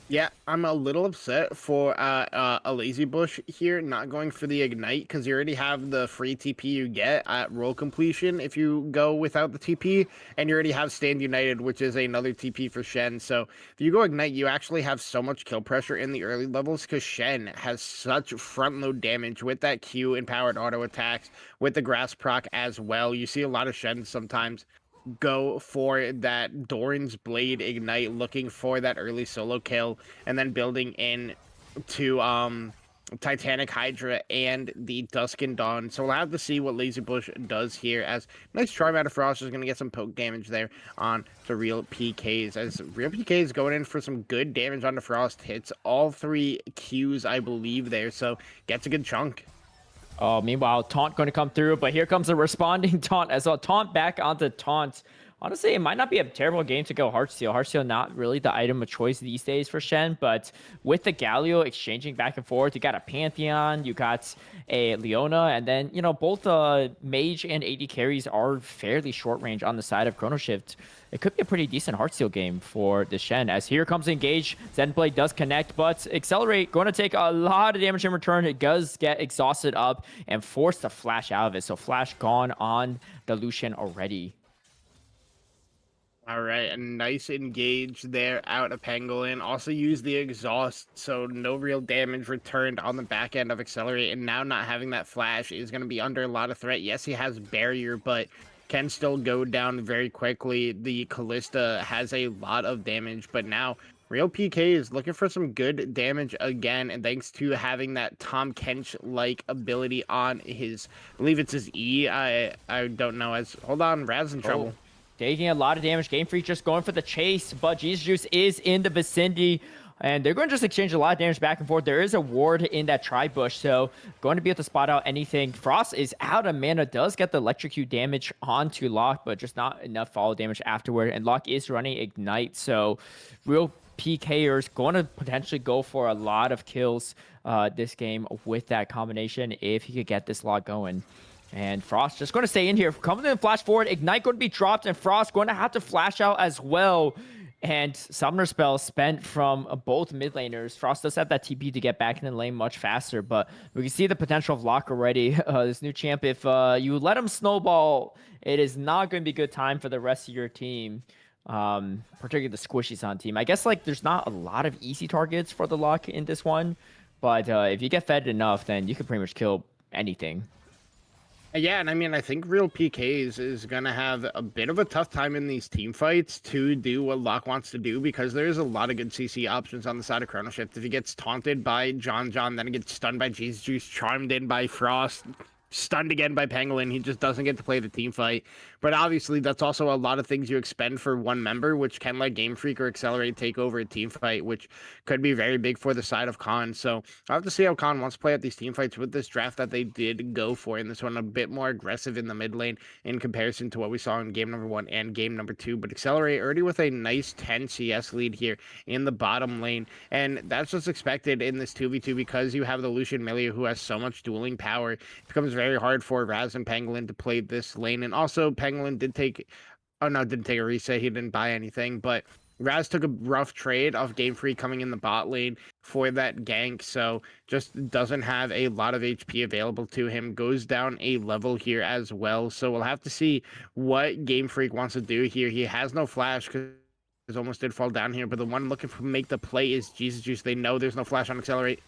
Yeah, I'm a little upset for a Lazy Bush here not going for the Ignite because you already have the free TP you get at roll completion if you go without the TP, and you already have Stand United, which is another TP for Shen. So if you go Ignite, you actually have so much kill pressure in the early levels because Shen has such front load damage with that Q empowered auto attacks, with the grass proc as well. You see a lot of Shen sometimes go for that Doran's Blade Ignite, looking for that early solo kill, and then building in to Titanic Hydra and the Dusk and Dawn. So we'll have to see what Lazy Bush does here, as nice charm out of Frost is going to get some poke damage there on the Real PKs, as Real PKs going in for some good damage on the Frost, hits all 3 Qs, I believe, there, so gets a good chunk. Oh, meanwhile, Taunt going to come through, but here comes a responding Taunt as well. Taunt back onto Taunt. Honestly, it might not be a terrible game to go Heartsteel. Heartsteel not really the item of choice these days for Shen, but with the Galio exchanging back and forth, you got a Pantheon, you got a Leona, and then, you know, both Mage and AD carries are fairly short range on the side of Chrono Shift. It could be a pretty decent Heartsteel game for the Shen, as here comes Engage. Zenblade does connect, but Accelerate going to take a lot of damage in return. It does get exhausted up and forced to flash out of it. So Flash gone on the Lucian already. All right, a nice engage there out of Pangolin. Also used the exhaust, so no real damage returned on the back end of Accelerate. And now not having that flash is going to be under a lot of threat. Yes, he has barrier, but can still go down very quickly. The Callista has a lot of damage, but now Real PK is looking for some good damage again, and thanks to having that Tom Kench-like ability on his, I believe it's his E. I don't know. As hold on, Raz in trouble. Taking a lot of damage. Game Freak just going for the chase, but GCCe is in the vicinity. And they're going to just exchange a lot of damage back and forth. There is a ward in that tri-bush, so going to be able to spot out anything. Frost is out of mana, does get the electrocute damage onto Locke, but just not enough follow damage afterward. And Locke is running Ignite, so Real PKers going to potentially go for a lot of kills this game with that combination if he could get this Locke going. And Frost just going to stay in here. Coming in flash forward. Ignite going to be dropped. And Frost going to have to flash out as well. And Summoner Spell spent from both mid laners. Frost does have that TP to get back in the lane much faster. But we can see the potential of Locke already. This new champ, if you let him snowball, it is not going to be a good time for the rest of your team. Particularly the Squishies on team. I guess like there's not a lot of easy targets for the Locke in this one. But if you get fed enough, then you can pretty much kill anything. Yeah, and I mean, I think Real PKs is going to have a bit of a tough time in these team fights to do what Locke wants to do, because there's a lot of good CC options on the side of Chrono Shift. If he gets taunted by John, then he gets stunned by GCCe, charmed in by Frost, stunned again by Pangolin, he just doesn't get to play the team fight. But obviously, that's also a lot of things you expend for one member, which can let Game Freak or Accelerate take over a team fight, which could be very big for the side of Khan. So I'll have to see how Khan wants to play out these team fights with this draft that they did go for in this one, a bit more aggressive in the mid lane in comparison to what we saw in game number 1 and game number 2. But Accelerate already with a nice 10 CS lead here in the bottom lane, and that's just expected in this 2v2 because you have the Lucian Melia who has so much dueling power. It becomes very hard for Raz and Pangolin to play this lane, and also Pangolin didn't take a reset. He didn't buy anything, but Raz took a rough trade off Game Freak coming in the bot lane for that gank, so just doesn't have a lot of HP available to him. Goes down a level here as well, so we'll have to see what Game Freak wants to do here. He has no flash because almost did fall down here, but the one looking to make the play is GCCe. They know there's no flash on Accelerate.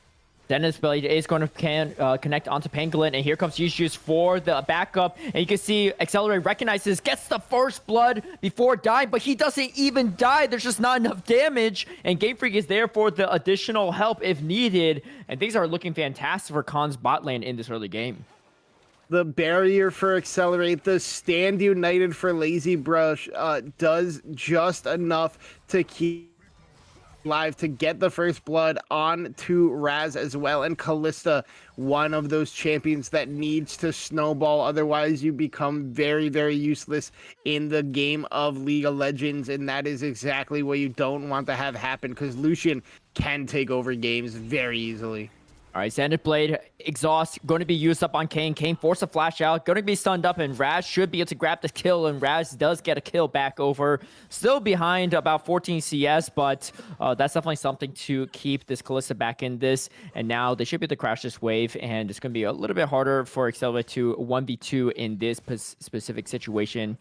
Dennis Blade is going to connect onto Pangolin, and here comes GCCe for the backup. And you can see Accelerate recognizes, gets the first blood before dying, but he doesn't even die. There's just not enough damage, and Game Freak is there for the additional help if needed. And things are looking fantastic for Khan's bot lane in this early game. The barrier for Accelerate, the stand united for Lazy Brush, does just enough to keep live to get the first blood on to Raz as well, and Kalista, one of those champions that needs to snowball, otherwise you become very, very useless in the game of League of Legends, and that is exactly what you don't want to have happen, because Lucian can take over games very easily. All right, Sanded Blade, Exhaust, going to be used up on Kane. Kane forced a flash out, going to be stunned up, and Raz should be able to grab the kill, and Raz does get a kill back over. Still behind about 14 CS, but that's definitely something to keep this Kalista back in this. And now they should be able to crash this wave, and it's going to be a little bit harder for Accelerate to 1v2 in this specific situation.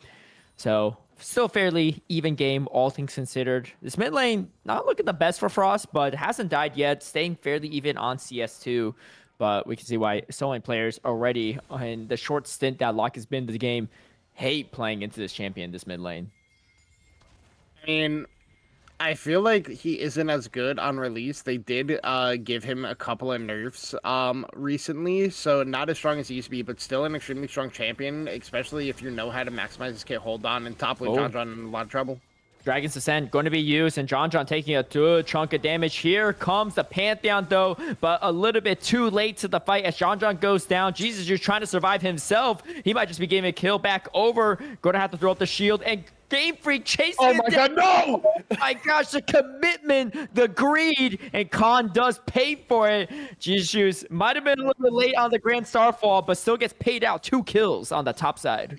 So still fairly even game, all things considered. This mid lane, not looking the best for Frost, but hasn't died yet, staying fairly even on CS2. But we can see why so many players already, in the short stint that Locke has been in the game, hate playing into this champion, this mid lane. I mean, I feel like he isn't as good on release. They did give him a couple of nerfs recently, so not as strong as he used to be, but still an extremely strong champion, especially if you know how to maximize his kit hold on, and top lane John in a lot of trouble. Dragon's Descent going to be used, and John taking a good chunk of damage. Here comes the Pantheon, though, but a little bit too late to the fight as John goes down. Jesus just trying to survive himself. He might just be getting a kill back over. Going to have to throw up the shield, and Game Freak chasing Oh my god, no! Oh my gosh, the commitment, the greed, and Khan does pay for it. GCCe might have been a little bit late on the Grand Starfall, but still gets paid out 2 kills on the top side.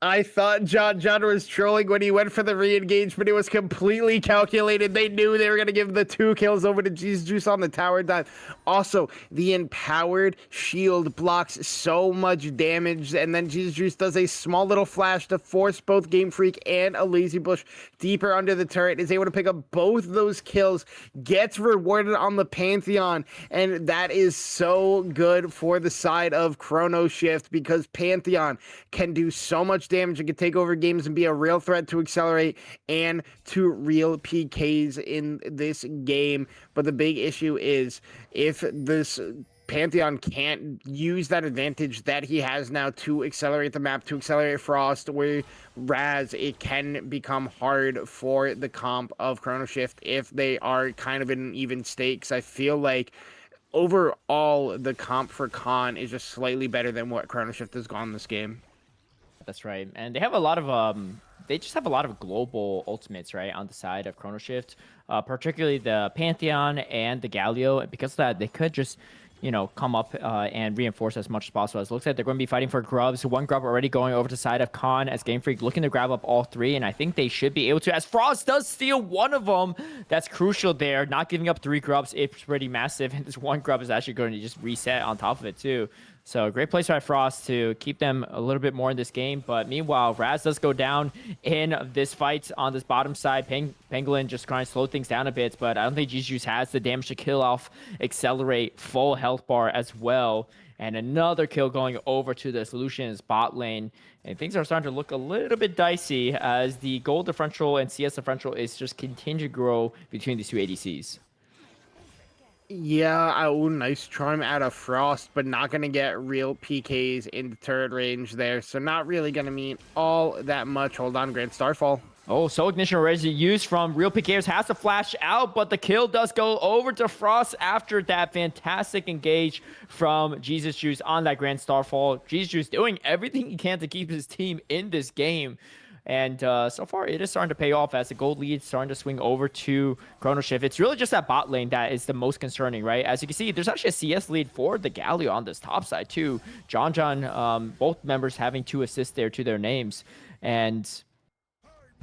I thought John was trolling when he went for the re-engagement. It was completely calculated. They knew they were going to give the 2 kills over to GCCe on the tower dive. Also, the empowered shield blocks so much damage, and then GCCe does a small little flash to force both Game Freak and a Lazy Bush deeper under the turret, is able to pick up both those kills, gets rewarded on the Pantheon, and that is so good for the side of Chrono Shift, because Pantheon can do so much damage. It can take over games and be a real threat to Accelerate and to real PKs in this game. But the big issue is, if this Pantheon can't use that advantage that he has now to accelerate the map, to accelerate Frost, where Raz, it can become hard for the comp of Chrono Shift if they are kind of in an even state. Because I feel like overall the comp for Khan is just slightly better than what Chrono Shift has gone this game. That's right, and they have a lot of they just have a lot of global ultimates, right, on the side of Chrono Shift, particularly the Pantheon and the Galio. And because of that, they could just, you know, come up and reinforce as much as possible. It looks like they're going to be fighting for grubs. One grub already going over to the side of Khan as Game Freak looking to grab up all 3, and I think they should be able to, as Frost does steal one of them. That's crucial there. Not giving up 3 grubs, it's pretty massive, and this 1 grub is actually going to just reset on top of it too. So great place by Frost to keep them a little bit more in this game. But meanwhile, Raz does go down in this fight on this bottom side. Pangolin just trying to slow things down a bit, but I don't think GCCe has the damage to kill off Accelerate, full health bar as well. And another kill going over to the Solutions bot lane. And things are starting to look a little bit dicey as the gold differential and CS differential is just continuing to grow between these 2 ADCs. Yeah, nice charm out of Frost, but not going to get real PKs in the turret range there. So not really going to mean all that much. Hold on, Grand Starfall. Oh, Soul Ignition already used from Real PKers, has to flash out, but the kill does go over to Frost after that fantastic engage from GCCe on that Grand Starfall. GCCe doing everything he can to keep his team in this game. And so far, it is starting to pay off as the gold lead starting to swing over to Chrono Shift. It's really just that bot lane that is the most concerning, right? As you can see, there's actually a CS lead for the Galio on this top side, too. John, both members having 2 assists there to their names. And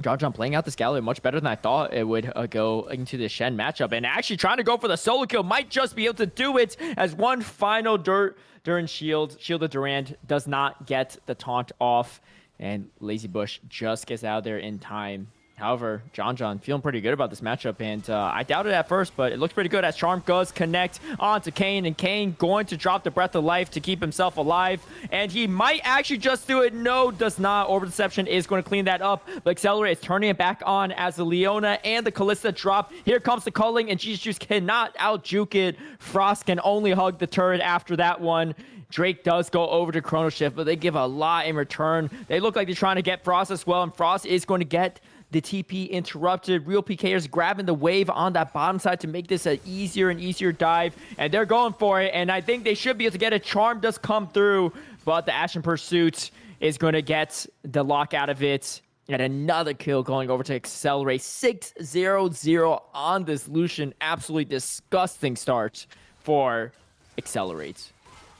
John playing out this Galio much better than I thought it would go into the Shen matchup. And actually trying to go for the solo kill, might just be able to do it as one final Duran shield of Durant does not get the taunt off. And Lazy Bush just gets out there in time. However, John feeling pretty good about this matchup, and I doubted at first, but it looks pretty good as Charm does connect onto Kane, and Kane going to drop the Breath of Life to keep himself alive, and he might actually just do it. No, does not. Orb Deception is going to clean that up, but Accelerate is turning it back on as the Leona and the Callista drop. Here comes the culling, and GCCe cannot out-juke it. Frost can only hug the turret after that one. Drake does go over to Chrono Shift, but they give a lot in return. They look like they're trying to get Frost as well, and Frost is going to get the TP interrupted. Real PKers grabbing the wave on that bottom side to make this an easier and easier dive, and they're going for it, and I think they should be able to get it. Charm does come through, but the Ashen Pursuit is going to get the lock out of it, and another kill going over to Accelerate. 6-0-0 on this Lucian. Absolutely disgusting start for Accelerate.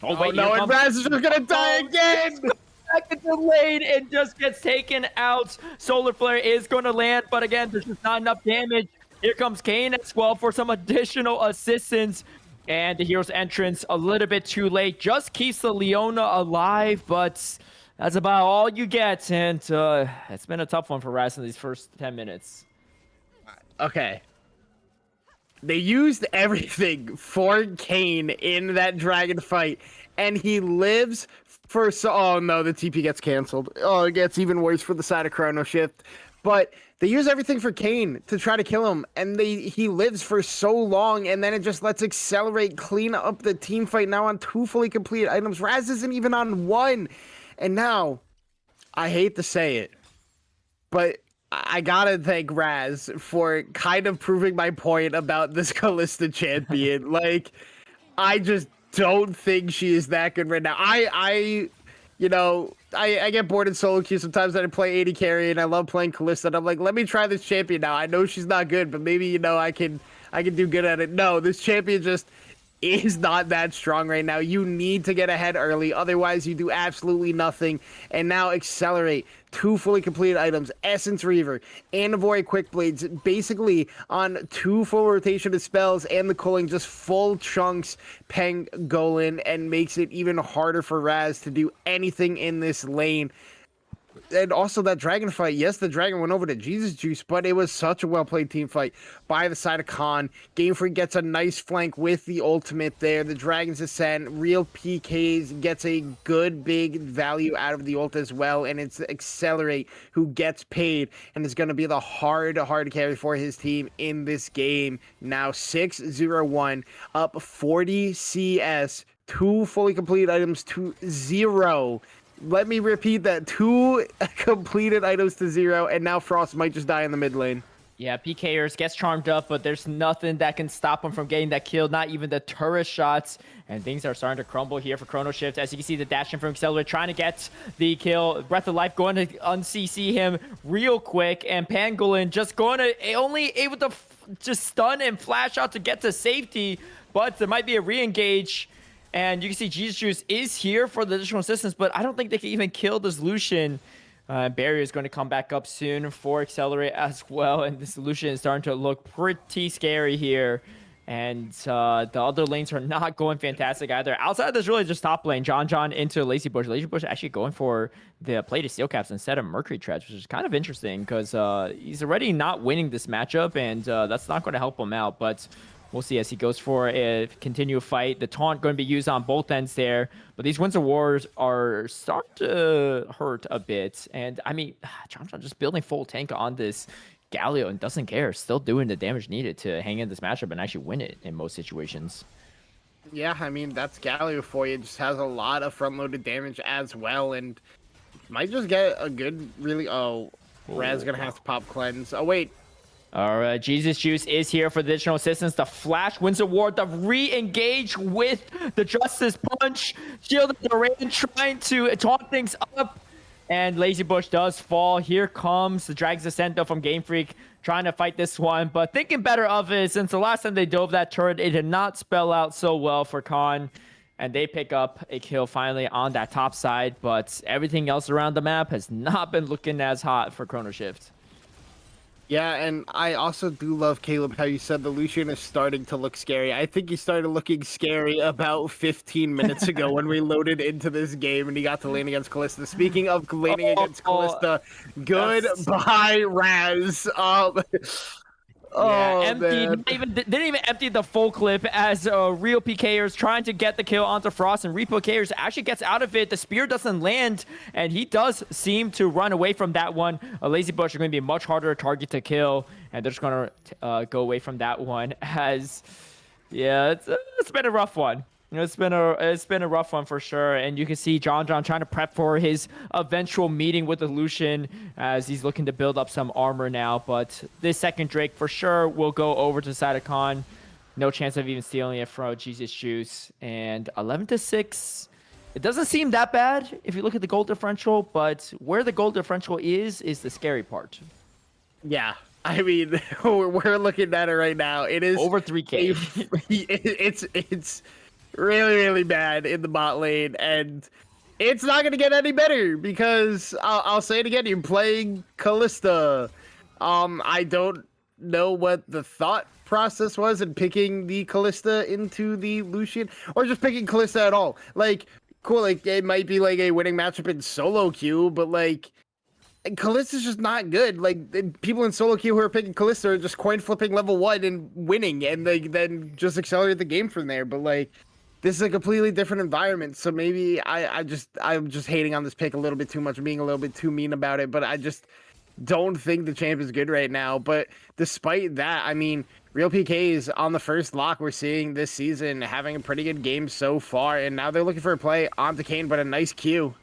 Oh wait, no, and Raz is just gonna die again! Second delayed and just gets taken out. Solar Flare is going to land, but again, there's just not enough damage. Here comes Kane as well for some additional assistance. And the hero's entrance a little bit too late. Just keeps the Leona alive, but that's about all you get. And it's been a tough one for Raz in these first 10 minutes. Okay. They used everything for Kane in that dragon fight, and he lives for oh no, the TP gets canceled. Oh, it gets even worse for the side of Chrono Shift. But they use everything for Kane to try to kill him, and he lives for so long, and then it just lets Accelerate clean up the team fight now on 2 fully completed items. Raz isn't even on 1. And now, I hate to say it, but I gotta thank Raz for kind of proving my point about this Callista champion. Like, I just don't think she is that good right now. I get bored in solo queue sometimes that I play 80 carry and I love playing Callista, and I'm like, let me try this champion now. I know she's not good, but maybe, I can do good at it. No, this champion just is not that strong right now. You need to get ahead early, otherwise you do absolutely nothing. And now Accelerate, 2 fully completed items, Essence Reaver, and Avoid Quick Blades, basically on 2 full rotation of spells, and the culling just full chunks Pangolin, and makes it even harder for Raz to do anything in this lane. And also that dragon fight, yes, the dragon went over to Jesus Juice, but it was such a well-played team fight by the side of Khan. Game Freak gets a nice flank with the ultimate there. The Dragon's Ascent, Real PKs gets a good big value out of the ult as well, and it's Accelerate who gets paid and is going to be the hard carry for his team in this game. Now 6-0-1, up 40 CS, 2 fully completed items to 0. Let me repeat that. 2 completed items to 0, and now Frost might just die in the mid lane. Yeah, PKers gets charmed up, but there's nothing that can stop him from getting that kill, not even the turret shots. And things are starting to crumble here for Chrono Shift. As you can see, the dash in from Accelerate trying to get the kill. Breath of Life going to un-CC him real quick, and Pangolin just going to only able to just stun and flash out to get to safety, but there might be a re-engage. And you can see Jesus Juice is here for the additional assistance, but I don't think they can even kill this Lucian. Barrier is going to come back up soon for Accelerate as well, and this Lucian is starting to look pretty scary here. And the other lanes are not going fantastic either. Outside of this, really just top lane, John into Lazy Bush. Lazy Bush actually going for the plated steel caps instead of Mercury Treads, which is kind of interesting because he's already not winning this matchup, and that's not going to help him out. But we'll see as he goes for a continued fight. The taunt going to be used on both ends there. But these Winds of Wars are starting to hurt a bit. And, I mean, John just building full tank on this Galio and doesn't care. Still doing the damage needed to hang in this matchup and actually win it in most situations. Yeah, I mean, that's Galio for you. Just has a lot of front-loaded damage as well. And might just get a good, really... Oh, Raz going to have to pop cleanse. Oh, wait. All right, Jesus Juice is here for the additional assistance. The Flash wins the war. The re-engage with the Justice Punch. Shield the rain trying to taunt things up. And Lazy Bush does fall. Here comes the Dragon's Ascent though from Game Freak trying to fight this one. But thinking better of it, since the last time they dove that turret, it did not spell out so well for Khan. And they pick up a kill finally on that top side. But everything else around the map has not been looking as hot for Chrono Shift. Yeah, and I also do love, Caleb, how you said the Lucian is starting to look scary. I think he started looking scary about 15 minutes ago when we loaded into this game and he got to lane against Kalista. Speaking of laning against Kalista, Yes. goodbye, Raz. Yeah, Oh empty. man. Didn't even empty the full clip as real PKers trying to get the kill onto Frost, and Repo PKers actually gets out of it. The spear doesn't land, and he does seem to run away from that one. A Lazy Bush are going to be a much harder target to kill, and they're just going to go away from that one. As yeah, it's been a rough one. You know, it's been a rough one for sure, and you can see John trying to prep for his eventual meeting with the Lucian as he's looking to build up some armor now. But this second Drake for sure will go over to side of Khan. No chance of even stealing it from Jesus Juice. And 11-6. It doesn't seem that bad if you look at the gold differential, but where the gold differential is the scary part. Yeah. I mean, we're looking at it right now. It is Over 3K. It's really, really bad in the bot lane, and it's not going to get any better because I'll say it again. You're playing Kalista. I don't know what the thought process was in picking the Kalista into the Lucian, or just picking Kalista at all. Like, cool, like it might be like a winning matchup in solo queue, but like Kallista's just not good. Like people in solo queue who are picking Kalista are just coin flipping level 1 and winning, and they then just accelerate the game from there. But like, this is a completely different environment. So maybe I'm just hating on this pick a little bit too much, being a little bit too mean about it. But I just don't think the champ is good right now. But despite that, I mean, Real PKs on the first lock we're seeing this season having a pretty good game so far, and now they're looking for a play onto Kane, but a nice Q.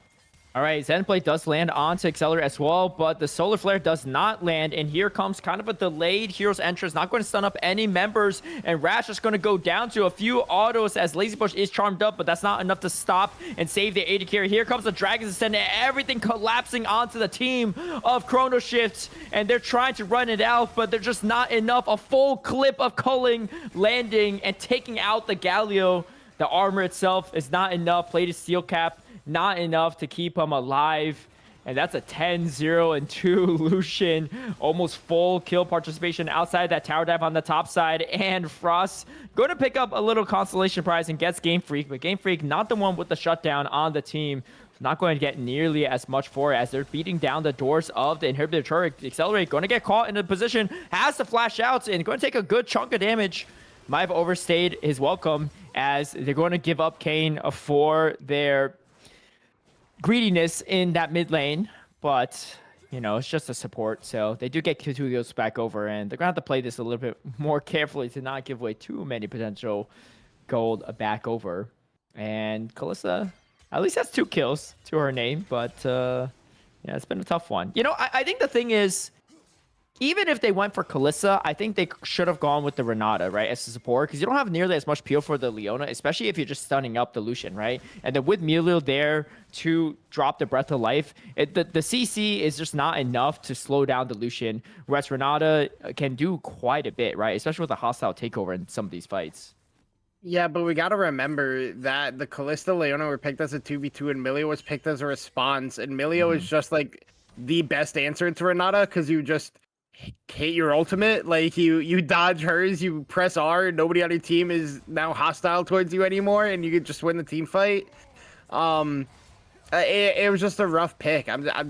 All right, Zen Plate does land onto Accelerate as well, but the Solar Flare does not land, and here comes kind of a delayed Hero's Entrance, not going to stun up any members, and Rash is going to go down to a few autos as Lazy Bush is charmed up, but that's not enough to stop and save the AD carry. Here comes the Dragon's Ascent, and everything collapsing onto the team of Chrono Shifts, and they're trying to run it out, but they're just not enough. A full clip of culling, landing, and taking out the Galio. The armor itself is not enough. Plated Steel Cap, not enough to keep him alive. And that's a 10-0-2 Lucian. Almost full kill participation outside that tower dive on the top side. And Frost going to pick up a little consolation prize and gets Game Freak. But Game Freak not the one with the shutdown on the team. Not going to get nearly as much for it as they're beating down the doors of the inhibitor turret. Accelerate going to get caught in a position. Has to flash out and going to take a good chunk of damage. Might have overstayed his welcome as they're going to give up Kane for their greediness in that mid lane, but you know, it's just a support, so they do get Kutugos back over, and they're gonna have to play this a little bit more carefully to not give away too many potential gold back over. And Kalista at least has 2 kills to her name, but yeah, it's been a tough one. You know, I think the thing is, even if they went for Kalista, I think they should have gone with the Renata, right, as a support, because you don't have nearly as much peel for the Leona, especially if you're just stunning up the Lucian, right? And then with Milo there to drop the Breath of Life, the CC is just not enough to slow down the Lucian, whereas Renata can do quite a bit, right? Especially with a hostile takeover in some of these fights. Yeah, but we got to remember that the Kalista Leona were picked as a 2v2 and Milio was picked as a response, and Milio is just like the best answer to Renata because you just hit your ultimate, like you dodge hers, you press R, and nobody on your team is now hostile towards you anymore, and you could just win the team fight. It was just a rough pick. I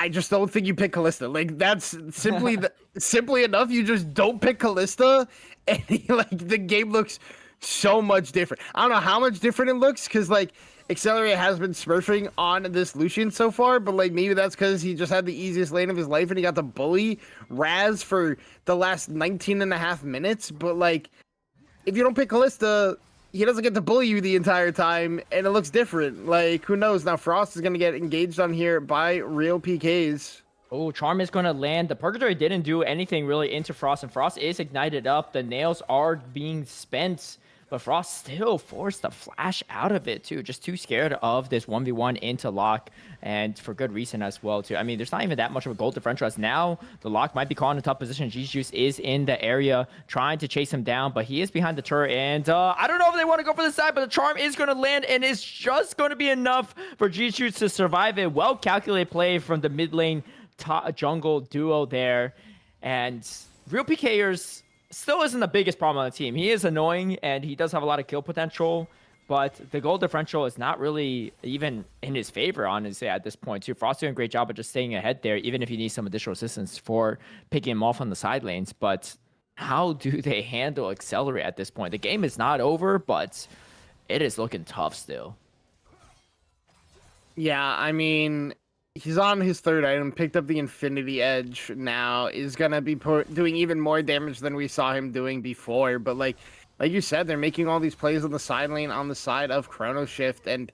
just don't think you pick Kalista. Like that's simply simply enough. You just don't pick Kalista, and like the game looks so much different. I don't know how much different it looks because like Accelerate has been smurfing on this Lucian so far, but like maybe that's because he just had the easiest lane of his life and he got to bully Raz for the last 19 and a half minutes. But like, if you don't pick Kalista, he doesn't get to bully you the entire time, and it looks different. Like, who knows? Now Frost is going to get engaged on here by real PKs. Oh, Charm is going to land. The Purgatory didn't do anything really into Frost, and Frost is ignited up. The nails are being spent. But Frost still forced the flash out of it, too. Just too scared of this 1v1 into lock, and for good reason as well, too. I mean, there's not even that much of a gold differential as now the lock might be caught in a tough position. GCCe is in the area trying to chase him down, but he is behind the turret, and I don't know if they want to go for the side, but the Charm is going to land, and it's just going to be enough for GCCe to survive it. Well-calculated play from the mid lane jungle duo there, and Real PKers still isn't the biggest problem on the team. He is annoying, and he does have a lot of kill potential, but the goal differential is not really even in his favor, honestly, at this point, too. Frost doing a great job of just staying ahead there, even if he needs some additional assistance for picking him off on the side lanes. But how do they handle Accelerate at this point? The game is not over, but it is looking tough still. Yeah, I mean, he's on his third item, picked up the Infinity Edge now, is going to be doing even more damage than we saw him doing before. But like you said, they're making all these plays on the side lane on the side of Chrono Shift, and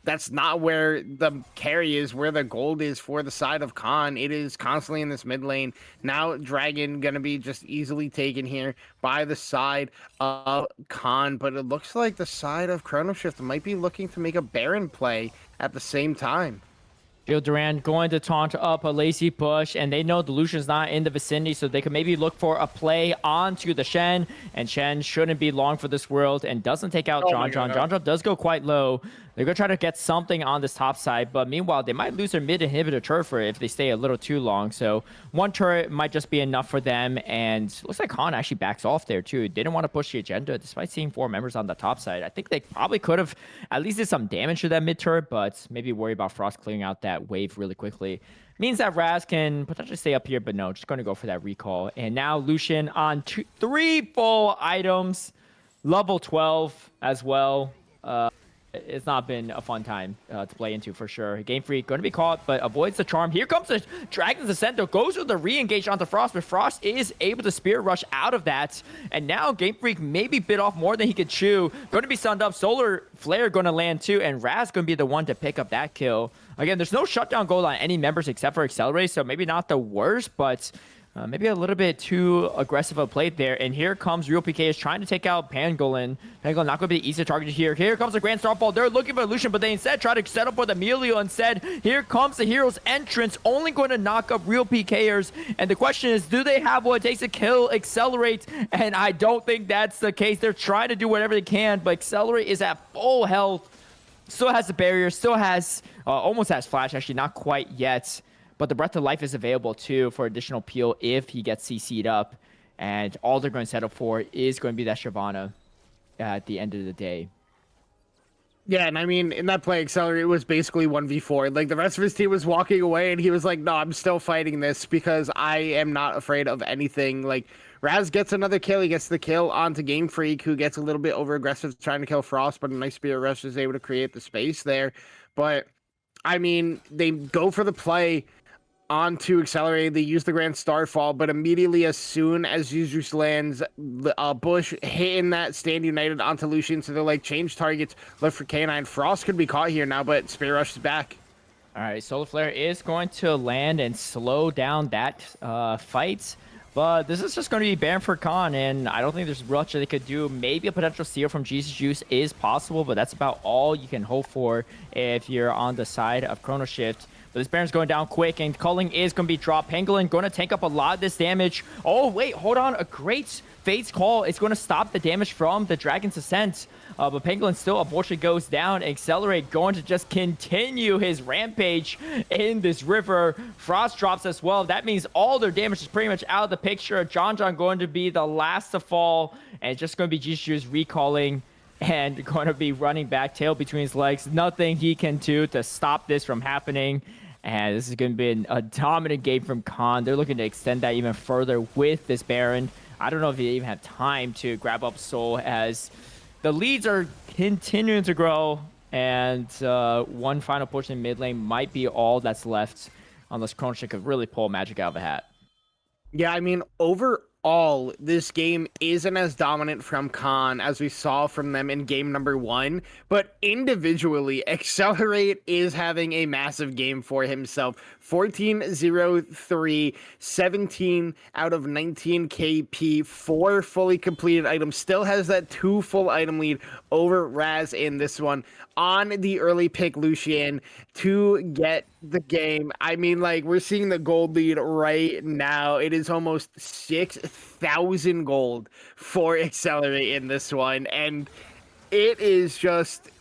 that's not where the carry is, where the gold is for the side of Khan. It is constantly in this mid lane. Now Dragon going to be just easily taken here by the side of Khan, but it looks like the side of Chrono Shift might be looking to make a Baron play at the same time. Field Duran going to taunt up a lazy push, and they know the Lucian's not in the vicinity, so they could maybe look for a play onto the Shen, and Shen shouldn't be long for this world and doesn't take out John. John does go quite low. They're going to try to get something on this top side, but meanwhile, they might lose their mid-inhibitor turret for it if they stay a little too long. So one turret might just be enough for them, and looks like Khan actually backs off there too. Didn't want to push the agenda despite seeing 4 members on the top side. I think they probably could have at least did some damage to that mid-turret, but maybe worry about Frost clearing out that wave really quickly. Means that Raz can potentially stay up here, but no, just going to go for that recall. And now Lucian on 3 full items, level 12 as well. It's not been a fun time to play into for sure. Game Freak going to be caught, but avoids the charm. Here comes the Dragon's Ascent, though. Goes with the re-engage onto Frost, but Frost is able to Spirit Rush out of that. And now Game Freak maybe bit off more than he could chew. Going to be stunned up. Solar Flare going to land too, and Raz going to be the one to pick up that kill. Again, there's no shutdown gold on any members except for Accelerate, so maybe not the worst, but maybe a little bit too aggressive a play there. And here comes Real PK is trying to take out Pangolin. Pangolin not going to be easy to target here. Here comes the Grand Starfall. They're looking for Lucian, but they instead try to set up with Emilio instead. Here comes the hero's entrance, only going to knock up Real PKers. And the question is, do they have what it takes to kill Accelerate? And I don't think that's the case. They're trying to do whatever they can, but Accelerate is at full health. Still has the barrier, still has, almost has flash, actually not quite yet. But the Breath of Life is available too for additional peel if he gets CC'd up. And all they're going to settle for is going to be that Shyvana at the end of the day. Yeah, and I mean, in that play, Accelerate was basically 1v4. Like, the rest of his team was walking away, and he was like, no, I'm still fighting this because I am not afraid of anything. Like, Raz gets another kill. He gets the kill onto Game Freak, who gets a little bit over-aggressive trying to kill Frost, but a nice Spirit Rush is able to create the space there. But, I mean, they go for the play onto Accelerate. They use the Grand Starfall, but immediately as soon as Jesus lands, Bush hitting that Stand United onto Lucian, so they're like, change targets, look for K9. Frost could be caught here now, but Spirit Rush is back. All right, Solar Flare is going to land and slow down that fight. But this is just going to be Baron for Khan, and I don't think there's much that they could do. Maybe a potential steal from Jesus Juice is possible, but that's about all you can hope for if you're on the side of Chrono Shift. But this Baron's going down quick, and Culling is going to be dropped. Pangolin going to tank up a lot of this damage. Oh, wait, hold on. A great Fate's Call. It's going to stop the damage from the Dragon's Ascent. But Pangolin still unfortunately goes down. Accelerate going to just continue his rampage in this river. Frost drops as well. That means all their damage is pretty much out of the picture. John going to be the last to fall. And it's just going to be Jishu's recalling and going to be running back, tail between his legs. Nothing he can do to stop this from happening. And this is going to be a dominant game from Khan. They're looking to extend that even further with this Baron. I don't know if they even have time to grab up Soul, as the leads are continuing to grow. And one final push in mid lane might be all that's left, unless Chrono Shift could really pull magic out of a hat. Yeah, I mean, overall, this game isn't as dominant from Khan as we saw from them in game number 1, but individually, Accelerate is having a massive game for himself. 14-0-3, 17 out of 19 KP, 4 fully completed items, still has that 2 full item lead over Raz in this one on the early pick Lucian to get the game. I mean, like, we're seeing the gold lead right now. It is almost 6,000 gold for Accelerate in this one, and it is just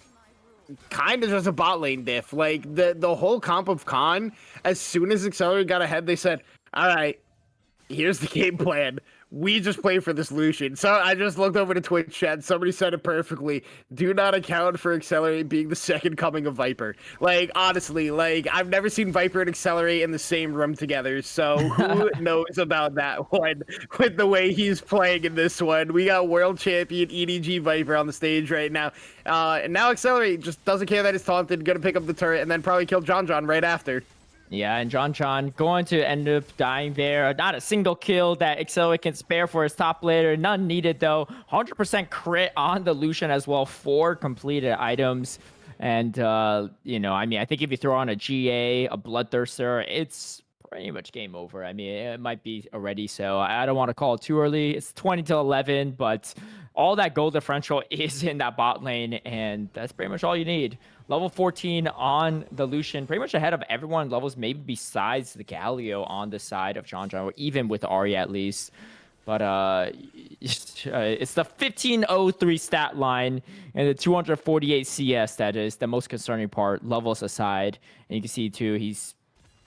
kind of just a bot lane diff. Like the whole comp of Khan, as soon as Accelerate got ahead, they said, all right, here's the game plan. We just play for this Lucian. So I just looked over to Twitch chat. Somebody said it perfectly. Do not account for Accelerate being the second coming of Viper. Like, honestly, like, I've never seen Viper and Accelerate in the same room together. So who knows about that one with the way he's playing in this one? We got world champion EDG Viper on the stage right now. And now Accelerate just doesn't care that he's taunted, gonna pick up the turret, and then probably kill John right after. Yeah, and John going to end up dying there. Not a single kill that Accelerate can spare for his top laner. None needed, though. 100% crit on the Lucian as well. 4 completed items. And, you know, I mean, I think if you throw on a GA, a Bloodthirster, it's pretty much game over. I mean, it might be already, so I don't want to call it too early. It's 20 to 11, but all that goal differential is in that bot lane, and that's pretty much all you need. Level 14 on the Lucian, pretty much ahead of everyone levels, maybe besides the Galio on the side of John, or even with Arya at least. But it's the 1503 stat line and the 248 CS that is the most concerning part, levels aside. And you can see, too, he's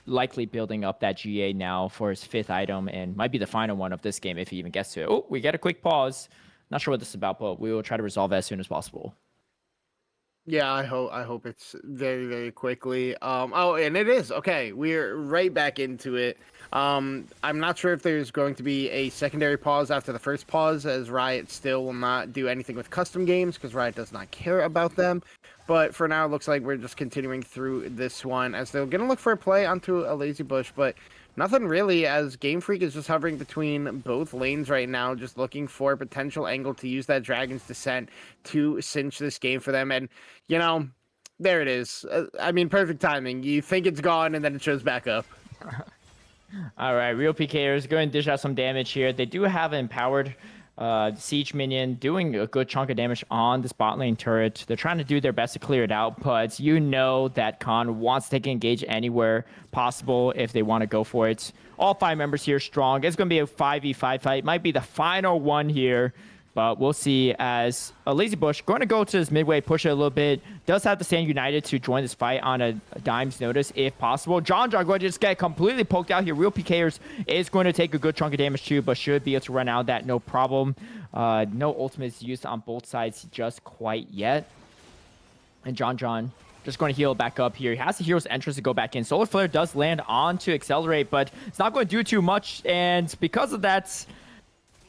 likely building up that GA now for his 5th item and might be the final one of this game if he even gets to it. Oh, we get a quick pause. Not sure what this is about, but we will try to resolve it as soon as possible. Yeah, I hope it's very, very quickly. Oh, and it is. Okay, we're right back into it. I'm not sure if there's going to be a secondary pause after the first pause, as Riot still will not do anything with custom games because Riot does not care about them. But for now, it looks like we're just continuing through this one as they're going to look for a play onto a Lazy Bush, but nothing really, as Game Freak is just hovering between both lanes right now, just looking for a potential angle to use that Dragon's Descent to cinch this game for them. And, you know, there it is. I mean, perfect timing. You think it's gone, and then it shows back up. All right, Real PKers going to dish out some damage here. They do have an empowered siege minion doing a good chunk of damage on this bot lane turret. They're trying to do their best to clear it out, but you know that Khan wants to engage anywhere possible if they want to go for it. All 5 members here strong. It's going to be a 5v5 fight. Might be the final one here, but we'll see as a Lazy Bush going to go to his midway, push it a little bit. Does have to stand united to join this fight on a dime's notice if possible. John going to just get completely poked out here. Real PKers is going to take a good chunk of damage too, but should be able to run out of that no problem. No ultimates used on both sides just quite yet. And John just going to heal back up here. He has the hero's entrance to go back in. Solar Flare does land on to Accelerate, but it's not going to do too much. And because of that,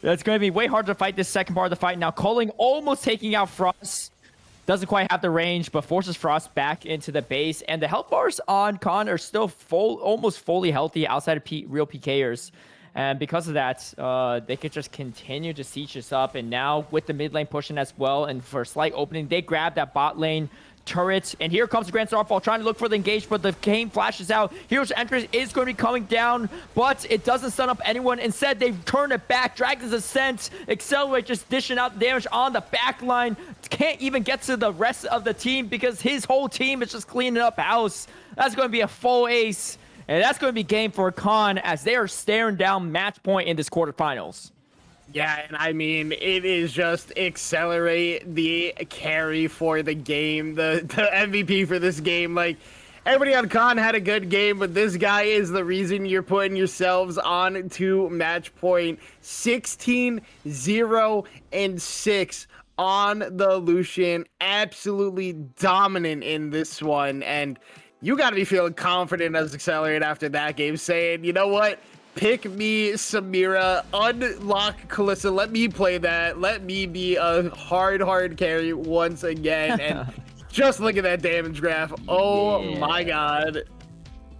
that's going to be way harder to fight this second part of the fight. Now, Culling almost taking out Frost. Doesn't quite have the range, but forces Frost back into the base. And the health bars on Khan are still almost fully healthy outside of real PKers. And because of that, they could just continue to siege this up. And now with the mid lane pushing as well, and for a slight opening, they grab that bot lane turret. And here comes the Grand Starfall trying to look for the engage, but the game flashes out. Hero's entrance is going to be coming down, but it doesn't stun up anyone. Instead, they turn it back. Dragon's Ascent, Accelerate just dishing out the damage on the back line. Can't even get to the rest of the team because his whole team is just cleaning up house. That's going to be a full ace, and that's going to be game for Khan as they are staring down match point in this quarterfinals. Yeah, and I mean, it is just Accelerate the carry for the game, the MVP for this game. Like, everybody on Khan had a good game, but this guy is the reason you're putting yourselves on to match point. 16-0-6 on the Lucian. Absolutely dominant in this one, and you got to be feeling confident as Accelerate after that game, saying, you know what? Pick me, Samira, unlock Kalista, let me play that, let me be a hard carry once again, and just look at that damage graph. Oh my god.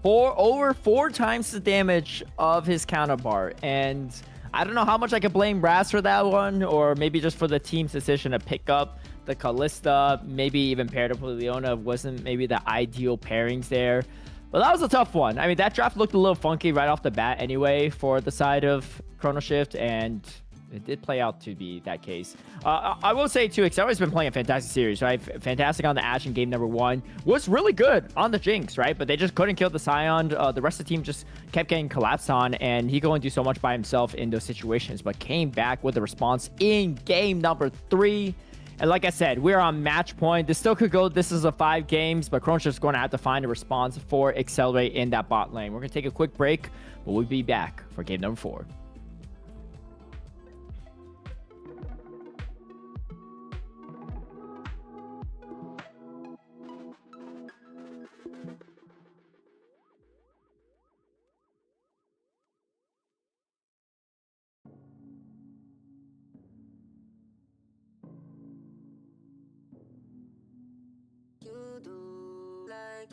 Over 4 times the damage of his counterpart, and I don't know how much I could blame Raz for that one, or maybe just for the team's decision to pick up the Kalista, maybe even paired up with Leona wasn't maybe the ideal pairings there. But that was a tough one. I mean, that draft looked a little funky right off the bat anyway for the side of Chrono Shift, and it did play out to be that case. I will say, too, Accelerate's been playing a fantastic series, right? Fantastic on the Ashe in game number 1. Was really good on the Jinx, right? But they just couldn't kill the Scion. The rest of the team just kept getting collapsed on, and he could only do so much by himself in those situations, but came back with a response in game number 3. And like I said, we're on match point. This still could go. This is a 5 games, but Chrono Shift's going to have to find a response for Accelerate in that bot lane. We're going to take a quick break, but we'll be back for game number 4. You do like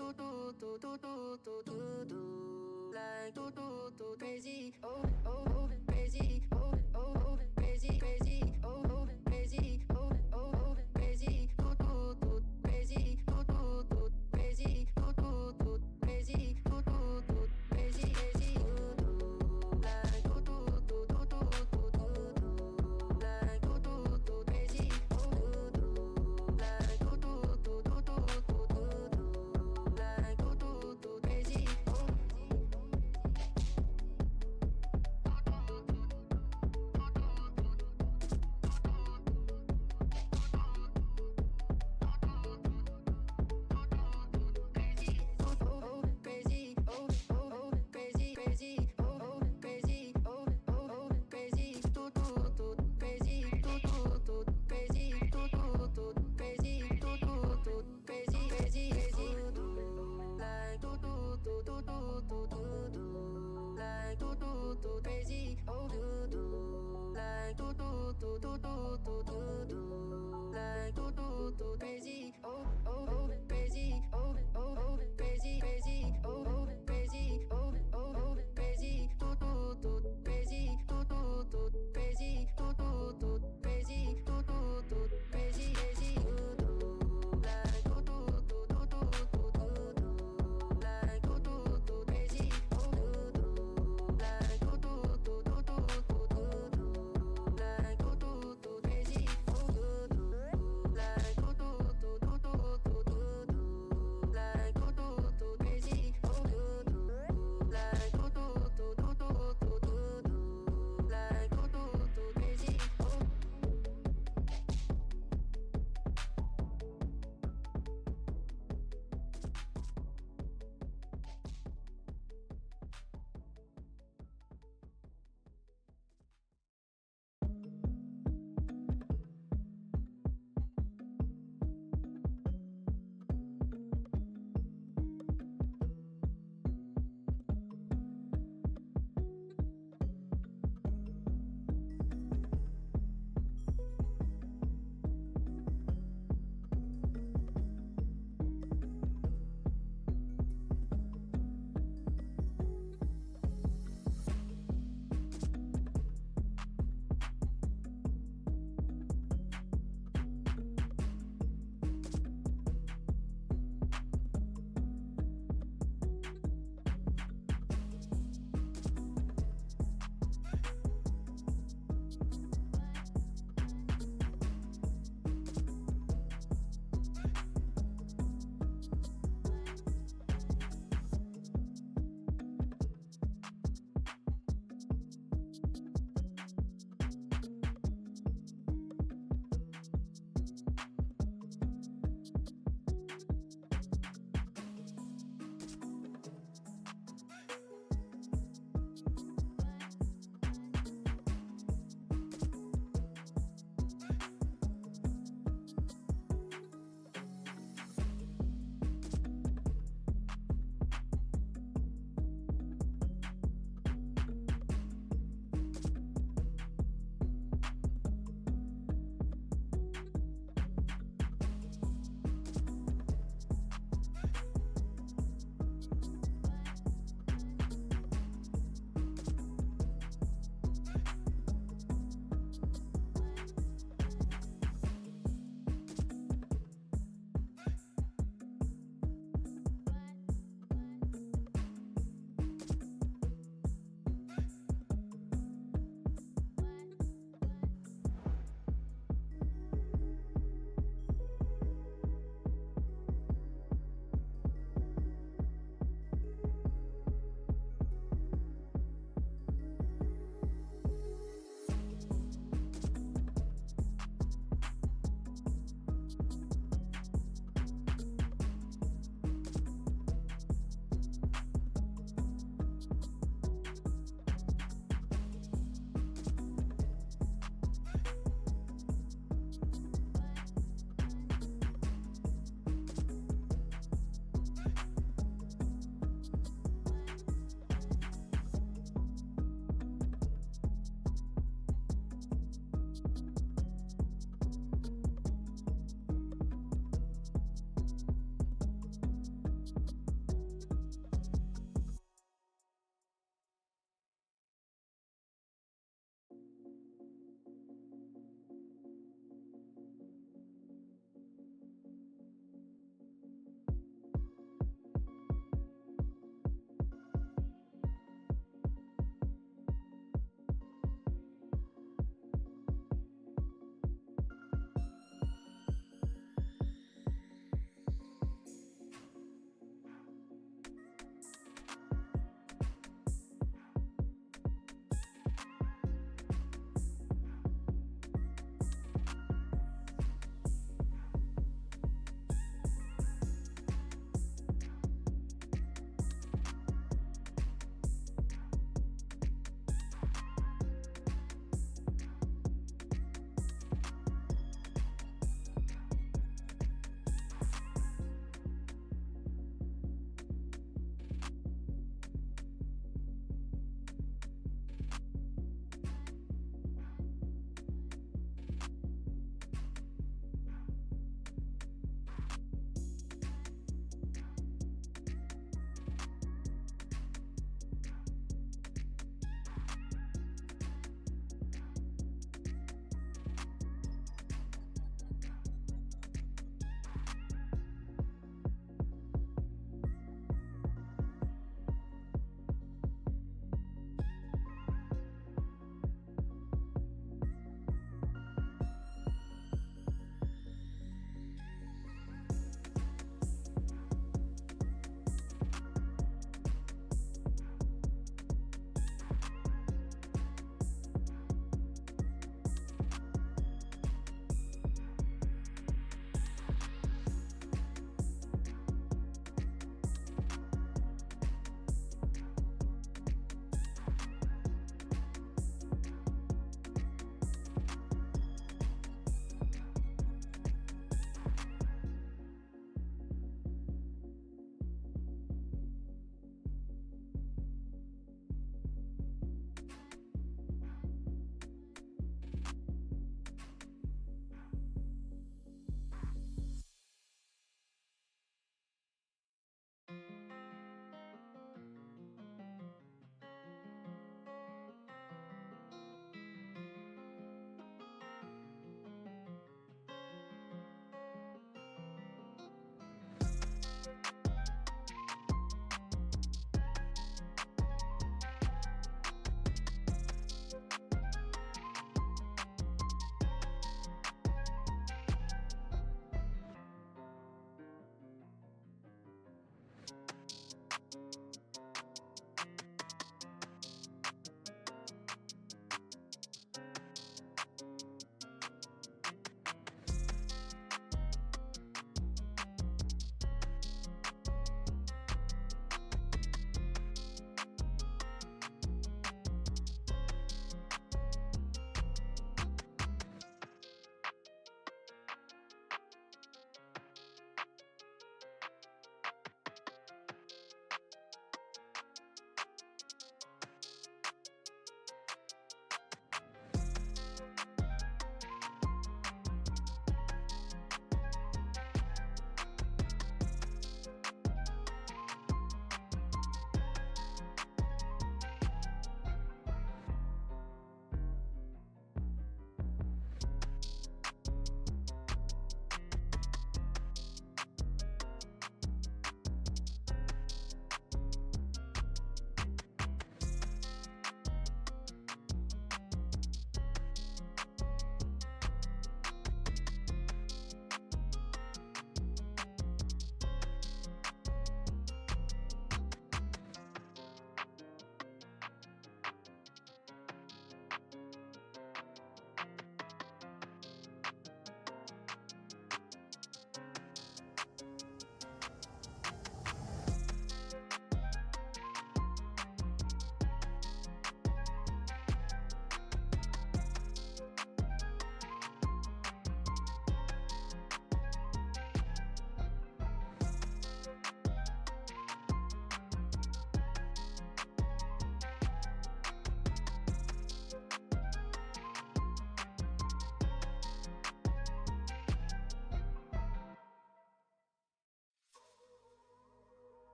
crazy, oh crazy, oh crazy, crazy, oh crazy, oh crazy, crazy, crazy, crazy, crazy,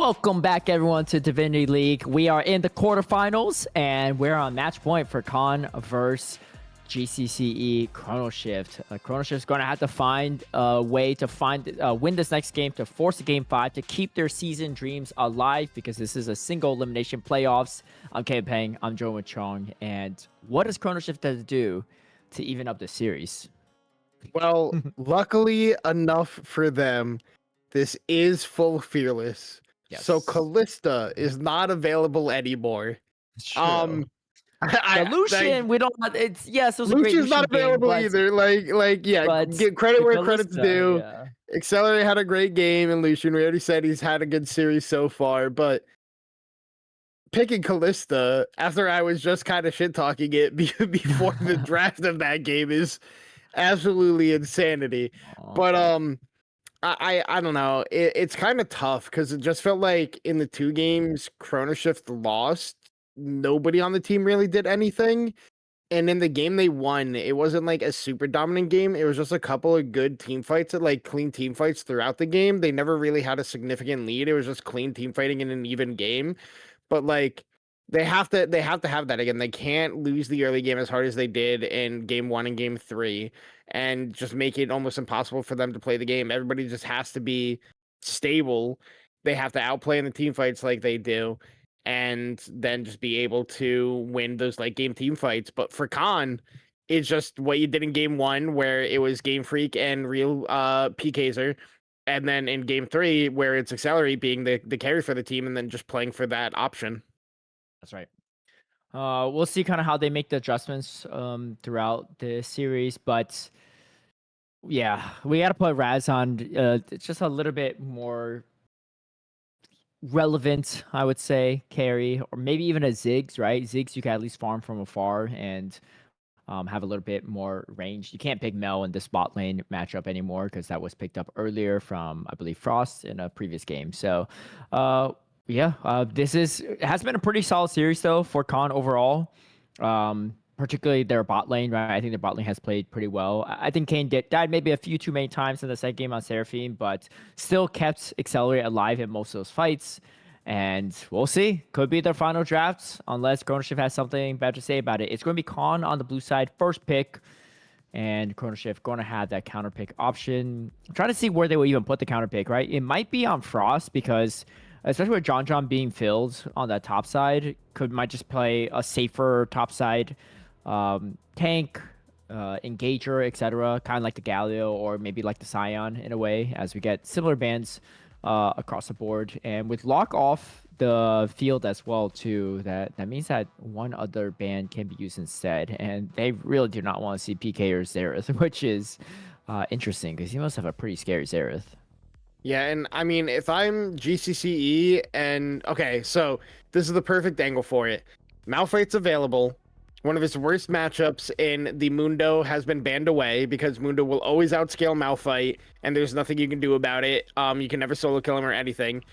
Welcome back, everyone, to Divinity League. We are in the quarterfinals, and we're on match point for Con versus GCCe Chrono Shift. Chrono Shift's going to have to find a way to win this next game to force a game 5 to keep their season dreams alive, because this is a single elimination playoffs. I'm Kevin Peng. I'm joined with Chong. And what does Chrono Shift have to do to even up the series? Well, luckily enough for them, this is full fearless. Yes. So Callista is not available anymore. True. The Lucian, we don't. It's yes, it was a great Lucian's Lucian not available game, either. Yeah, but give credit where Callista, credit's due. Yeah. Accelerate had a great game, and Lucian, we already said he's had a good series so far, but picking Callista after I was just kind of shit talking it before the draft of that game is absolutely insanity. But I don't know. It's kind of tough because it just felt like in the 2 games Chrono Shift lost, nobody on the team really did anything. And in the game they won, it wasn't like a super dominant game. It was just a couple of good team fights, like clean team fights throughout the game. They never really had a significant lead. It was just clean team fighting in an even game. But like they have to have that again. They can't lose the early game as hard as they did in game 1 and game 3 and just make it almost impossible for them to play the game. Everybody just has to be stable. They have to outplay in the team fights like they do, and then just be able to win those late game team fights. But for Khan, it's just what you did in game 1, where it was Game Freak and real PKzer. And then in game 3, where it's Accelerate being the carry for the team and then just playing for that option. That's right. We'll see kind of how they make the adjustments throughout the series, but yeah, we got to put Raz on just a little bit more relevant, I would say, carry, or maybe even a Ziggs, right? Ziggs you can at least farm from afar and have a little bit more range. You can't pick Mel in the spot lane matchup anymore because that was picked up earlier from, I believe, Frost in a previous game. So, this has been a pretty solid series though for Khan overall. Particularly their bot lane, right? I think their bot lane has played pretty well. I think Kane died maybe a few too many times in the second game on Seraphine, but still kept Accelerate alive in most of those fights. And we'll see. Could be their final drafts, unless Chrono Shift has something bad to say about it. It's going to be Khan on the blue side, first pick. And Chrono Shift going to have that counter pick option. I'm trying to see where they will even put the counter pick, right? It might be on Frost because, especially with John being filled on that top side, might just play a safer top side tank, engager, etc. Kind of like the Galio or maybe like the Scion in a way, as we get similar bans across the board. And with lock off the field as well too, that means that one other band can be used instead, and they really do not want to see PK or Xerath, which is interesting because he must have a pretty scary Xerath. Yeah, and I mean, if I'm GCCe and okay, so this is the perfect angle for it. Malphite's available. One of his worst matchups in the Mundo has been banned away because Mundo will always outscale Malphite, and there's nothing you can do about it. You can never solo kill him or anything.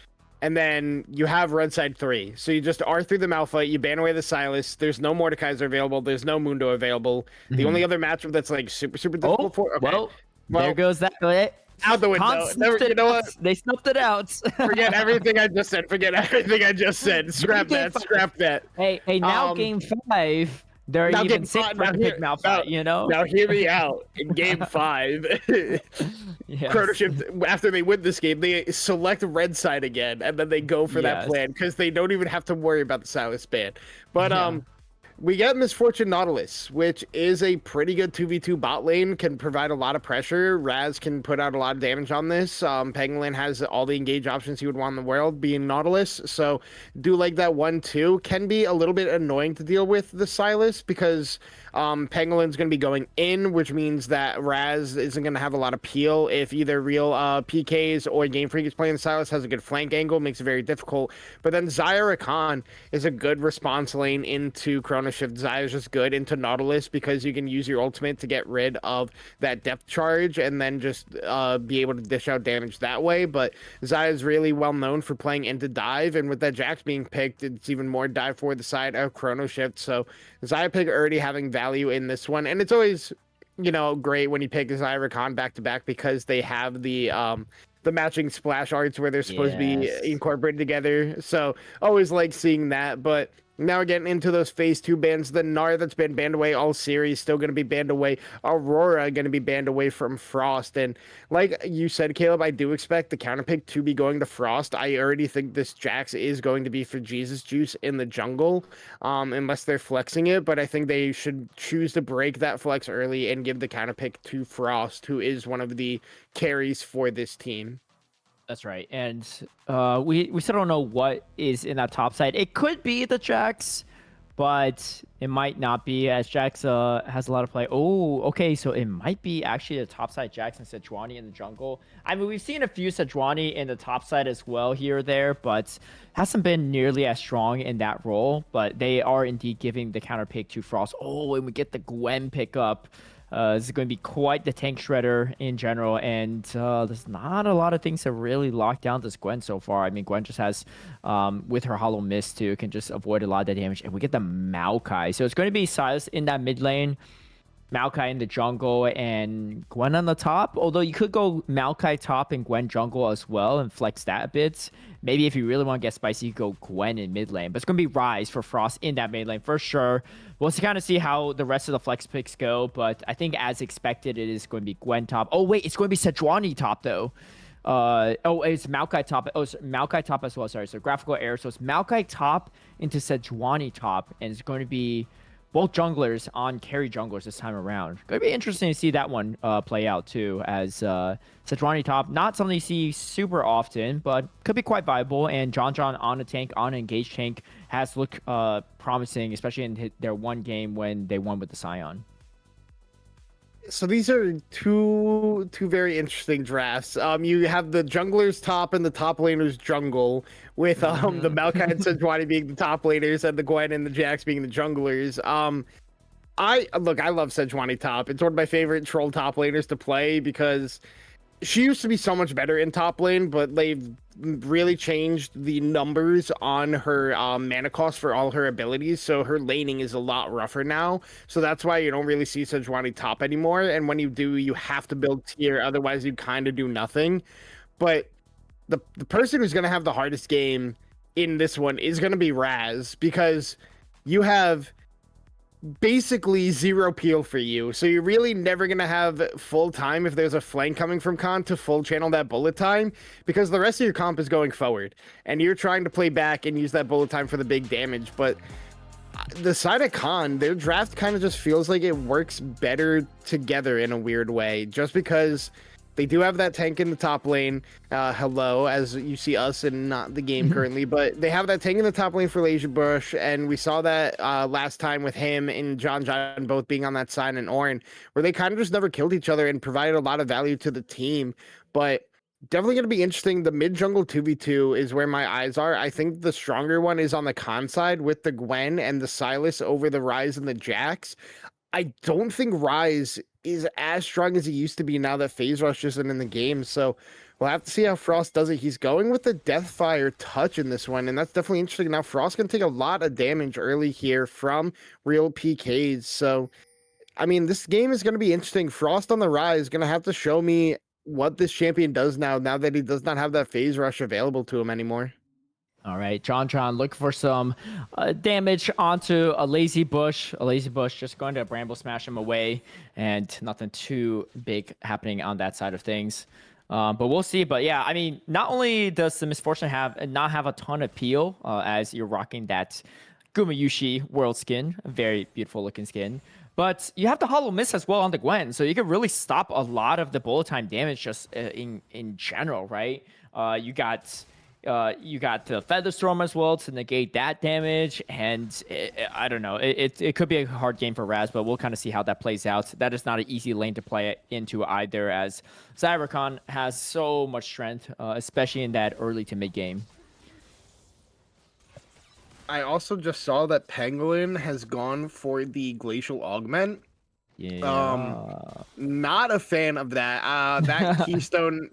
And then you have Red Side 3. So you just R through the Malphite, you ban away the Silas. There's no Mordekaiser available. There's no Mundo available. The only other matchup that's like super difficult for. Okay. Well, there goes that. Out the window. You know what? They snuffed it out. Forget everything I just said. Forget everything I just said. Scrap that. Scrap that. Hey, now game 5. They're even safe for pick Malphite, you know? Now hear me out. In game 5, yes. Chrono Shift, after they win this game, they select red side again, and then they go for that plan because they don't even have to worry about the Silas ban. But we get Misfortune Nautilus, which is a pretty good 2v2 bot lane, can provide a lot of pressure. Raz can put out a lot of damage on this. Pangolin has all the engage options he would want in the world, being Nautilus. So do like that 1-2. Can be a little bit annoying to deal with the Silas because Pangolin's going to be going in, which means that Raz isn't going to have a lot of peel. If either real PKs or Game Freak is playing Silas, has a good flank angle, makes it very difficult. But then Zyra Khan is a good response lane into Chrono Shift. Zyra is just good into Nautilus because you can use your ultimate to get rid of that depth charge and then just be able to dish out damage that way. But Zyra is really well known for playing into dive, and with that Jax being picked, it's even more dive for the side of Chrono Shift. So Zyra pick already having value in this one, and it's always, you know, great when you pick Zyra Khan back to back because they have the the matching splash arts where they're supposed to be Yes. incorporated together. So always like seeing that. But now we're getting into those phase 2 bans. The Gnar that's been banned away all series still going to be banned away. Aurora going to be banned away from Frost. And like you said, Caleb, I do expect the counterpick to be going to Frost. I already think this Jax is going to be for Jesus Juice in the jungle, unless they're flexing it. But I think they should choose to break that flex early and give the counterpick to Frost, who is one of the carries for this team. That's right. And we still don't know what is in that top side. It could be the Jax, but it might not be, as Jax has a lot of play. Oh, okay. So it might be actually the top side Jax and Sejuani in the jungle. I mean, we've seen a few Sejuani in the top side as well here or there, but hasn't been nearly as strong in that role. But they are indeed giving the counter pick to Frost. Oh, and we get the Gwen pickup. This is going to be quite the tank shredder in general, and there's not a lot of things to really lock down this Gwen so far. I mean, Gwen just has, with her Hollow Mist too, can just avoid a lot of the damage, and we get the Maokai. So it's going to be Sylas in that mid lane, Maokai in the jungle, and Gwen on the top. Although you could go Maokai top and Gwen jungle as well and flex that a bit. Maybe if you really want to get spicy, you go Gwen in mid lane. But it's going to be Ryze for Frost in that mid lane for sure. We'll kind of see how the rest of the flex picks go. But I think as expected, it is going to be Gwen top. Oh, wait, it's going to be Sejuani top, though. It's Maokai top. Oh, it's Maokai top as well. Sorry. So graphical error. So it's Maokai top into Sejuani top. And it's going to be both junglers on carry junglers this time around. Going to be interesting to see that one play out too, as Sejuani top, not something you see super often, but could be quite viable. And John on a tank, on an engaged tank, has looked promising, especially in their one game when they won with the Scion. So these are two very interesting drafts. You have the junglers top and the top laners jungle, with the Maokai and Sejuani being the top laners and the Gwen and the Jax being the junglers. I love Sejuani top. It's one of my favorite troll top laners to play because she used to be so much better in top lane, but they've really changed the numbers on her mana cost for all her abilities, so her laning is a lot rougher now. So that's why you don't really see Sejuani top anymore, and when you do, you have to build tier, otherwise you kind of do nothing. But the person who's going to have the hardest game in this one is going to be Raz, because you have basically zero peel for you, so you're really never gonna have full time if there's a flank coming from Khan to full channel that bullet time, because the rest of your comp is going forward and you're trying to play back and use that bullet time for the big damage. But the side of Khan, their draft kind of just feels like it works better together in a weird way, just because they do have that tank in the top lane. Hello, as you see us and not the game currently, but they have that tank in the top lane for Leisure Bush, and we saw that last time with him and John both being on that side, and Orin, where they kind of just never killed each other and provided a lot of value to the team. But definitely going to be interesting. The mid jungle 2v2 is where my eyes are. I think the stronger one is on the Khan side with the Gwen and the Sylas over the Ryze and the Jax. I don't think Ryze is as strong as he used to be now that Phase Rush isn't in the game. So we'll have to see how Frost does it. He's going with the Deathfire touch in this one, and that's definitely interesting. Now Frost can take a lot of damage early here from real PKs. So, I mean, this game is going to be interesting. Frost on the Rise is going to have to show me what this champion does now that he does not have that Phase Rush available to him anymore. All right, John, look for some damage onto a Lazy Bush. A Lazy Bush just going to Bramble Smash him away, and nothing too big happening on that side of things. But we'll see. But yeah, I mean, not only does the Misfortune not have a ton of peel, as you're rocking that Gumayushi world skin, a very beautiful looking skin, but you have the Hollow Mist as well on the Gwen, so you can really stop a lot of the bullet time damage just in general, right? You got the Feather Storm as well to negate that damage, and I don't know. It could be a hard game for Raz, but we'll kind of see how that plays out. That is not an easy lane to play into either, as Zyricon has so much strength, especially in that early to mid game. I also just saw that Penguin has gone for the Glacial Augment. Yeah. Not a fan of that. That Keystone's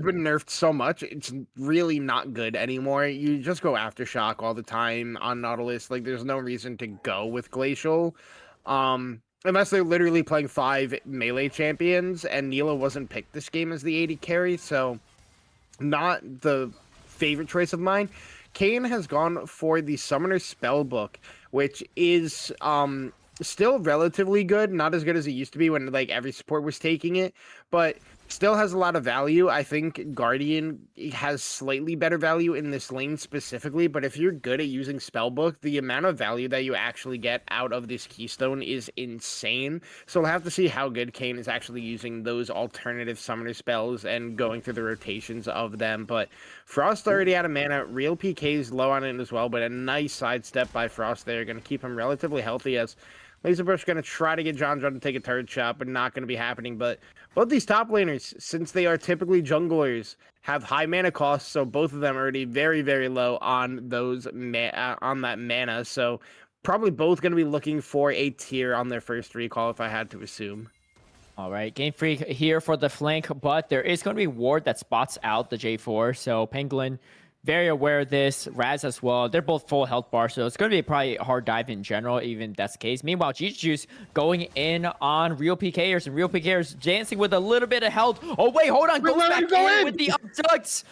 been nerfed so much, it's really not good anymore. You just go Aftershock all the time on Nautilus. Like, there's no reason to go with Glacial. Unless they're literally playing 5 melee champions, and Neela wasn't picked this game as the AD carry, so not the favorite choice of mine. Kane has gone for the Summoner Spellbook, which is still relatively good, not as good as it used to be when like every support was taking it, but still has a lot of value. I think Guardian has slightly better value in this lane specifically, but if you're good at using Spellbook, the amount of value that you actually get out of this Keystone is insane. So we'll have to see how good Kane is actually using those alternative summoner spells and going through the rotations of them. But Frost already out of mana, real PK is low on it as well, but a nice sidestep by Frost there, going to keep him relatively healthy as Laserbush going to try to get John to take a turret shot, but not going to be happening. But both these top laners, since they are typically junglers, have high mana costs, so both of them are already very, very low on those on that mana. So probably both going to be looking for a tier on their first recall, if I had to assume. All right, Game Freak here for the flank, but there is going to be Ward that spots out the J4. So Penguin, very aware of this. Raz as well. They're both full health bar, so it's going to be probably a hard dive in general, even if that's the case. Meanwhile, GCCe going in on real PKers, and real PKers dancing with a little bit of health. Oh, wait, hold on. Goes back in with the abducts,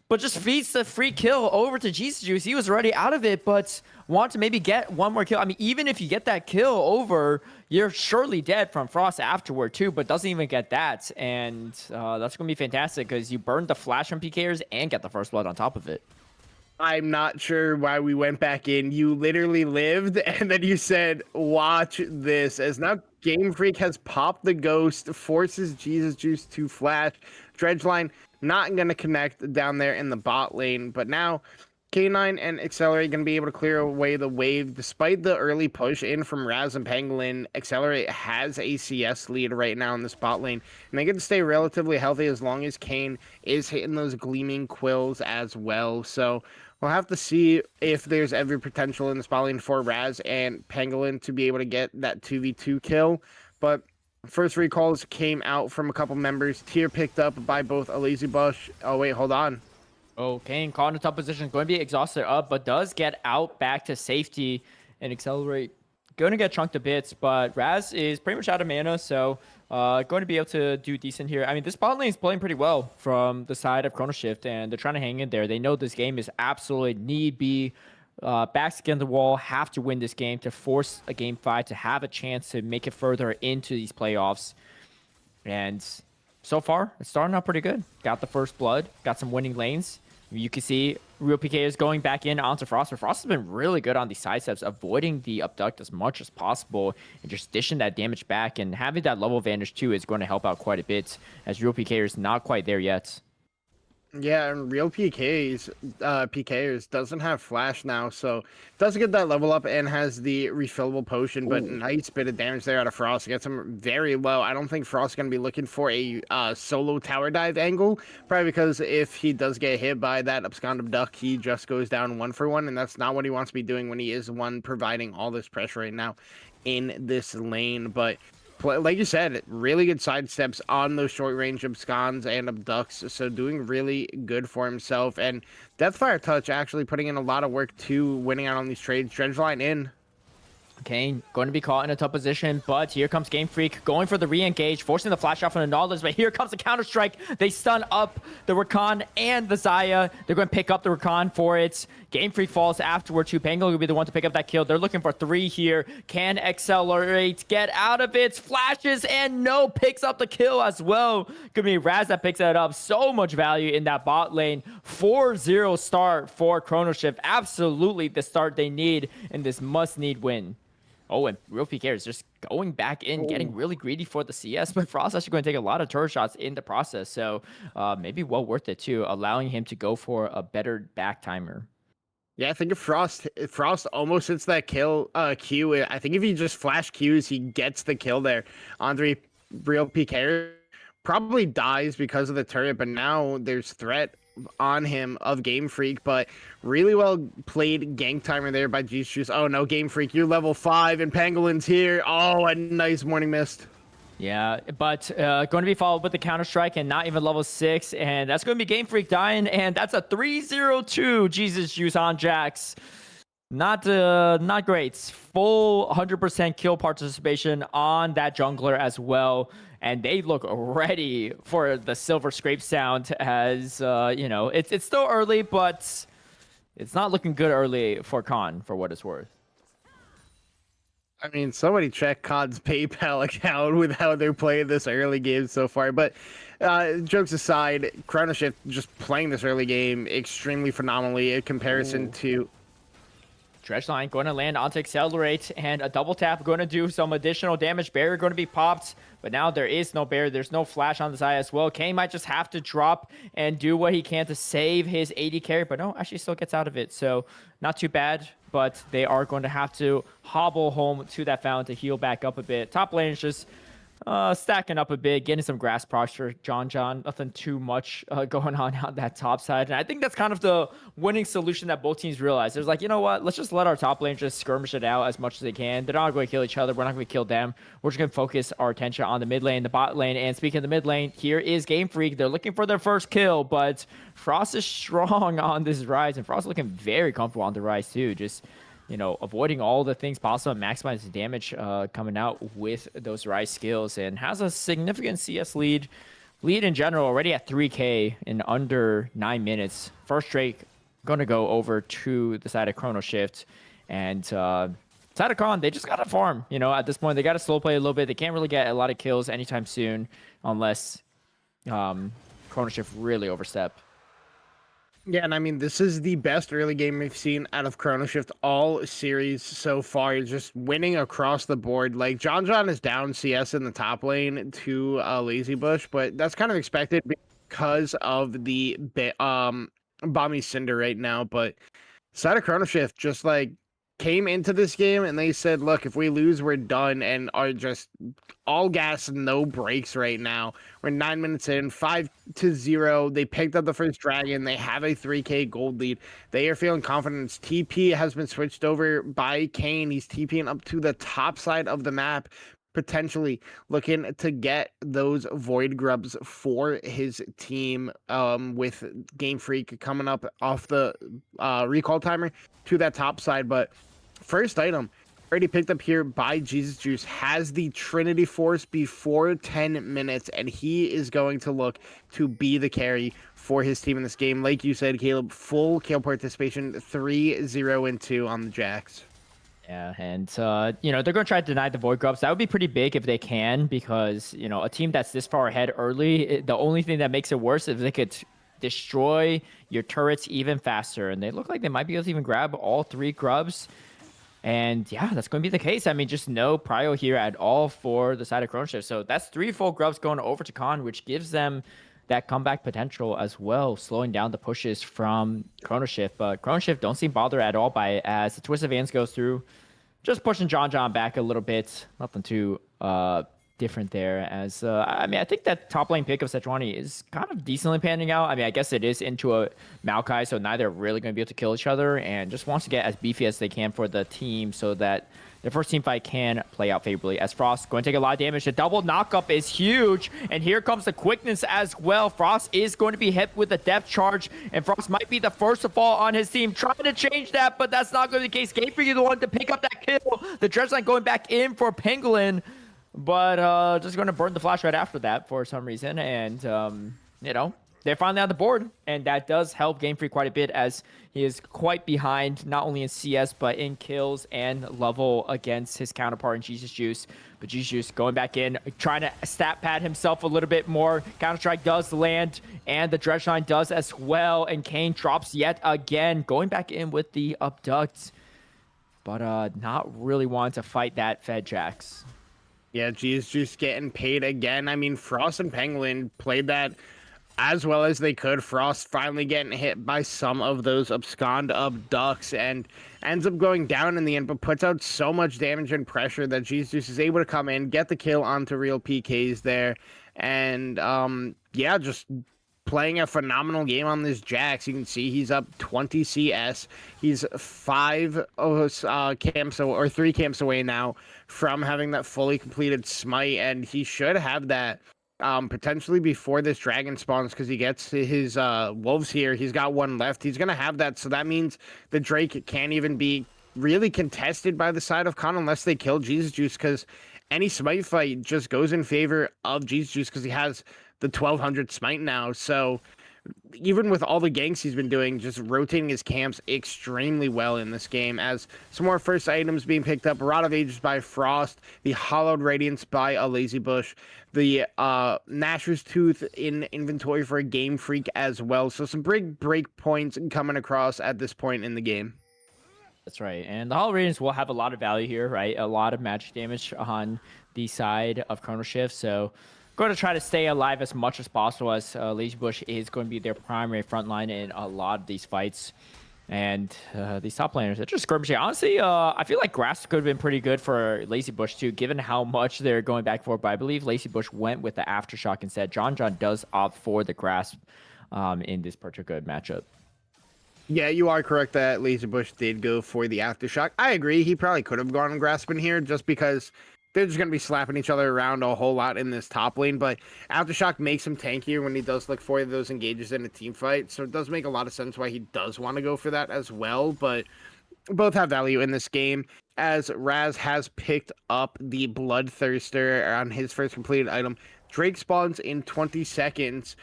but just feeds the free kill over to GCCe. He was already out of it, but want to maybe get one more kill. I mean, even if you get that kill over, you're surely dead from Frost afterward too, but doesn't even get that. And that's going to be fantastic because you burned the flash from PKers and get the first blood on top of it. I'm not sure why we went back in. You literally lived, and then you said, watch this. As now Game Freak has popped the ghost, forces GCCe to flash. Dredgeline not going to connect down there in the bot lane, but now K9 and Accelerate going to be able to clear away the wave. Despite the early push in from Raz and Pangolin, Accelerate has a CS lead right now in this bot lane, and they get to stay relatively healthy as long as Kane is hitting those gleaming quills as well. So we'll have to see if there's every potential in this bot lane for Raz and Pangolin to be able to get that 2v2 kill, but first recalls came out from a couple members. Tier picked up by both a Lazy Bush. Oh, wait, hold on. Oh, Kane caught in a tough position, going to be exhausted up, but does get out back to safety and Accelerate. Going to get chunked to bits, but Raz is pretty much out of mana, so going to be able to do decent here. I mean, this bot lane is playing pretty well from the side of Chrono Shift, and they're trying to hang in there. They know this game is absolutely need be. Backs against the wall, have to win this game to force a game 5 to have a chance to make it further into these playoffs. And so far, it's starting out pretty good. Got the first blood, got some winning lanes. You can see real PK is going back in onto Frost, but Frost has been really good on these side steps, avoiding the abduct as much as possible and just dishing that damage back. And having that level advantage too is going to help out quite a bit, as real PK is not quite there yet. Yeah, and real PKers doesn't have flash now, so doesn't get that level up and has the refillable potion, but nice bit of damage there out of Frost. Gets him very low. I don't think Frost's going to be looking for a solo tower dive angle, probably because if he does get hit by that abscond abduct, he just goes down 1-for-1, and that's not what he wants to be doing when he is one providing all this pressure right now in this lane. But like you said, really good sidesteps on those short range absconds and abducts, so doing really good for himself. And Deathfire Touch actually putting in a lot of work to winning out on these trades. Dredgeline in. Kane going to be caught in a tough position, but here comes Game Freak going for the re-engage, forcing the flash off on the Nautilus, but here comes the counter-strike. They stun up the Rakan and the Xayah. They're going to pick up the Rakan for it. Game Freak falls afterward too. Penguin will be the one to pick up that kill. They're looking for 3 here. Can Accelerate get out of it? Flashes and no, picks up the kill as well. Could be Raz that picks that up. So much value in that bot lane. 4-0 start for Chrono Shift. Absolutely the start they need in this must-need win. Oh, and real PK is just going back in, getting really greedy for the CS, but Frost actually going to take a lot of turret shots in the process, so maybe well worth it too, allowing him to go for a better back timer. Yeah, I think if Frost almost hits that kill Q, I think if he just flash Qs, he gets the kill there. Andre, real PK probably dies because of the turret, but now there's threat on him of Game Freak, but really well played gank timer there by GCCe. Oh no, Game Freak, you're level 5 and Pangolin's here. Oh, a nice morning mist. Yeah, but going to be followed with the counter-strike and not even level 6, and that's going to be Game Freak dying, and that's a 3-0-2 GCCe on Jax. Not great. Full 100% kill participation on that jungler as well, and they look ready for the silver scrape sound. As it's still early, but it's not looking good early for Khan, for what it's worth. I mean, somebody check COD's PayPal account with how they're playing this early game so far. But jokes aside, Chrono Shift just playing this early game extremely phenomenally in comparison to. Dredgeline going to land onto Accelerate, and a double tap going to do some additional damage. Barrier going to be popped, but now there is no barrier. There's no flash on the side as well. Kane might just have to drop and do what he can to save his AD carry, but no, actually still gets out of it. So not too bad, but they are going to have to hobble home to that fountain to heal back up a bit. Top lane is just stacking up a bit, getting some grass procs for John. Nothing too much going on that top side. And I think that's kind of the winning solution that both teams realize. There's like, you know what? Let's just let our top lane just skirmish it out as much as they can. They're not going to kill each other. We're not going to kill them. We're just going to focus our attention on the mid lane, the bot lane. And speaking of the mid lane, here is Game Freak. They're looking for their first kill, but Frost is strong on this rise. And Frost looking very comfortable on the rise too. Just avoiding all the things possible and maximizing damage coming out with those rise skills, and has a significant CS lead in general, already at 3K in under 9 minutes. First Drake going to go over to the side of Chrono Shift, and side of Khan, they just got to farm. At this point, they got to slow play a little bit. They can't really get a lot of kills anytime soon unless Chrono Shift really overstep. Yeah, and I mean, this is the best early game we've seen out of Chrono Shift all series so far. Just winning across the board. Like, John is down CS in the top lane to Lazy Bush, but that's kind of expected because of the Bomby Cinder right now. But side of Chrono Shift just like came into this game and they said, look, if we lose, we're done, and are just all gas, no brakes right now. We're 9 minutes in, 5-0. They picked up the first dragon. They have a 3K gold lead. They are feeling confidence. TP has been switched over by Kane. He's TPing up to the top side of the map, potentially looking to get those void grubs for his team, with Game Freak coming up off the recall timer to that top side. But first item already picked up here by Jesus Juice has the Trinity Force before 10 minutes, and he is going to look to be the carry for his team in this game. Like you said, Caleb, full kill participation, 3-0-2 on the Jacks. Yeah, and they're going to try to deny the Void Grubs. That would be pretty big if they can, because a team that's this far ahead early, the only thing that makes it worse is they could destroy your turrets even faster, and they look like they might be able to even grab all 3 grubs. And yeah, that's going to be the case. I mean, just no prio here at all for the side of Chrono Shift. So that's 3 full grubs going over to Khan, which gives them that comeback potential as well, slowing down the pushes from Chrono Shift. But Chrono Shift don't seem bothered at all by it, as the Twist of Hands goes through, just pushing John back a little bit. Nothing too different there, as I mean, I think that top lane pick of Sejuani is kind of decently panning out. I mean, I guess it is into a Maokai, so neither are really going to be able to kill each other, and just wants to get as beefy as they can for the team so that the first team fight can play out favorably. As Frost going to take a lot of damage. The double knockup is huge, and here comes the quickness as well. Frost is going to be hit with a depth charge, and Frost might be the first to fall on his team. Trying to change that, but that's not going to be the case. Game Freak is the one to pick up that kill. The Dredgeline going back in for Pangolin, but just going to burn the flash right after that for some reason. And, they're finally on the board, and that does help Game Freak quite a bit, as he is quite behind, not only in CS, but in kills and level against his counterpart in Jesus Juice. But Jesus Juice going back in, trying to stat pad himself a little bit more. Counter-Strike does land, and the Dredgeline does as well, and Kane drops yet again, going back in with the Abduct, but not really wanting to fight that Fed Jax. Yeah, Jesus Juice getting paid again. I mean, Frost and Pangolin played that as well as they could. Frost finally getting hit by some of those abscond abducts and ends up going down in the end, but puts out so much damage and pressure that Jesus is able to come in, get the kill onto real PKs there. And yeah, just playing a phenomenal game on this Jax. You can see he's up 20 CS. He's 3 camps away now from having that fully completed smite, and he should have that potentially before this dragon spawns, because he gets his wolves here. He's got 1 left. He's gonna have that, so that means the Drake can't even be really contested by the side of Con unless they kill Jesus Juice, because any smite fight just goes in favor of Jesus Juice because he has the 1200 smite now. So even with all the ganks he's been doing, just rotating his camps extremely well in this game. As some more first items being picked up: Rod of Ages by Frost, the Hollowed Radiance by a Lazy Bush, the Gnasher's Tooth in inventory for a Game Freak as well. So some big break points coming across at this point in the game. That's right. And the Hollow Radiance will have a lot of value here, right? A lot of magic damage on the side of Chrono Shift. So going to try to stay alive as much as possible, as Lazy Bush is going to be their primary front line in a lot of these fights. And these top laners are just skirmishing. Honestly, I feel like Grass could have been pretty good for Lazy Bush too, given how much they're going back and forth. But I believe Lazy Bush went with the Aftershock instead. John does opt for the Grasp in this particular matchup. Yeah, you are correct that Lazy Bush did go for the Aftershock. I agree. He probably could have gone Grasp in here just because they're just going to be slapping each other around a whole lot in this top lane. But Aftershock makes him tankier when he does look for those engages in a team fight. So it does make a lot of sense why he does want to go for that as well. But both have value in this game, as Raz has picked up the Bloodthirster on his first completed item. Drake spawns in 20 seconds.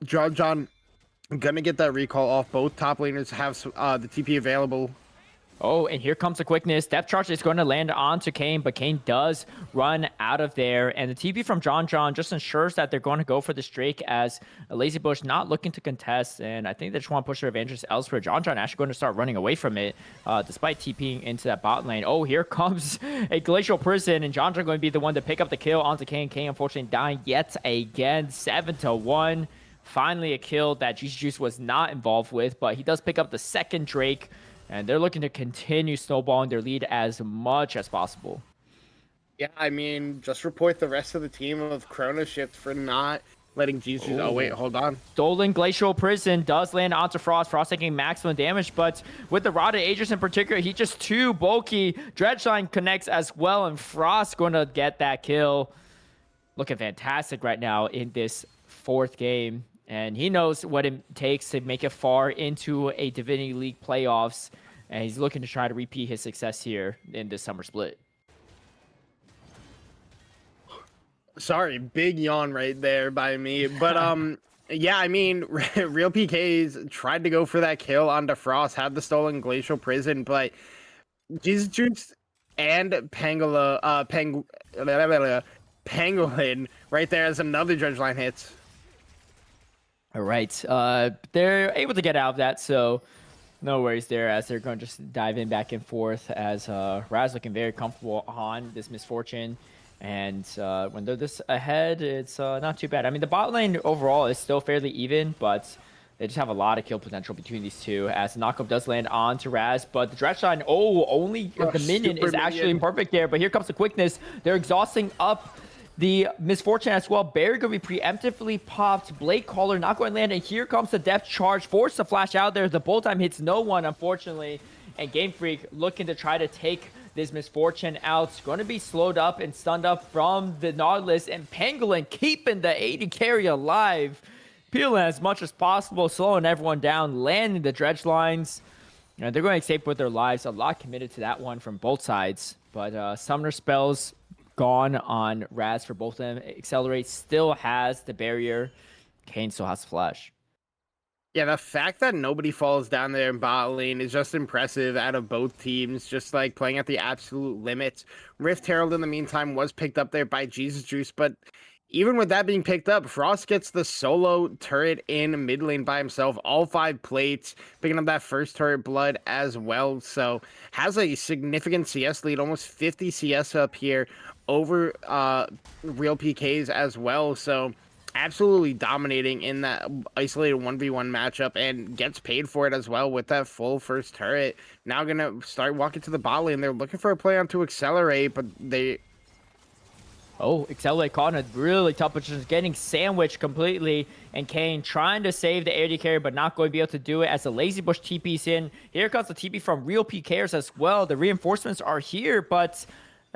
John gonna get that recall off. Both top laners have the TP available. Oh, and here comes the quickness. Depth charge is going to land onto Kane, but Kane does run out of there. And the TP from John just ensures that they're going to go for this Drake, as Lazy Bush not looking to contest. And I think they just want to push their advantage elsewhere. John actually going to start running away from it, despite TPing into that bot lane. Oh, here comes a Glacial Prison, and John going to be the one to pick up the kill onto Kane. Kane unfortunately dying yet again, 7-1. Finally a kill that GCCe was not involved with, but he does pick up the second Drake. And they're looking to continue snowballing their lead as much as possible. Yeah, I mean, just report the rest of the team of Chrono Shift for not letting GCCe... Oh, wait, hold on. Stolen Glacial Prison does land onto Frost. Frost taking maximum damage, but with the Rotted Aegis in particular, he's just too bulky. Dredgeline connects as well, and Frost going to get that kill. Looking fantastic right now in this fourth game. And he knows what it takes to make it far into a Divinity League playoffs. And he's looking to try to repeat his success here in this summer split. Sorry, big yawn right there by me. But, yeah, I mean, Real PKs tried to go for that kill onto Frost, had the stolen Glacial Prison, but GCCe and Pangolin right there as another Dredgeline hits. All right, they're able to get out of that, so no worries there, as they're going to just dive in back and forth, as Raz looking very comfortable on this Misfortune. And when they're this ahead, it's not too bad. I mean, the bot lane overall is still fairly even, but they just have a lot of kill potential between these two, as the knockup does land on to Raz. But the Dredgeline, only the minion is actually perfect there. But here comes the quickness. They're exhausting up the Misfortune as well. Barry going to be preemptively popped. Blade Caller not going to land. And here comes the depth charge. Forced to flash out there. The bolt time hits no one, unfortunately. And Game Freak looking to try to take this Misfortune out. It's going to be slowed up and stunned up from the Nautilus. And Pangolin keeping the AD carry alive. Peeling as much as possible. Slowing everyone down. Landing the dredge lines. And they're going to escape with their lives. A lot committed to that one from both sides. But Summoner Spells gone on Raz for both of them. Accelerate still has the barrier. Kane still has Flash. Yeah, the fact that nobody falls down there in bot lane is just impressive out of both teams, just like playing at the absolute limits. Rift Herald in the meantime was picked up there by GCCe, but even with that being picked up, Frost gets the solo turret in mid lane by himself, all 5 plates, picking up that first turret blood as well. So has a significant CS lead, almost 50 CS up here over Real PKs as well. So absolutely dominating in that isolated 1v1 matchup, and gets paid for it as well with that full first turret. Now gonna start walking to the bot lane. They're looking for a play on to accelerate, but they... Oh, Accelerate caught in a really tough position, getting sandwiched completely. And Kane trying to save the AD carry, but not going to be able to do it as the Lazy Bush TP's in. Here comes the TP from Real PKers as well. The reinforcements are here, but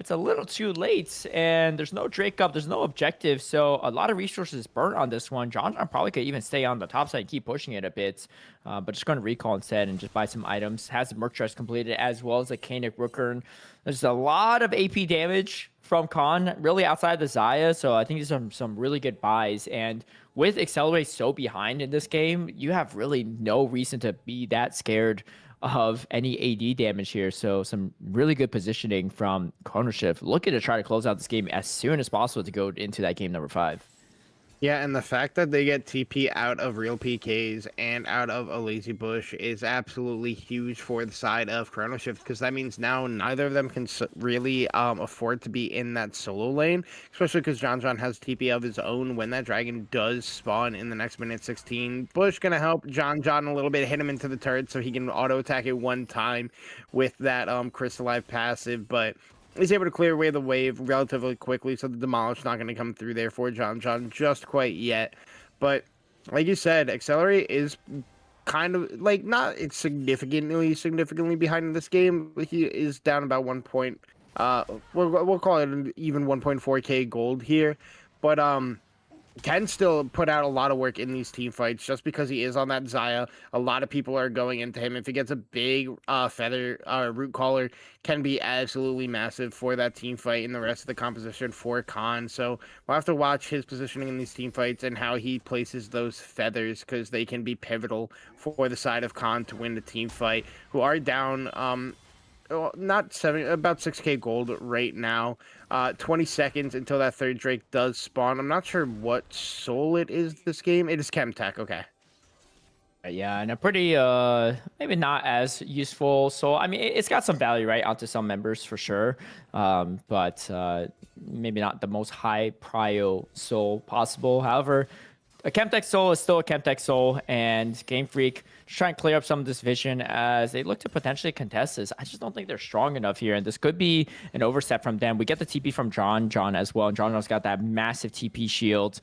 it's a little too late, and there's no Drake up, there's no objective, so a lot of resources burnt on this one. John probably could even stay on the top side and keep pushing it a bit, but just going to recall instead and just buy some items. Has the merch dress completed as well as a Kanik Rookern. There's a lot of AP damage from Khan, really outside the Zaya, so I think these are some really good buys. And with Accelerate so behind in this game, you have really no reason to be that scared of any AD damage here. So some really good positioning from Chrono Shift, looking to try to close out this game as soon as possible to go into that game number 5. Yeah, and the fact that they get TP out of real PKs and out of a lazy bush is absolutely huge for the side of Chrono Shift, because that means now neither of them can really afford to be in that solo lane, especially because John has TP of his own when that dragon does spawn in the next minute 16. Bush going to help John a little bit, hit him into the turret so he can auto attack it one time with that Crystallize passive, but he's able to clear away the wave relatively quickly, so the Demolish not going to come through there for John just quite yet. But like you said, Accelerate is kind of like not it's significantly behind in this game. He is down about 1 point. We'll call it an even 1.4k gold here, but can still put out a lot of work in these team fights just because he is on that Zaya. A lot of people are going into him. If he gets a big feather root caller, can be absolutely massive for that team fight and the rest of the composition for Khan. So we'll have to watch his positioning in these team fights and how he places those feathers, because they can be pivotal for the side of Khan to win the team fight, who are down not 7, about 6k gold right now. 20 seconds until that third Drake does spawn. I'm not sure what soul it is this game. It is Chemtech. Okay. Yeah, and a pretty maybe not as useful. So I mean, it's got some value, right, onto some members for sure, but maybe not the most high prio soul possible. However, a Chemtech soul is still a Chemtech soul, and Game Freak just trying to clear up some of this vision as they look to potentially contest this. I just don't think they're strong enough here, and this could be an overstep from them. We get the TP from John as well, and John's got that massive TP shield.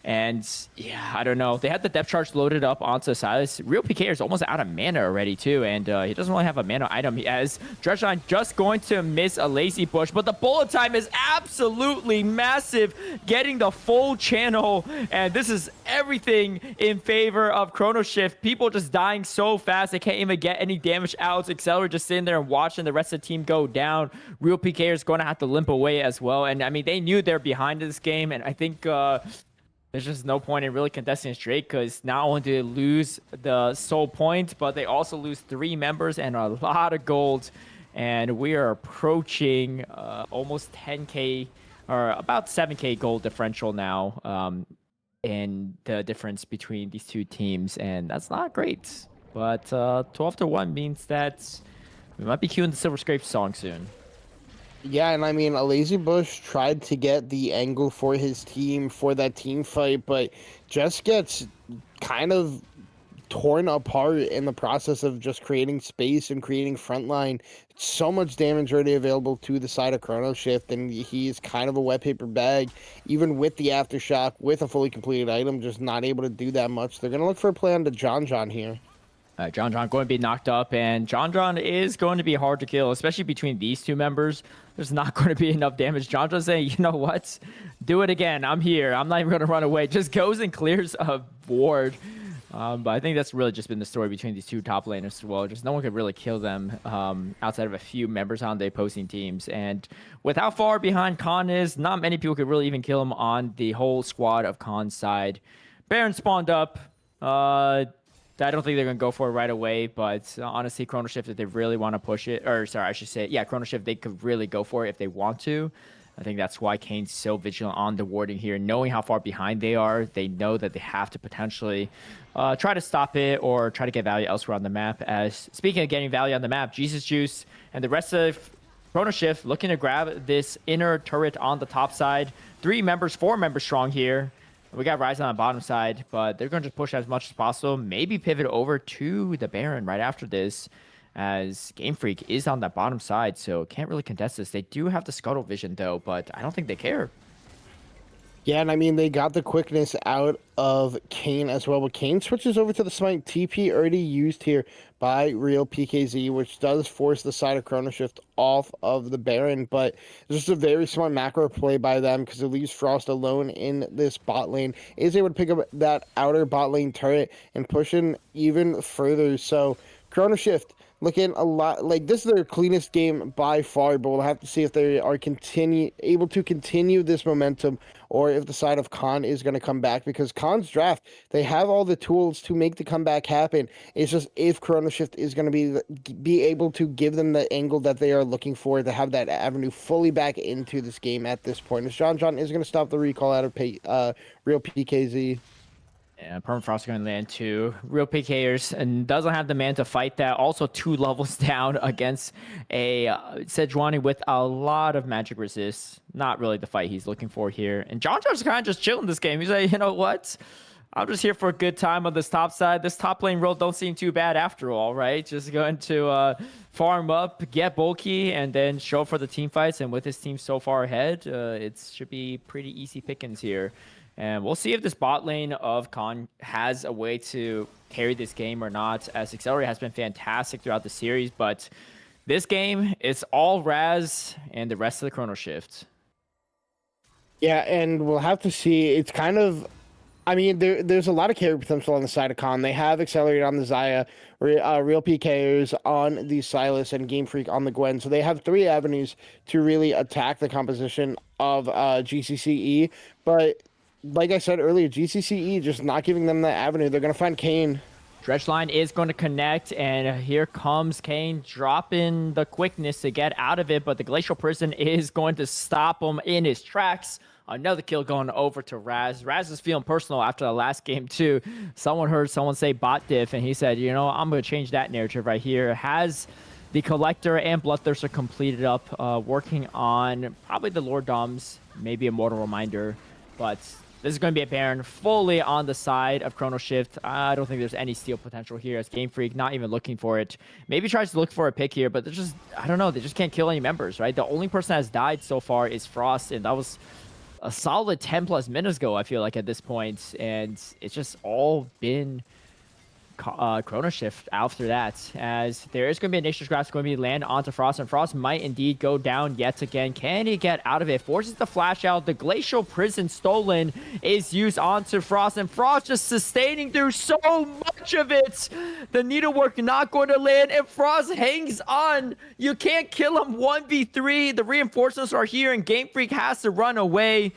And yeah, I don't know. They had the depth charge loaded up onto Silas. Real PK is almost out of mana already too, and he doesn't really have a mana item. He has Dredgeline just going to miss a lazy push, but the bullet time is absolutely massive, getting the full channel, and this is everything in favor of Chrono Shift. People just dying so fast, they can't even get any damage out. Accelerate just sitting there and watching the rest of the team go down. Real PK is going to have to limp away as well, and I mean, they knew they're behind this game, and I think there's just no point in really contesting Drake, because not only do they lose the soul point, but they also lose 3 members and a lot of gold. And we are approaching almost 10k or about 7k gold differential now in the difference between these two teams. And that's not great. But 12-1 means that we might be queuing the Silver Scrape song soon. Yeah, and I mean, a Lazy Bush tried to get the angle for his team for that team fight, but just gets kind of torn apart in the process of just creating space and creating frontline. So much damage already available to the side of Chrono Shift, and he's kind of a wet paper bag. Even with the Aftershock, with a fully completed item, just not able to do that much. They're going to look for a play on to John here. John going to be knocked up, and John is going to be hard to kill, especially between these two members. There's not going to be enough damage. John's saying, you know what? Do it again. I'm here. I'm not even going to run away. Just goes and clears a ward. But I think that's really just been the story between these two top laners as well. Just no one could really kill them outside of a few members on the opposing teams. And with how far behind Khan is, not many people could really even kill him on the whole squad of Khan's side. Baron spawned up. I don't think they're going to go for it right away, but honestly, Chrono Shift, if they really want to push it, or sorry, I should say, yeah, Chrono Shift, they could really go for it if they want to. I think that's why Kane's so vigilant on the warding here. Knowing how far behind they are, they know that they have to potentially try to stop it or try to get value elsewhere on the map. As speaking of getting value on the map, Jesus Juice and the rest of Chrono Shift looking to grab this inner turret on the top side. 4 members strong here. We got Ryze on the bottom side, but they're going to push as much as possible. Maybe pivot over to the Baron right after this, as Game Freak is on that bottom side, so can't really contest this. They do have the Scuttle Vision, though, but I don't think they care. Yeah, and I mean, they got the quickness out of Kane as well, but Kane switches over to the Smite. TP already used here by Real PKZ, which does force the side of Chrono Shift off of the Baron, but it's just a very smart macro play by them because it leaves Frost alone in this bot lane, is able to pick up that outer bot lane turret and push in even further. So Chrono Shift looking a lot like this is their cleanest game by far, but we'll have to see if they are able to continue this momentum or if the side of Khan is going to come back, because Khan's draft, they have all the tools to make the comeback happen. It's just if Chrono Shift is going to be able to give them the angle that they are looking for to have that avenue fully back into this game at this point. As John is going to stop the recall out of Real PKZ. Yeah, Permafrost going to land two real PKers and doesn't have the man to fight that. Also 2 levels down against a Sejuani with a lot of magic resist. Not really the fight he's looking for here. And John's kind of just chilling this game. He's like, you know what? I'm just here for a good time on this top side. This top lane role don't seem too bad after all, right? Just going to farm up, get bulky, and then show for the team fights. And with his team so far ahead, it should be pretty easy pickings here. And we'll see if this bot lane of Khan has a way to carry this game or not, as Accelerate has been fantastic throughout the series. But this game, it's all Raz and the rest of the Chrono Shift. Yeah, and we'll have to see. It's kind of, I mean, there's a lot of carry potential on the side of Khan. They have Accelerate on the Xayah, Real PKers on the Sylas, and Game Freak on the Gwen. So they have 3 avenues to really attack the composition of GCCe. But like I said earlier, GCCe just not giving them that avenue. They're going to find Kane. Dredge line is going to connect, and here comes Kane dropping the quickness to get out of it, but the Glacial Prison is going to stop him in his tracks. Another kill going over to Raz. Raz is feeling personal after the last game, too. Someone heard someone say bot diff, and he said, you know, I'm going to change that narrative right here. Has the Collector and Bloodthirster completed up, working on probably the Lord Doms, maybe a Mortal Reminder, but this is going to be a Baron fully on the side of Chrono Shift. I don't think there's any steal potential here as Game Freak not even looking for it. Maybe tries to look for a pick here, but they're just, I don't know, they just can't kill any members, right? The only person that has died so far is Frost, and that was a solid 10 plus minutes ago, I feel like, at this point. And it's just all been Chrono Shift after that, as there is going to be a Nature's Grasp going to be land onto Frost, and Frost might indeed go down yet again. Can he get out of it? Forces the flash out. The Glacial Prison stolen is used onto Frost, and Frost just sustaining through so much of it. The needlework not going to land, and Frost hangs on. You can't kill him 1v3. The reinforcements are here, and Game Freak has to run away.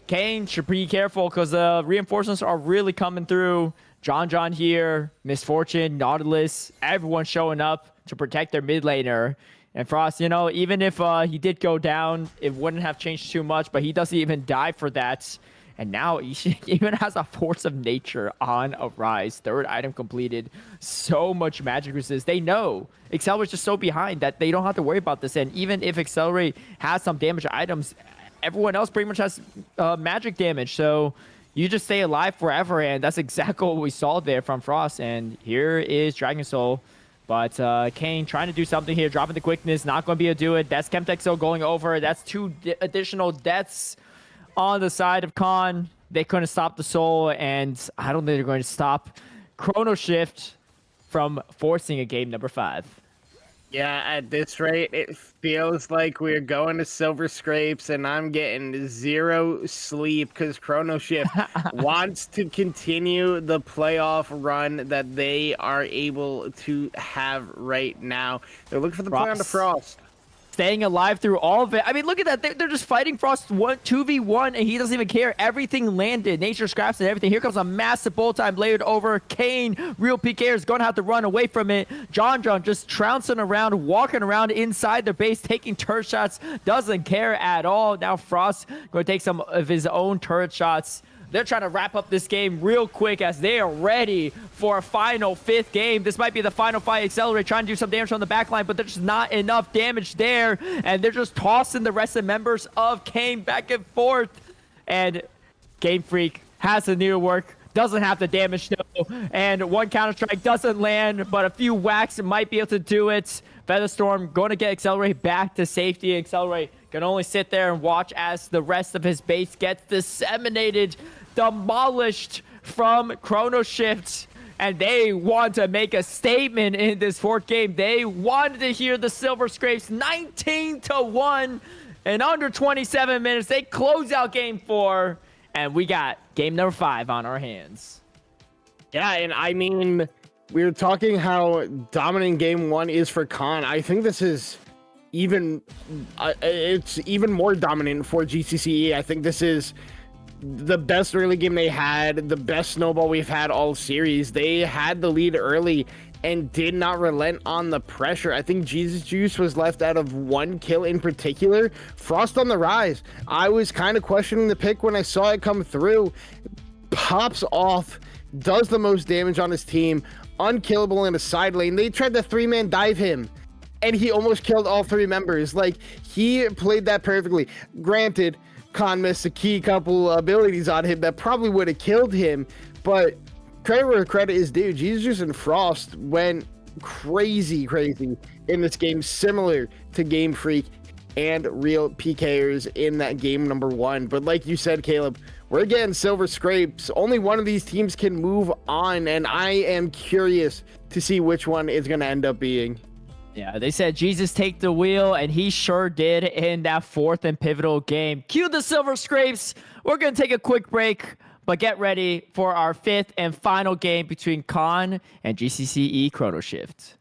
Kane should be careful because the reinforcements are really coming through. John here, Misfortune, Nautilus, everyone showing up to protect their mid laner. And Frost, you know, even if he did go down, it wouldn't have changed too much, but he doesn't even die for that. And now he even has a Force of Nature on a Rise. 3rd item completed. So much magic resist. They know Accelerate's just so behind that they don't have to worry about this. And even if Accelerate has some damage items, everyone else pretty much has magic damage. So you just stay alive forever, and that's exactly what we saw there from Frost. And here is Dragon Soul. But Kane trying to do something here, dropping the quickness, not going to be able to do it. That's Chemtexo going over. That's 2 additional deaths on the side of Khan. They couldn't stop the Soul, and I don't think they're going to stop Chrono Shift from forcing a game number 5. Yeah, at this rate, it feels like we're going to Silver Scrapes, and I'm getting 0 sleep because Chrono Shift wants to continue the playoff run that they are able to have right now. They're looking for the play on the Frost. Staying alive through all of it. I mean, look at that. They're just fighting Frost 2v1, and he doesn't even care. Everything landed. Nature scraps and everything. Here comes a massive bolt time layered over. Kane, Real PK is going to have to run away from it. John just trouncing around, walking around inside the base, taking turret shots. Doesn't care at all. Now Frost going to take some of his own turret shots. They're trying to wrap up this game real quick as they are ready for a final 5th game. This might be the final fight. Accelerate trying to do some damage on the backline, but there's not enough damage there. And they're just tossing the rest of the members of Kane back and forth. And Game Freak has the needlework, doesn't have the damage though. And 1 Counter-Strike doesn't land, but a few whacks might be able to do it. Featherstorm going to get Accelerate back to safety. Accelerate can only sit there and watch as the rest of his base gets disseminated, demolished from Chrono Shift. And they want to make a statement in this fourth game. They wanted to hear the Silver Scrapes 19-1 in under 27 minutes. They close out game 4, and we got game number 5 on our hands. Yeah, and I mean, we were talking how dominant game 1 is for Khan. I think this is even, it's even more dominant for GCCe. I think this is the best early game they had, the best snowball we've had all series. They had the lead early and did not relent on the pressure. I think Jesus Juice was left out of 1 kill in particular. Frost on the rise. I was kind of questioning the pick when I saw it come through. Pops off, does the most damage on his team, unkillable in a side lane. They tried to 3-man dive him, and he almost killed all 3 members. Like, he played that perfectly. Granted, Khan missed a key couple abilities on him that probably would have killed him, but credit where credit is due. Jesus and Frost went crazy in this game, similar to Game Freak and real PKers in that game number 1. But like you said, Caleb, we're getting Silver Scrapes. Only one of these teams can move on, and I am curious to see which one is going to end up being. Yeah, they said Jesus take the wheel, and he sure did in that 4th and pivotal game. Cue the Silver Scrapes. We're going to take a quick break, but get ready for our 5th and final game between Khan and GCCe Chrono Shift.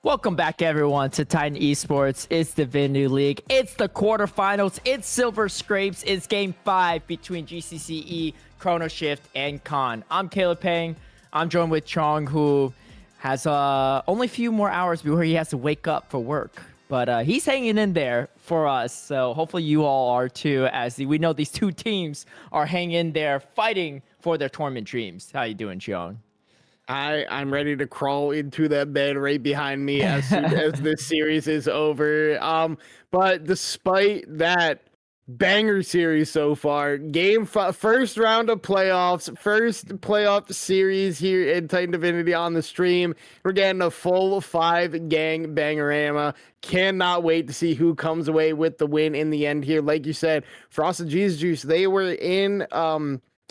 Welcome back, everyone, to Titan Esports. It's the Divinity League. It's the quarterfinals. It's Silver Scrapes. It's Game 5 between GCCe, Chrono Shift, and Khan. I'm Caleb Pang. I'm joined with Chong, who has only a few more hours before he has to wake up for work. But he's hanging in there for us, so hopefully you all are too, as we know these two teams are hanging in there fighting for their tournament dreams. How you doing, Chong? I'm ready to crawl into that bed right behind me as soon as this series is over. But despite that banger series so far, first round of playoffs, first playoff series here in Titan Divinity on the stream. We're getting a full 5-gang bangerama. Cannot wait to see who comes away with the win in the end here. Like you said, Frost and GCCe, they were in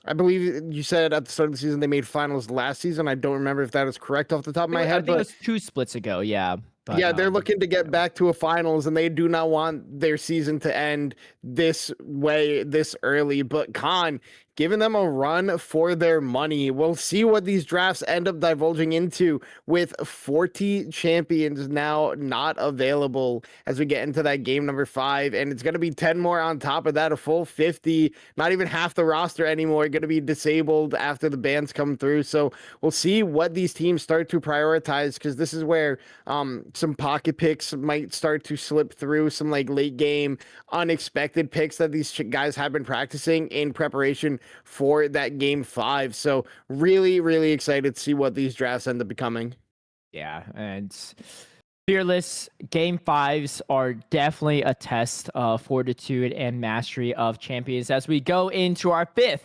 I believe you said at the start of the season they made finals last season. I don't remember if that is correct off the top of my head. I think it was 2 splits ago, yeah. But, yeah, they're looking to get back to a finals, and they do not want their season to end this way, this early. But Khan, giving them a run for their money. We'll see what these drafts end up divulging into, with 40 champions now not available as we get into that game number 5. And it's going to be 10 more on top of that, a full 50. Not even half the roster anymore going to be disabled after the bans come through. So we'll see what these teams start to prioritize, because this is where some pocket picks might start to slip through, some like late game unexpected picks that these guys have been practicing in preparation for that game 5. So really, really excited to see what these drafts end up becoming. Yeah, and Fearless Game 5s are definitely a test of fortitude and mastery of champions as we go into our 5th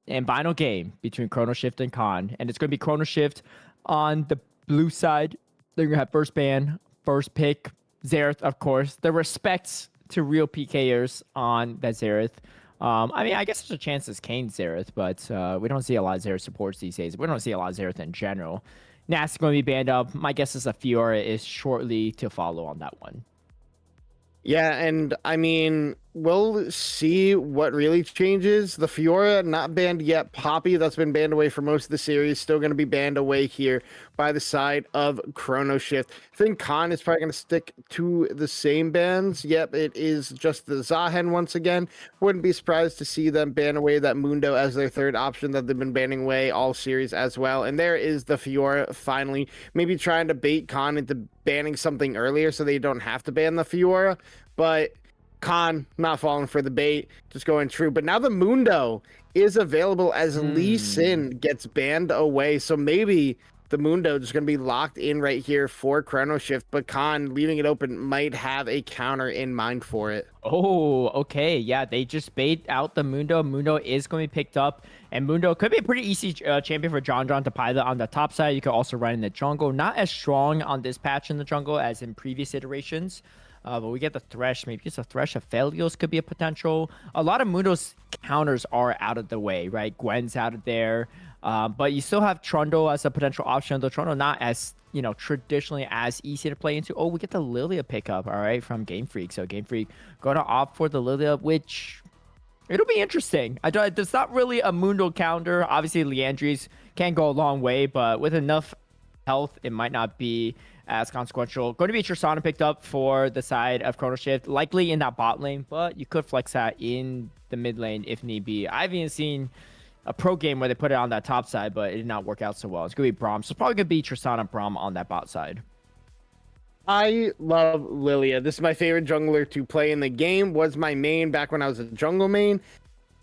and final game between Chrono Shift and Khan. And it's going to be Chrono Shift on the blue side. They're going to have first ban, first pick, Xerath, of course. The respects to real PKers on that Xerath. I mean, I guess there's a chance it's Kayn Xerath, but we don't see a lot of Xerath supports these days. We don't see a lot of Xerath in general. Nas is going to be banned up. My guess is a Fiora is shortly to follow on that one. Yeah, and I mean, we'll see what really changes. The Fiora, not banned yet. Poppy, that's been banned away for most of the series, still going to be banned away here by the side of Chrono Shift. I think Khan is probably going to stick to the same bans. Yep, it is just the Zahen once again. Wouldn't be surprised to see them ban away that Mundo as their third option that they've been banning away all series as well. And there is the Fiora finally, maybe trying to bait Khan into banning something earlier so they don't have to ban the Fiora. But Khan not falling for the bait, just going true. But now the Mundo is available as Lee Sin gets banned away. So maybe the Mundo just going to be locked in right here for Chrono Shift. But Khan, leaving it open, might have a counter in mind for it. Oh, okay. Yeah, they just bait out the Mundo. Mundo is going to be picked up. And Mundo could be a pretty easy champion for John to pilot on the top side. You could also run in the jungle. Not as strong on this patch in the jungle as in previous iterations. But we get the Thresh. Maybe it's a Thresh of Phelios could be a potential. A lot of Mundo's counters are out of the way, right? Gwen's out of there. But you still have Trundle as a potential option. Though Trundle not as, traditionally as easy to play into. Oh, we get the Lilia pickup, all right, from Game Freak. So Game Freak going to opt for the Lilia, which it'll be interesting. There's not really a Mundo counter. Obviously, Leandries can go a long way, but with enough health, it might not be as consequential. Going to be Tristana picked up for the side of Chrono Shift, likely in that bot lane, but you could flex that in the mid lane if need be. I've even seen a pro game where they put it on that top side, but it did not work out so well. It's going to be Braum. So it's probably going to be Tristana Braum on that bot side. I love Lilia. This is my favorite jungler to play in the game. Was my main back when I was a jungle main.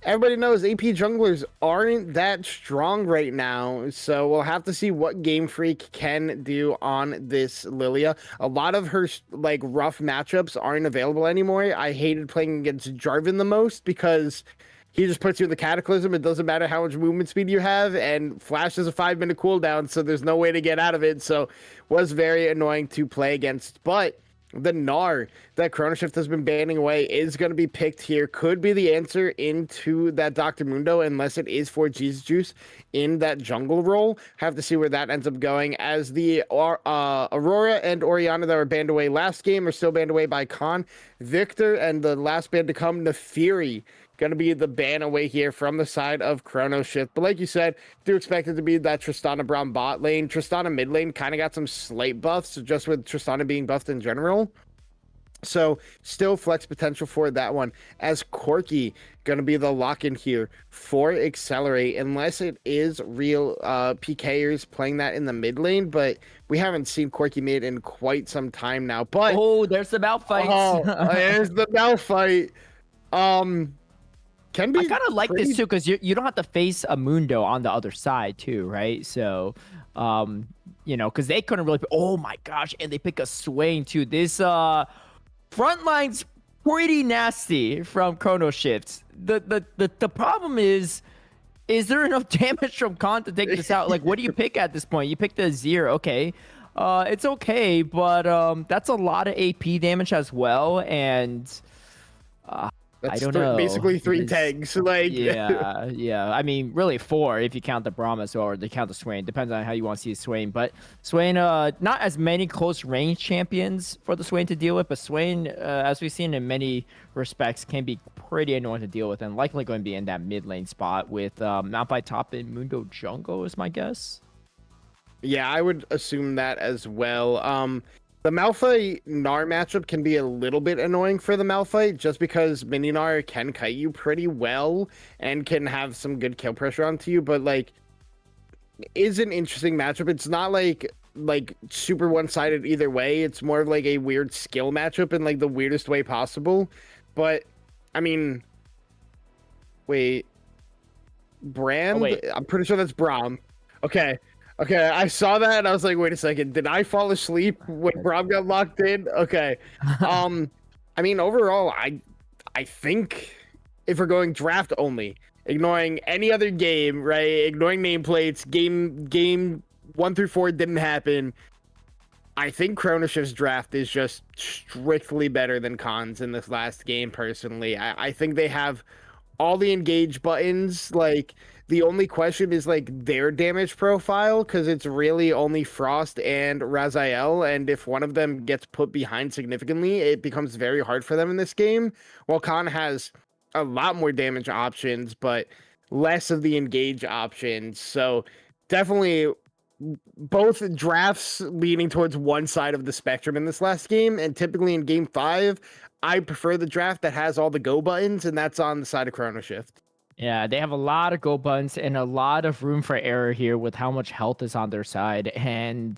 Everybody knows AP junglers aren't that strong right now, so we'll have to see what Game Freak can do on this Lilia. A lot of her rough matchups aren't available anymore. I hated playing against Jarvan the most because he just puts you in the Cataclysm. It doesn't matter how much movement speed you have, and Flash is a 5-minute cooldown, so there's no way to get out of it. So was very annoying to play against, but the Gnar that Chrono Shift has been banning away is going to be picked here. Could be the answer into that Dr. Mundo, unless it is for GCCe in that jungle role. Have to see where that ends up going, as the Aurora and Orianna that were banned away last game are still banned away by Khan. Victor and the last ban to come, Nefiri, going to be the ban away here from the side of Chrono Shift. But like you said, do expect it to be that Tristana Braum bot lane. Tristana mid lane kind of got some slight buffs just with Tristana being buffed in general. So still flex potential for that one, as Corki going to be the lock-in here for Accelerate, unless it is real PKers playing that in the mid lane, but we haven't seen Corki mid in quite some time now. But Oh, there's the Malphite. oh, there's the Malphite. Can be I kind of like pretty... this too, because you don't have to face a Mundo on the other side too, right? So, you know, because they couldn't really. Oh my gosh, and they pick a Swain too. This frontline's pretty nasty from Chrono Shift. The problem is there enough damage from Khan to take this out? Like, what do you pick at this point? You pick the Azir, okay. It's okay, but that's a lot of AP damage as well, and That's I don't know. Basically 3 tags. Like yeah. I mean, really 4 if you count the Braum as well, or they count the Swain. Depends on how you want to see Swain. But Swain, not as many close range champions for the Swain to deal with, but Swain, as we've seen in many respects, can be pretty annoying to deal with, and likely going to be in that mid lane spot with Malphite top and Mundo jungle is my guess. Yeah, I would assume that as well. The Malphite Gnar matchup can be a little bit annoying for the Malphite, just because mini Gnar can kite you pretty well and can have some good kill pressure onto you, but like is an interesting matchup. It's not like super one-sided either way. It's more of like a weird skill matchup in like the weirdest way possible. But I mean, wait, Brand? Oh, wait. I'm pretty sure that's Braum. Okay, I saw that and I was like, wait a second, did I fall asleep when Braum got locked in? Okay. I mean, overall, I think if we're going draft only, ignoring any other game, right? Ignoring nameplates, game 1 through 4 didn't happen. I think Chrono Shift's draft is just strictly better than Khan's in this last game, personally. I think they have all the engage buttons. Like, the only question is like their damage profile, because it's really only Frost and Raziel, and if one of them gets put behind significantly, it becomes very hard for them in this game. While Khan has a lot more damage options, but less of the engage options. So definitely both drafts leaning towards one side of the spectrum in this last game, and typically in game 5, I prefer the draft that has all the go buttons, and that's on the side of Chrono Shift. Yeah, they have a lot of go buttons and a lot of room for error here with how much health is on their side. And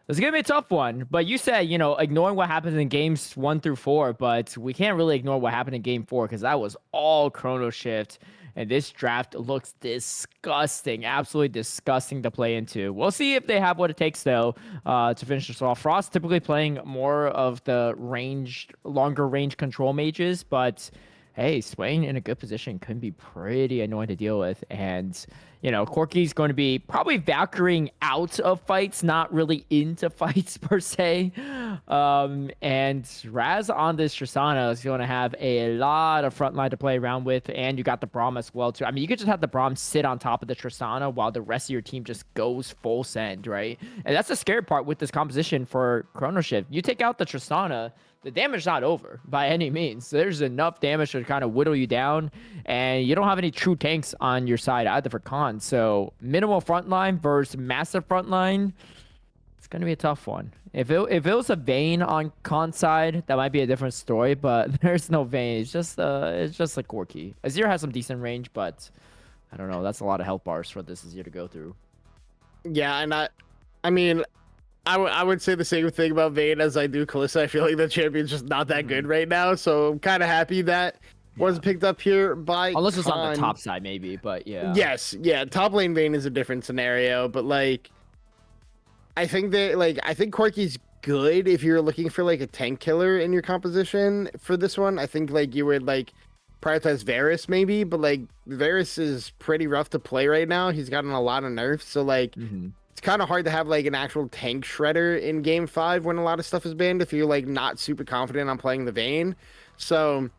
it's going to be a tough one. But you said, you know, ignoring what happens in games 1 through 4, but we can't really ignore what happened in game 4, because that was all Chrono Shift. And this draft looks disgusting, absolutely disgusting to play into. We'll see if they have what it takes, though, to finish this off. Frost typically playing more of the longer range control mages, but hey, Swain in a good position can be pretty annoying to deal with. And, you know, Corki's going to be probably Valkyrieing out of fights, not really into fights per se. And Raz on this Tristana is going to have a lot of frontline to play around with. And you got the Braum as well, too. I mean, you could just have the Braum sit on top of the Tristana while the rest of your team just goes full send, right? And that's the scary part with this composition for Chrono Shift. You take out the Tristana, the damage's not over by any means. There's enough damage to kind of whittle you down, and you don't have any true tanks on your side either for Khan. So minimal frontline versus massive frontline, it's going to be a tough one. If it was a Vayne on Khan's side, that might be a different story, but there's no Vayne. It's just like Corki. Azir has some decent range, but I don't know. That's a lot of health bars for this Azir to go through. Yeah, and I mean, I would say the same thing about Vayne as I do Kalista. I feel like the champion's just not that good right now, so I'm kind of happy that was picked up here by Unless it's Khan. on the top side, maybe, but yeah. Yes, yeah, top lane Vayne is a different scenario, but like, I think Corki's good if you're looking for like a tank killer in your composition for this one. I think like you would like prioritize Varus maybe, but like Varus is pretty rough to play right now. He's gotten a lot of nerfs, so like. It's kind of hard to have like an actual tank shredder in game 5 when a lot of stuff is banned if you're like not super confident on playing the Vayne. So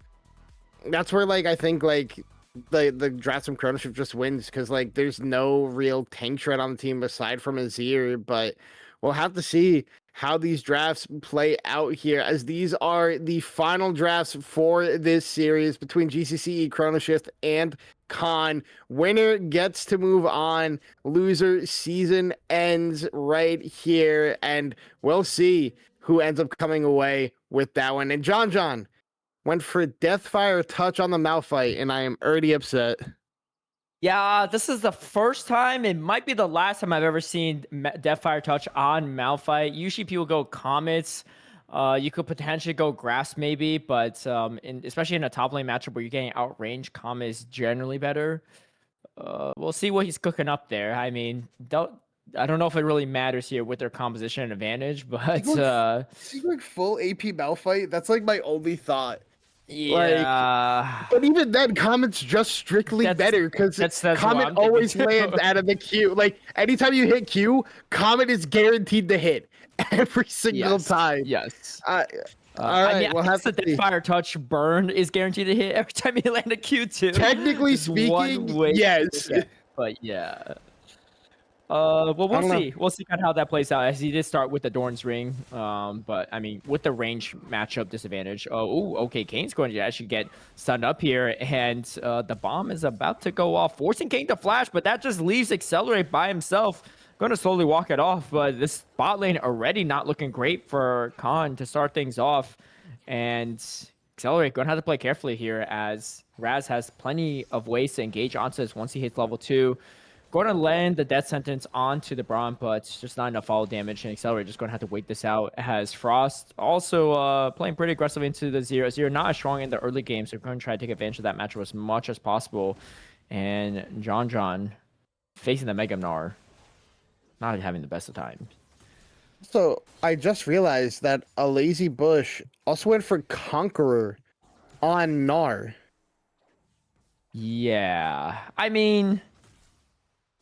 that's where like I think like the draft from Chrono Shift just wins, because like there's no real tank shred on the team aside from Azir. But we'll have to see how these drafts play out here, as these are the final drafts for this series between GCCe, Chrono Shift, and Con. Winner gets to move on. Loser, season ends right here, and we'll see who ends up coming away with that one. And John went for Deathfire Touch on the Malphite, and I am already upset. Yeah, this is the first time. It might be the last time I've ever seen Deathfire Touch on Malphite. Usually people go Comets. You could potentially go Grass maybe, but especially in a top lane matchup where you're getting outranged, Comet is generally better. We'll see what he's cooking up there. I mean, I don't know if it really matters here with their composition and advantage, but Like full AP Malphite, that's like my only thought. yeah. But even then, Comet's just strictly better because Comet always lands out of the Q. Like anytime you hit Q, Comet is guaranteed to hit every single time. Yes. All I right, mean, we'll have to see. Deathfire Touch burn is guaranteed to hit every time you land a Q2. Technically speaking, yes. But yeah. Well, we'll see. We'll see kind of how that plays out, as he did start with the Dorn's Ring. But I mean, with the range matchup disadvantage. Okay. Kane's going to actually get stunned up here, and the bomb is about to go off, forcing Kane to flash, but that just leaves Accelerate by himself. Going to slowly walk it off, but this bot lane already not looking great for Khan to start things off, and Accelerate going to have to play carefully here, as Raz has plenty of ways to engage onto this once he hits level 2. Going to land the death sentence onto the Braum, but it's just not enough follow damage, and Accelerate just going to have to wait this out. Has Frost also playing pretty aggressive into the 0-0, not as strong in the early game, so we're going to try to take advantage of that matchup as much as possible. And John facing the Mega Gnar, not having the best of times. So I just realized that a Lazy Bush also went for Conqueror on Gnar. Yeah, I mean,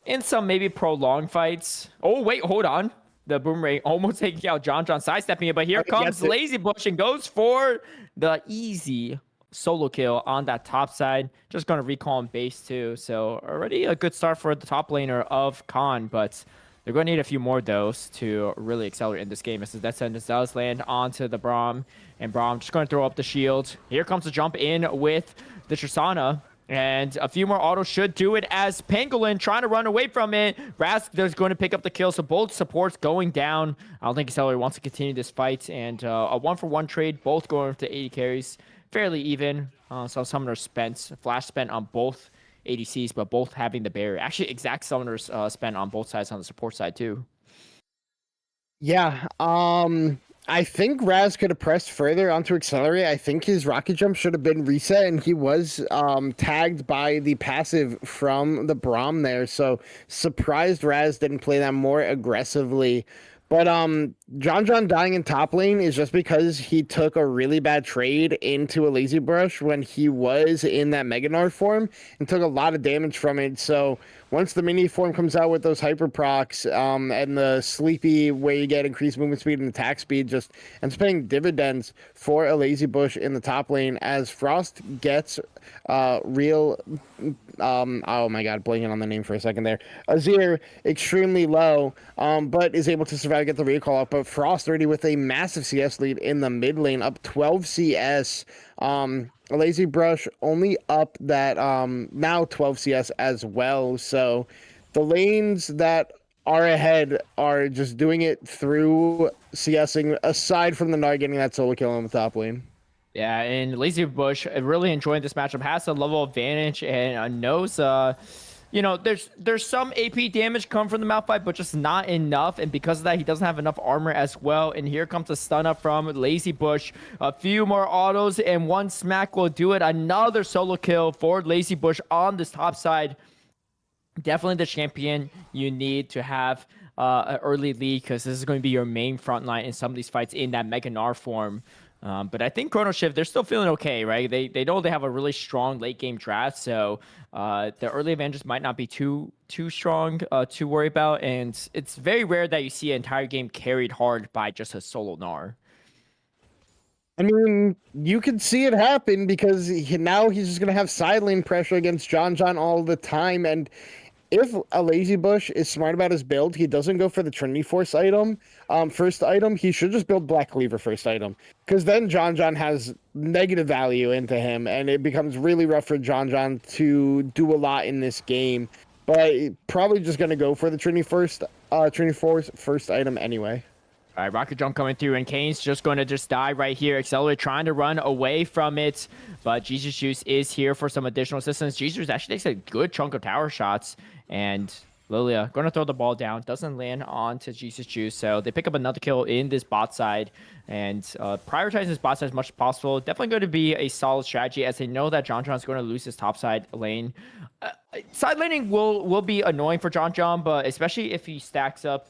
in some maybe prolonged fights. Oh, wait, hold on. The Boomerang almost taking out John, sidestepping it, but here comes Lazy Bush and goes for the easy solo kill on that top side. Just going to recall on base too. So already a good start for the top laner of Khan, but they're going to need a few more those to really accelerate in this game. As the Death Sentence does land onto the Braum, and Braum just going to throw up the shield. Here comes the jump in with the Tristana. And a few more autos should do it, as Pangolin trying to run away from it. Rask is going to pick up the kill, so both supports going down. I don't think Accelerate wants to continue this fight, and a 1-for-1 trade, both going to 80 carries. Fairly even. So Summoner spent, Flash spent on both ADCs, but both having the barrier. Actually, exact Summoners spent on both sides on the support side too. Yeah, I think Raz could have pressed further onto Accelerate. I think his rocket jump should have been reset, and he was tagged by the passive from the Braum there. So surprised Raz didn't play that more aggressively. But John dying in top lane is just because he took a really bad trade into a Lazy Brush when he was in that Mega Gnar form and took a lot of damage from it. So once the mini form comes out with those hyper procs and the sleepy where you get increased movement speed and attack speed, just ends up paying dividends for a Lazy Bush in the top lane, as Frost gets real oh my god, blanking on the name for a second there. Azir extremely low, but is able to survive, get the recall up. But Frost already with a massive CS lead in the mid lane, up 12 CS. A Lazy Brush only up that now 12 CS as well. So the lanes that are ahead are just doing it through CSing, aside from the Gnar getting that solo kill on the top lane. Yeah, and Lazy Bush really enjoying this matchup, has a level advantage, and knows, there's some AP damage come from the Malphite, but just not enough. And because of that, he doesn't have enough armor as well. And here comes a stun up from Lazy Bush. A few more autos, and one smack will do it. Another solo kill for Lazy Bush on this top side. Definitely the champion you need to have an early lead, because this is going to be your main front line in some of these fights in that Mega Gnar form. But I think Chrono Shift, they're still feeling okay, right? They know they have a really strong late game draft, so the early advantages might not be too strong to worry about. And it's very rare that you see an entire game carried hard by just a solo Gnar. I mean, you could see it happen, because now he's just going to have side lane pressure against John all the time. And if a Lazy Bush is smart about his build, he doesn't go for the Trinity Force item, first item. He should just build Black Cleaver first item, because then John has negative value into him, and it becomes really rough for John to do a lot in this game. But probably just gonna go for the Trinity Force first item anyway. All right, Rocket Jump coming through, and Kane's just going to just die right here. Accelerate trying to run away from it, but Jesus Juice is here for some additional assistance. Jesus Juice actually takes a good chunk of tower shots, and Lilia going to throw the ball down. Doesn't land onto Jesus Juice, so they pick up another kill in this bot side, and prioritizing this bot side as much as possible. Definitely going to be a solid strategy, as they know that John's going to lose his top side lane. Side laning will be annoying for John, but especially if he stacks up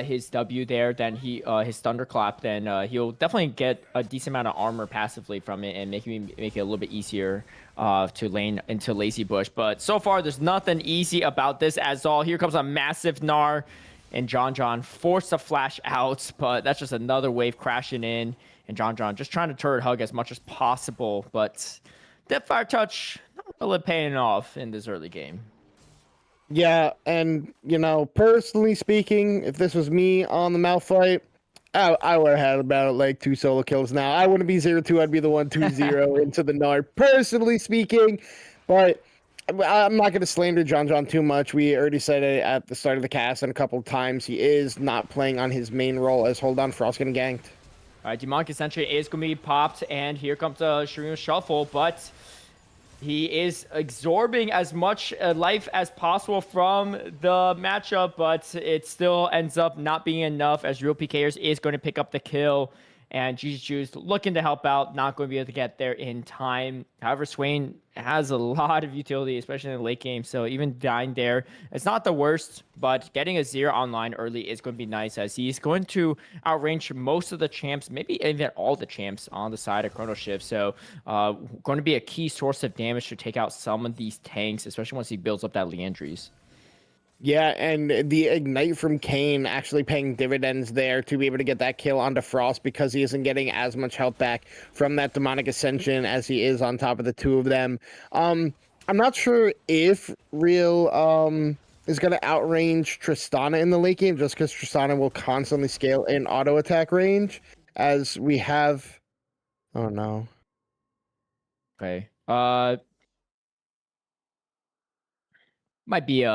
his W there, then his thunderclap, then he'll definitely get a decent amount of armor passively from it and make it a little bit easier to lane into Lazy Bush. But so far, there's nothing easy about this at all. Here comes a massive Gnar, and John forced to flash out, but that's just another wave crashing in, and John just trying to turret hug as much as possible, but Deathfire Touch not really paying off in this early game. Yeah, and, personally speaking, if this was me on the Malphite, I would have had about like 2 solo kills now. I wouldn't be 0-2, I'd be the 1-2-0 into the Gnar, personally speaking. But I'm not going to slander John too much. We already said it at the start of the cast and a couple of times. He is not playing on his main role as Hold On Frost getting ganked. All right, Demonic Sentry is going to be popped, and here comes a Shurima Shuffle, but he is absorbing as much life as possible from the matchup, but it still ends up not being enough, as Real PKers is going to pick up the kill, and Jesus Juice looking to help out, not going to be able to get there in time. However, Swain has a lot of utility, especially in the late game, so even dying there, it's not the worst, but getting a 0 online early is going to be nice, as he's going to outrange most of the champs, maybe even all the champs on the side of Chrono Shift, so going to be a key source of damage to take out some of these tanks, especially once he builds up that Leandries. Yeah, and the Ignite from Kane actually paying dividends there to be able to get that kill onto Frost, because he isn't getting as much health back from that Demonic Ascension as he is on top of the two of them. I'm not sure if Real is going to outrange Tristana in the late game, just because Tristana will constantly scale in auto attack range, as we have... Oh, no. Okay. Might be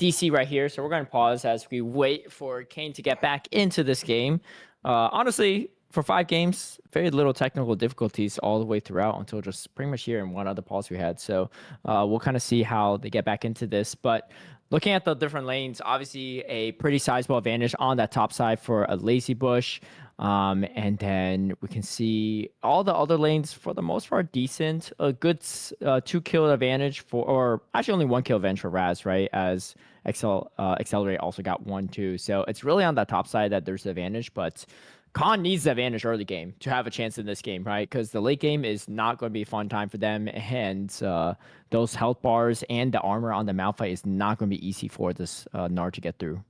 DC right here, so we're going to pause as we wait for Kane to get back into this game. Honestly, for 5 games, very little technical difficulties all the way throughout until just pretty much here and one other pause we had. So we'll kind of see how they get back into this. But looking at the different lanes, obviously a pretty sizable advantage on that top side for a Lazy Bush. And then we can see all the other lanes for the most part decent. A good 2 kill advantage or actually only 1 kill advantage for Raz, right? As Accelerate also got 1 too. So it's really on that top side that there's the advantage, but Khan needs the advantage early game to have a chance in this game, right? Because the late game is not going to be a fun time for them, and those health bars and the armor on the Malphite is not going to be easy for this Gnar to get through.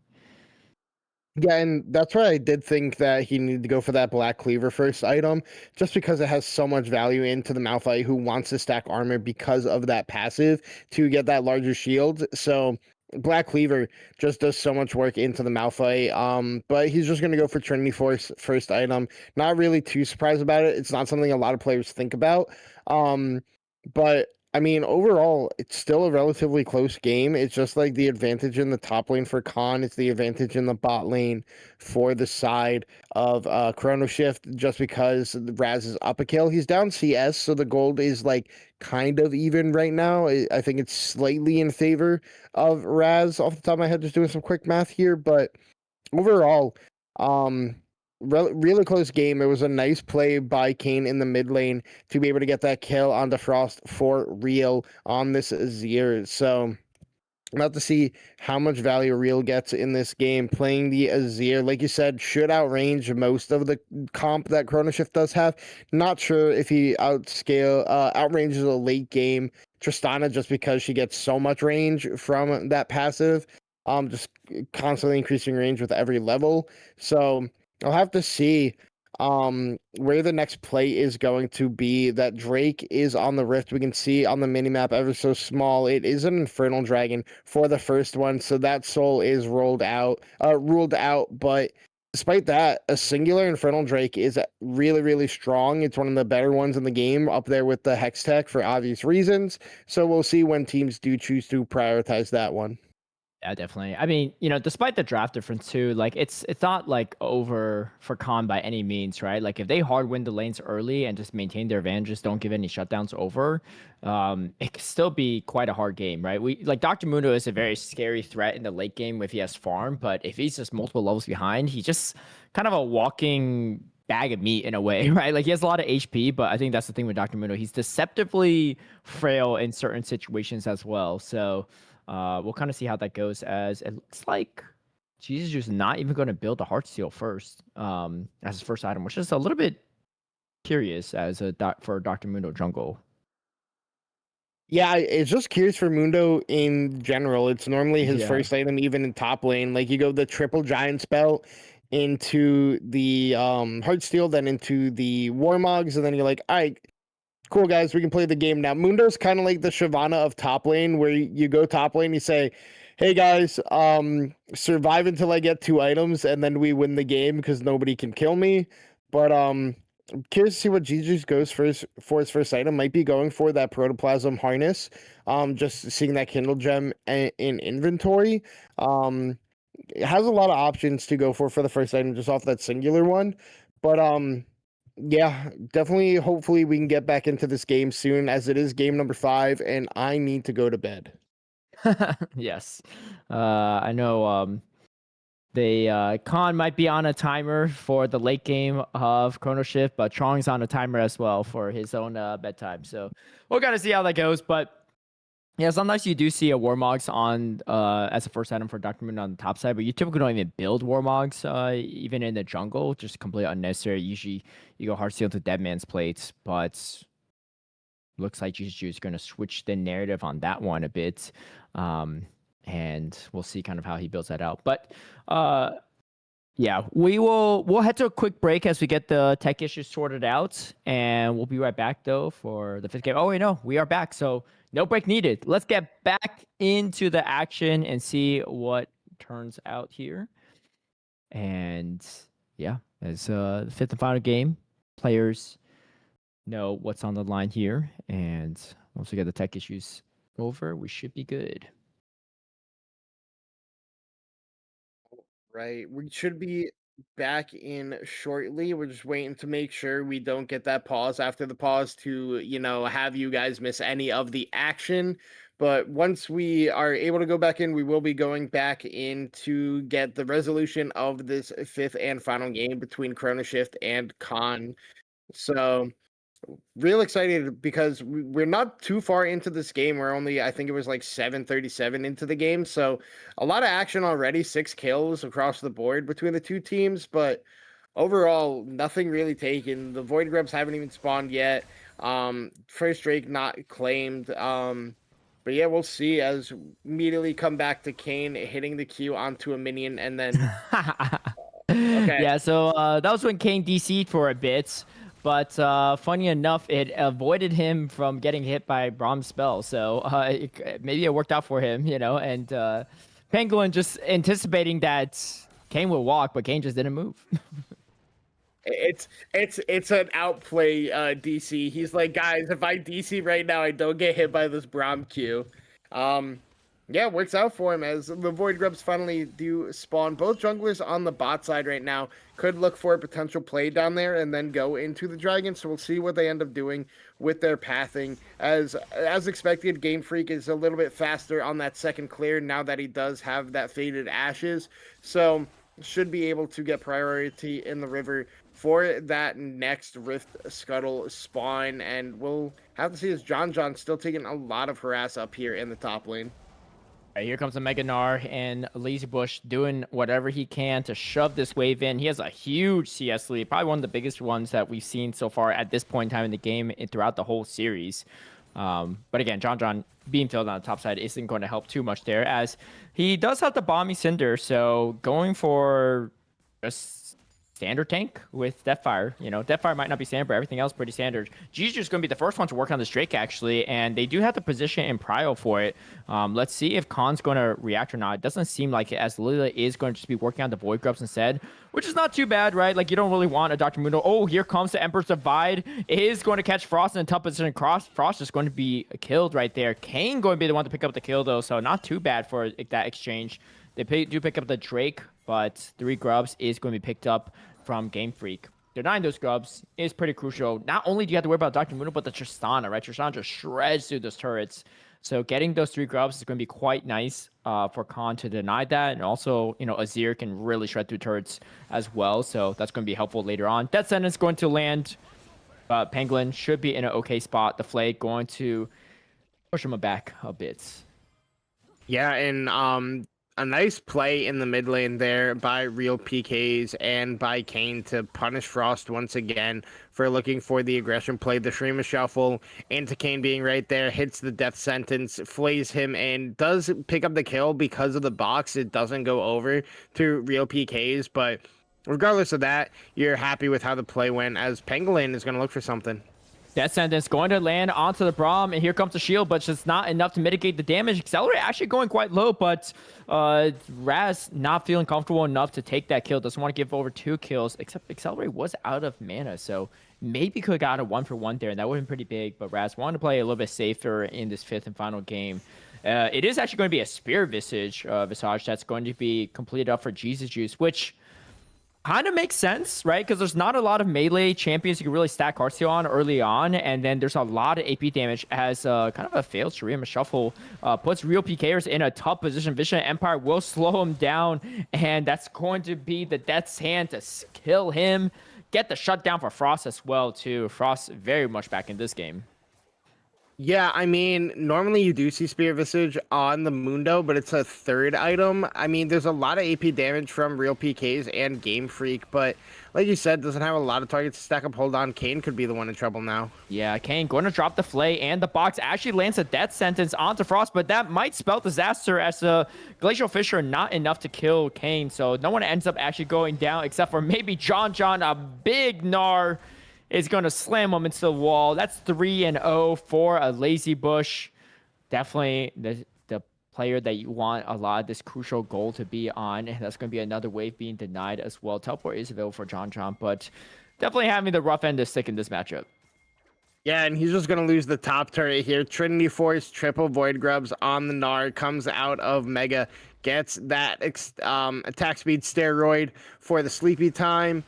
Yeah, and that's why I did think that he needed to go for that Black Cleaver first item, just because it has so much value into the Malphite who wants to stack armor because of that passive to get that larger shield. So Black Cleaver just does so much work into the Malphite. But he's just going to go for Trinity Force first item. Not really too surprised about it. It's not something a lot of players think about. But I mean, overall, it's still a relatively close game. It's just like the advantage in the top lane for Khan. It's the advantage in the bot lane for the side of Chrono Shift, just because Raz is up a kill. He's down CS, so the gold is like kind of even right now. I think it's slightly in favor of Raz off the top of my head, just doing some quick math here. But overall, really close game. It was a nice play by Kane in the mid lane to be able to get that kill on the Frost for Real on this Azir. So about to see how much value Real gets in this game. Playing the Azir, like you said, should outrange most of the comp that Chrono Shift does have. Not sure if he outranges a late game Tristana, just because she gets so much range from that passive. Just constantly increasing range with every level. So I'll have to see where the next play is going to be. That Drake is on the rift. We can see on the minimap ever so small. It is an Infernal Dragon for the first one, so that soul is ruled out. But despite that, a singular Infernal Drake is really, really strong. It's one of the better ones in the game, up there with the Hex Tech for obvious reasons. So we'll see when teams do choose to prioritize that one. Yeah, definitely. I mean, despite the draft difference too, like it's not like over for Khan by any means, right? Like if they hard win the lanes early and just maintain their advantages, don't give any shutdowns over, it could still be quite a hard game, right? We like Dr. Mundo is a very scary threat in the late game if he has farm, but if he's just multiple levels behind, he's just kind of a walking bag of meat in a way, right? Like he has a lot of HP, but I think that's the thing with Dr. Mundo. He's deceptively frail in certain situations as well. So we'll kind of see how that goes, as it looks like Jesus just not even going to build a Heart Seal first as his first item, which is a little bit curious as for Dr. Mundo jungle. Yeah, it's just curious for Mundo in general. It's normally his Yeah. first item, even in top lane. Like you go the triple giant spell into the Heart Steel, then into the Warmogs, and then you're like, all right, cool guys, we can play the game now. Mundo's kind of like the Shyvana of top lane, where you go top lane, you say, hey guys, survive until I get 2 items, and then we win the game because nobody can kill me. But I'm curious to see what Jesus goes for his first item. Might be going for that Protoplasm harness. Just seeing that Kindle gem in inventory. It has a lot of options to go for the first item, just off that singular one. But yeah, definitely. Hopefully, we can get back into this game soon, as it is game number 5, and I need to go to bed. Yes. I know Khan might be on a timer for the late game of Chrono Shift, but Chong's on a timer as well for his own bedtime. So we'll kind of see how that goes. But yeah, sometimes you do see a Warmogs on as a first item for Dr. Moon on the top side, but you typically don't even build Warmogs even in the jungle, just completely unnecessary. Usually you go Heart Seal to Dead Man's Plates, but looks like Juju is going to switch the narrative on that one a bit. And we'll see kind of how he builds that out. But yeah, we'll head to a quick break as we get the tech issues sorted out, and we'll be right back though for the 5th game. Oh wait, no, we are back, so no break needed. Let's get back into the action and see what turns out here. And yeah, as the 5th and final game, players know what's on the line here, and once we get the tech issues over, we should be good. Right. We should be back in shortly. We're just waiting to make sure we don't get that pause after the pause to, have you guys miss any of the action. But once we are able to go back in, we will be going back in to get the resolution of this 5th and final game between Chrono Shift and Khan. So real excited because we're not too far into this game. We're only, I think it was like 7:37 into the game. So a lot of action already, 6 kills across the board between the two teams. But overall, nothing really taken. The Void Grubs haven't even spawned yet. First Drake not claimed. But yeah, we'll see as immediately come back to Kane hitting the Q onto a minion and then... Okay. Yeah, so that was when Kane DC'd for a bit. But funny enough, it avoided him from getting hit by Brahm's spell. So maybe it worked out for him, and Penguin just anticipating that Kane will walk, but Kane just didn't move. It's an outplay DC. He's like, guys, if I DC right now, I don't get hit by this Braum Q. Yeah, it works out for him as the Void Grubs finally do spawn. Both junglers on the bot side right now could look for a potential play down there and then go into the Dragon. So we'll see what they end up doing with their pathing. As expected, Game Freak is a little bit faster on that second clear now that he does have that Faded Ashes. So should be able to get priority in the river for that next Rift Scuttle spawn. And we'll have to see as John still taking a lot of harass up here in the top lane. Right, here comes a Mega Gnar, and Lazy Bush doing whatever he can to shove this wave in. He has a huge CS lead, probably one of the biggest ones that we've seen so far at this point in time in the game and throughout the whole series. But again, John being filled on the top side isn't going to help too much there, as he does have the Bombing Cinder, so going for just standard tank with Deathfire. You know, Deathfire might not be standard, but everything else pretty standard. G's just going to be the first one to work on this Drake, actually, and they do have the position in Prio for it. Let's see if Khan's going to react or not. It doesn't seem like it, as Lilia is going to just be working on the Void Grubs instead, which is not too bad, right? Like, you don't really want a Dr. Mundo. Oh, here comes the Emperor's Divide. It is going to catch Frost in a tough position. Frost is going to be killed right there. Kane going to be the one to pick up the kill, though, so not too bad for that exchange. They do pick up the Drake, but 3 grubs is going to be picked up from Game Freak. Denying those grubs is pretty crucial. Not only do you have to worry about Dr. Mundo, but the Tristana, right? Tristana just shreds through those turrets. So getting those 3 grubs is going to be quite nice for Khan to deny that. And also, you know, Azir can really shred through turrets as well. So that's going to be helpful later on. Death Sentence going to land. Penguin should be in an okay spot. The Flake going to push him back a bit. Yeah, and a nice play in the mid lane there by Real PKs and by Kane to punish Frost once again for looking for the aggression play. The Shrema Shuffle into Kane being right there, hits the Death Sentence, flays him, and does pick up the kill because of the box. It doesn't go over to Real PKs, but regardless of that, you're happy with how the play went, as Pangolin is going to look for something. Death Sentence going to land onto the Braum, and here comes the shield, but just not enough to mitigate the damage. Accelerate actually going quite low, but Raz not feeling comfortable enough to take that kill. Doesn't want to give over 2 kills, except Accelerate was out of mana, so maybe could have got a 1-for-1 there, and that would have been pretty big, but Raz wanted to play a little bit safer in this 5th and final game. It is actually going to be a Spear Visage that's going to be completed up for GCCe, which kind of makes sense, right? Because there's not a lot of melee champions you can really stack Hearthstone on early on, and then there's a lot of AP damage as kind of a failed Shurima Shuffle puts Real PKers in a tough position. Vision Empire will slow him down, and that's going to be the Death's Hand to kill him. Get the shutdown for Frost as well, too. Frost very much back in this game. Yeah, I mean, normally you do see Spear Visage on the Mundo, but it's a 3rd item. I mean, there's a lot of AP damage from Real PKs and Game Freak, but like you said, doesn't have a lot of targets to stack up. Hold on, Kane could be the one in trouble now. Yeah, Kane going to drop the Flay, and the box actually lands a Death Sentence onto Frost, but that might spell disaster as a Glacial Fissure not enough to kill Kane, so no one ends up actually going down except for maybe John, a big Gnar is going to slam him into the wall. That's 3-0 for a Lazy Bush. Definitely the player that you want a lot of this crucial goal to be on. That's going to be another wave being denied as well. Teleport is available for John, but definitely having the rough end to stick in this matchup. Yeah, and he's just going to lose the top turret here. Trinity Force, triple Void Grubs on the Gnar, comes out of Mega, gets that attack speed steroid for the sleepy time.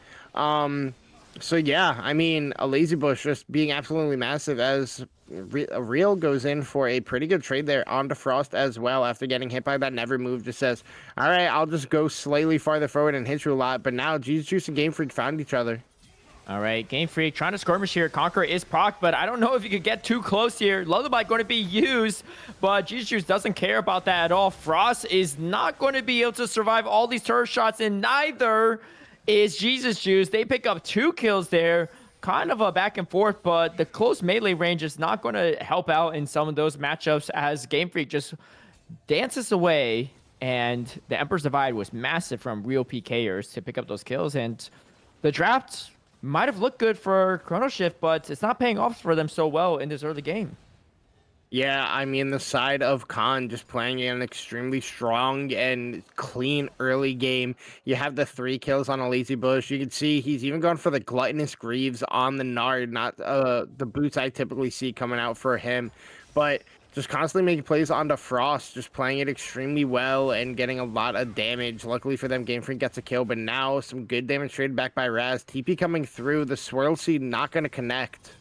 So yeah, I mean, a Lazy Bush just being absolutely massive as Real goes in for a pretty good trade there onto Frost as well after getting hit by that never move. Just says, all right, I'll just go slightly farther forward and hit you a lot. But now GCCe and Game Freak found each other. All right, Game Freak trying to skirmish here. Conqueror is proc, but I don't know if you could get too close here. Lullaby going to be used, but GCCe doesn't care about that at all. Frost is not going to be able to survive all these turret shots, and neither is GCCe. They pick up 2 kills there. Kind of a back and forth, but the close melee range is not going to help out in some of those matchups as Game Freak just dances away, and the Emperor's Divide was massive from Real PKers to pick up those kills, and the draft might have looked good for Chrono Shift, but it's not paying off for them so well in this early game. Yeah, I mean, the side of Khan just playing an extremely strong and clean early game. You have the 3 kills on a Lazy Bush. You can see he's even gone for the Gluttonous Greaves on the Nard, not the boots I typically see coming out for him. But just constantly making plays onto Frost, just playing it extremely well and getting a lot of damage. Luckily for them, Game Freak gets a kill, but now some good damage traded back by Raz. TP coming through, the Swirl Seed not going to connect.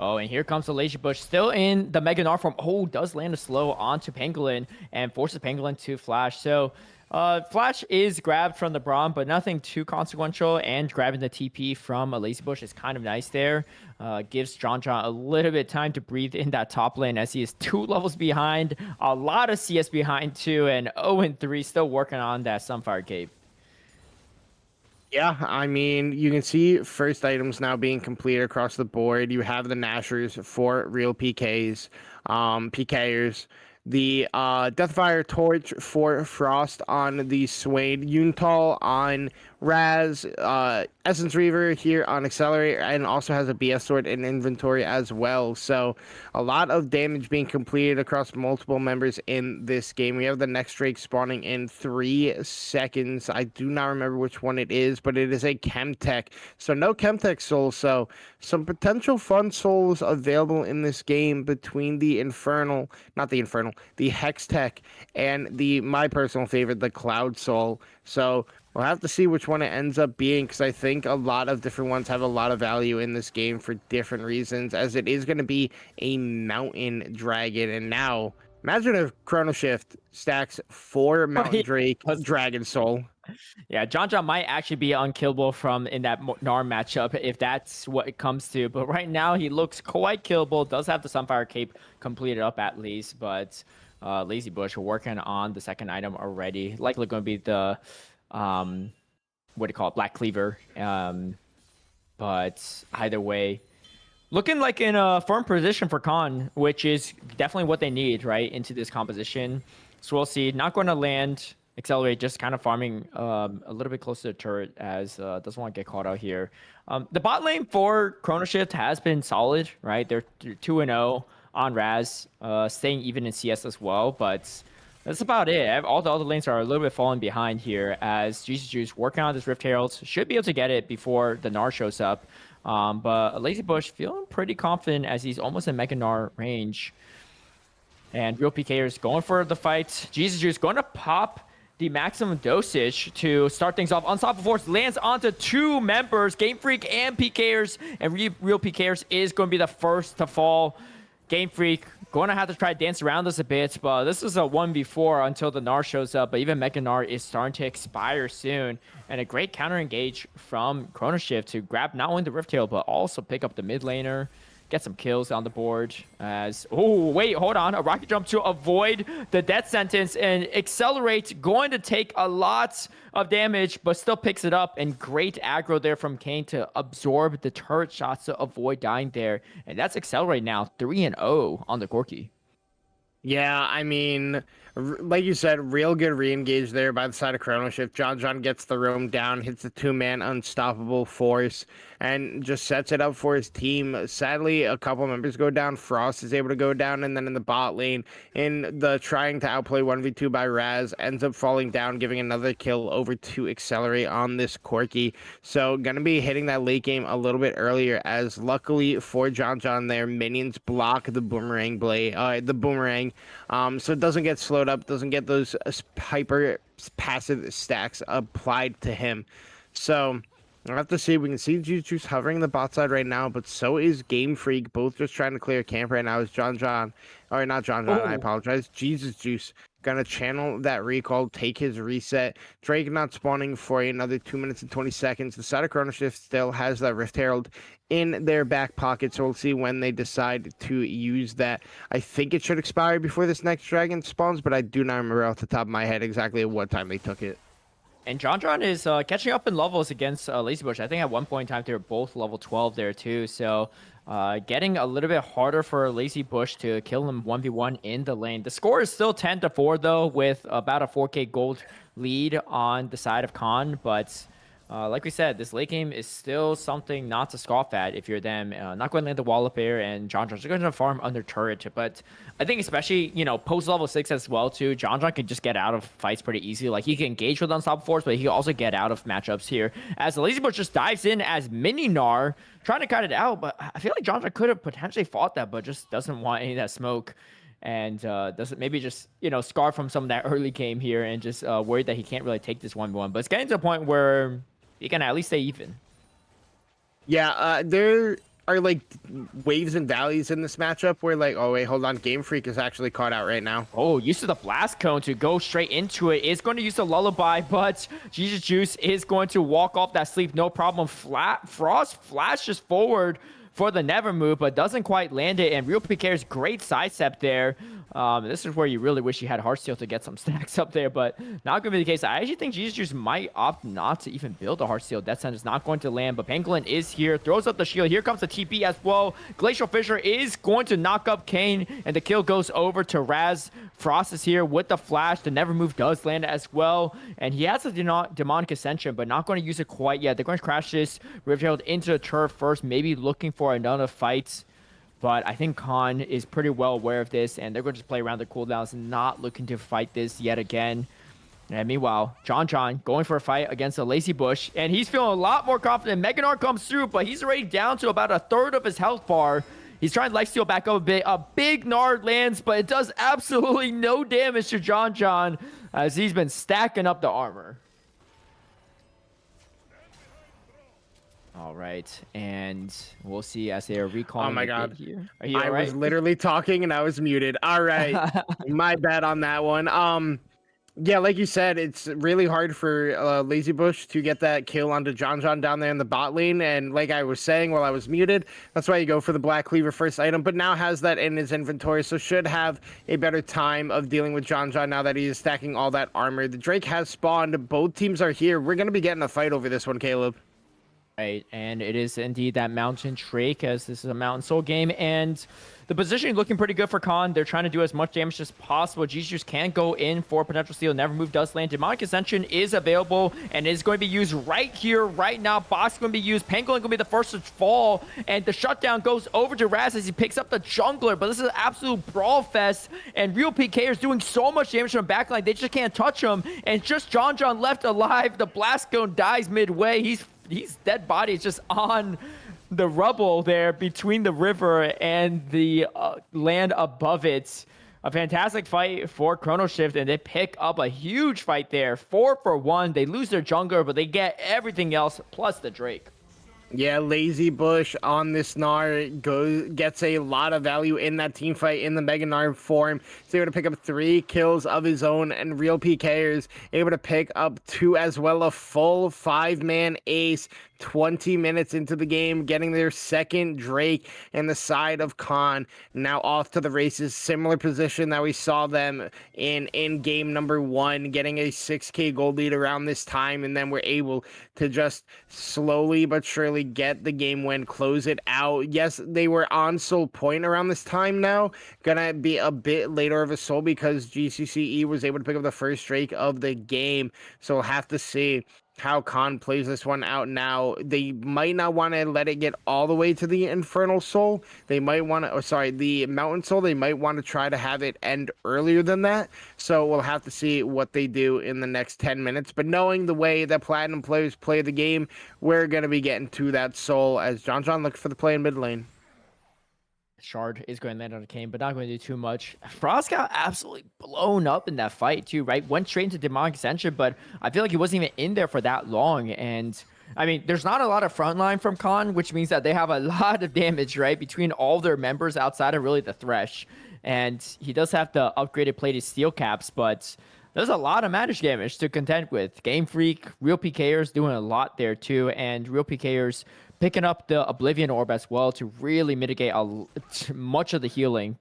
Oh, and here comes the Lazy Bush, still in the Mega Gnar form. Oh, does land a slow onto Pangolin and forces Pangolin to flash. So, flash is grabbed from the Braum, but nothing too consequential. And grabbing the TP from a Lazy Bush is kind of nice there. Gives John a little bit of time to breathe in that top lane as he is 2 levels behind, a lot of CS behind too, and 0-3, still working on that Sunfire Cape. Yeah, I mean, you can see first items now being completed across the board. You have the Nashers for Real PKs, PKers. the Deathfire Torch for Frost on the Swade, Yuntal on Raz, Essence Reaver here on Accelerator, and also has a BS Sword in inventory as well. So a lot of damage being completed across multiple members in this game. We have the next Drake spawning in 3 seconds. I do not remember which one it is, but it is a Chemtech. So no Chemtech souls. So some potential fun souls available in this game between the the Hextech and my personal favorite, the Cloud Soul. So we'll have to see which one it ends up being, because I think a lot of different ones have a lot of value in this game for different reasons, as it is going to be a mountain dragon. And now, imagine if Chrono Shift stacks 4 Mountain Drake Dragon Soul. Yeah, John might actually be unkillable from in that Gnar matchup if that's what it comes to. But right now, he looks quite killable. Does have the Sunfire Cape completed up at least, but Lazy Bush working on the second item already. Likely going to be the what do you call it, Black Cleaver. But either way, looking like in a firm position for Khan, which is definitely what they need, right, into this composition. Swirl Seed not going to land. Accelerate, just kind of farming a little bit closer to the turret, as doesn't want to get caught out here. The bot lane for Chrono Shift has been solid, right? They're 2-0 on Raz, staying even in CS as well, but that's about it. All the other lanes are a little bit falling behind here, as GCCe working on this Rift Herald. Should be able to get it before the Gnar shows up. But Lazy Bush feeling pretty confident as he's almost in Mega Gnar range. And Real PKers going for the fight. GCCe going to pop the maximum dosage to start things off. Unstoppable Force lands onto 2 members, Game Freak and PKers, and Real PKers is going to be the first to fall. Game Freak going to have to try to dance around this a bit, but this is a 1v4 until the Gnar shows up. But even Mega Gnar is starting to expire soon, and a great counter engage from Chrono Shift to grab not only the Rift Tail, but also pick up the mid laner. Get some kills on the board as... Oh, wait, hold on. A rocket jump to avoid the death sentence, and Accelerate going to take a lot of damage, but still picks it up. And great aggro there from Kane to absorb the turret shots to avoid dying there. And that's Accelerate now, 3-0 on the Corki. Yeah, I mean, like you said, real good re-engage there by the side of Chrono Shift. John gets the roam down, hits the 2-man Unstoppable Force, and just sets it up for his team. Sadly, a couple members go down. Frost is able to go down, and then in the bot lane, in the trying to outplay 1v2 by Raz, ends up falling down, giving another kill over to Accelerate on this Corki. So, gonna be hitting that late game a little bit earlier, as luckily for John there, minions block the boomerang so it doesn't get slowed up, doesn't get those hyper passive stacks applied to him. So I'll have to see. We can see GCCe hovering the bot side right now, but so is Game Freak, both just trying to clear camp right now. Is I apologize. GCCe gonna channel that recall, take his reset. Drake not spawning for another 2 minutes and 20 seconds. The side of Chrono Shift still has that Rift Herald in their back pocket, so we'll see when they decide to use that. I think it should expire before this next dragon spawns, but I do not remember off the top of my head exactly at what time they took it. And John is catching up in levels against Lazy Bush. I think at one point in time they were both level 12 there too. So getting a little bit harder for Lazy Bush to kill him 1v1 in the lane. The score is still 10-4 though, with about a 4k gold lead on the side of Khan. But like we said, this late game is still something not to scoff at if you're them. Not going to land the wall up here, and John's going to farm under turret. But I think especially, post level 6 as well too, John can just get out of fights pretty easily. Like, he can engage with Unstoppable Force, but he can also get out of matchups here. As the Lazy Bush just dives in as Mini Gnar, trying to cut it out. But I feel like John could have potentially fought that, but just doesn't want any of that smoke. And doesn't maybe just, scar from some of that early game here, and just worried that he can't really take this 1v1. But it's getting to a point where he can at least stay even. Yeah, there are like waves and valleys in this matchup where like, oh wait, hold on, Game Freak is actually caught out right now. Oh, use of the Blast Cone to go straight into it. Is going to use the Lullaby, but GCCe is going to walk off that sleep, no problem. Frost flashes forward for the never move, but doesn't quite land it. And Real PK's great sidestep there This is where you really wish you had Heartsteel to get some stacks up there, but not going to be the case. I actually think GCCe might opt not to even build a Heartsteel. Death Sentence is not going to land, but Pangolin is here, throws up the shield. Here comes the TP as well. Glacial Fissure is going to knock up Kane, and the kill goes over to Raz. Frost is here with the flash. The Never Move does land as well, and he has a Demonic Ascension, but not going to use it quite yet. They're going to crash this Riftherald into the turf first, maybe looking for another fight. But I think Khan is pretty well aware of this, and they're going to just play around their cooldowns and not looking to fight this yet again. And meanwhile, John going for a fight against a Lazy Bush, and he's feeling a lot more confident. Mega Gnar comes through, but he's already down to about a third of his health bar. He's trying to lifesteal back up a bit. A big Nard lands, but it does absolutely no damage to John as he's been stacking up the armor. All right, and we'll see as they are recalling. Oh my God! Here. Are you I was literally talking and I was muted. All right, my bad on that one. Yeah, like you said, it's really hard for Lazy Bush to get that kill onto John down there in the bot lane. And like I was saying while I was muted, that's why you go for the Black Cleaver first item. But now has that in his inventory, so should have a better time of dealing with John now that he is stacking all that armor. The Drake has spawned. Both teams are here. We're gonna be getting a fight over this one, Caleb. Right, and it is indeed that Mountain Drake, as this is a Mountain Soul game, and the positioning looking pretty good for Khan. They're trying to do as much damage as possible. GCCe can go in for potential steal. Never Move does land. Demonic Ascension is available and is going to be used right here, right now. Box going to be used. Pangolin going to be the first to fall, and the shutdown goes over to Raz as he picks up the jungler. But this is an absolute brawl fest, and Real PK is doing so much damage from the backline. They just can't touch him, and just John left alive. The Blast Cone dies midway. He's dead body is just on the rubble there between the river and the land above it. A fantastic fight for Chrono Shift, and they pick up a huge fight there. 4 for 1. They lose their jungler, but they get everything else plus the Drake. Yeah, Lazy Bush on this Gnar gets a lot of value in that team fight in the Mega Gnar form. He's able to pick up 3 kills of his own, and Real PKers able to pick up 2 as well. A full 5-man ace 20 minutes into the game, getting their second Drake in the side of Khan. Now off to the races, similar position that we saw them in game number 1, getting a 6k gold lead around this time, and then we're able to just slowly but surely get the game win, close it out. Yes, they were on soul point around this time now. Gonna be a bit later of a soul because GCCe was able to pick up the first Drake of the game, so we'll have to see how Khan plays this one out now. They might not want to let it get all the way to the Infernal Soul. They might want to, the Mountain Soul. They might want to try to have it end earlier than that. So we'll have to see what they do in the next 10 minutes. But knowing the way that Platinum players play the game, we're going to be getting to that Soul as John looks for the play in mid lane. Shard is going to land on a Kane, but not going to do too much. Frost got absolutely blown up in that fight too, right? Went straight into Demonic Ascension, but I feel like he wasn't even in there for that long. And I mean, there's not a lot of frontline from Khan, which means that they have a lot of damage, right? Between all their members outside of really the Thresh. And he does have the upgraded plated steel caps, but there's a lot of magic damage to contend with. Game Freak, Real PKers doing a lot there too, and Real PKers picking up the Oblivion Orb as well to really mitigate much of the healing,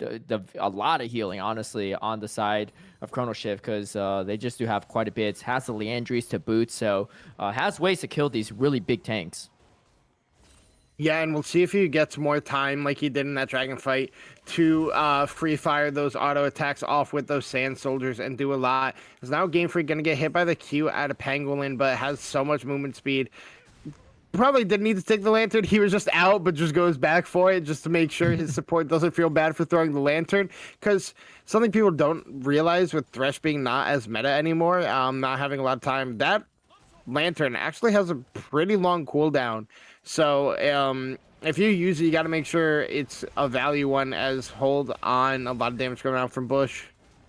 a lot of healing, honestly, on the side of Chrono Shift, because they just do have quite a bit. Has the Leandries to boot, so has ways to kill these really big tanks. Yeah, and we'll see if he gets more time like he did in that dragon fight to free fire those auto attacks off with those sand soldiers and do a lot. Because now Game Freak going to get hit by the Q out of Pangolin, but has so much movement speed. Probably didn't need to take the lantern. He was just out, but just goes back for it just to make sure his support doesn't feel bad for throwing the lantern. Because something people don't realize with Thresh being not as meta anymore, not having a lot of time, that lantern actually has a pretty long cooldown. So if you use it, you got to make sure it's a value one, as hold on a lot of damage coming out from Bush.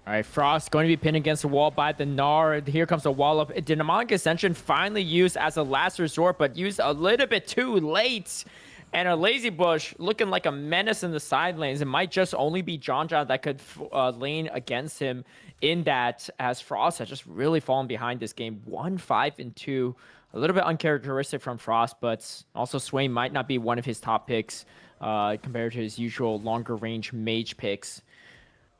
All right, Frost going to be pinned against the wall by the Gnar. Here comes the wall up. Demonic Ascension finally used as a last resort, but used a little bit too late. And a Lazy Bush looking like a menace in the side lanes. It might just only be John that could lane against him in that, as Frost has just really fallen behind this game. 1-5-2. A little bit uncharacteristic from Frost, but also Swain might not be one of his top picks compared to his usual longer range mage picks.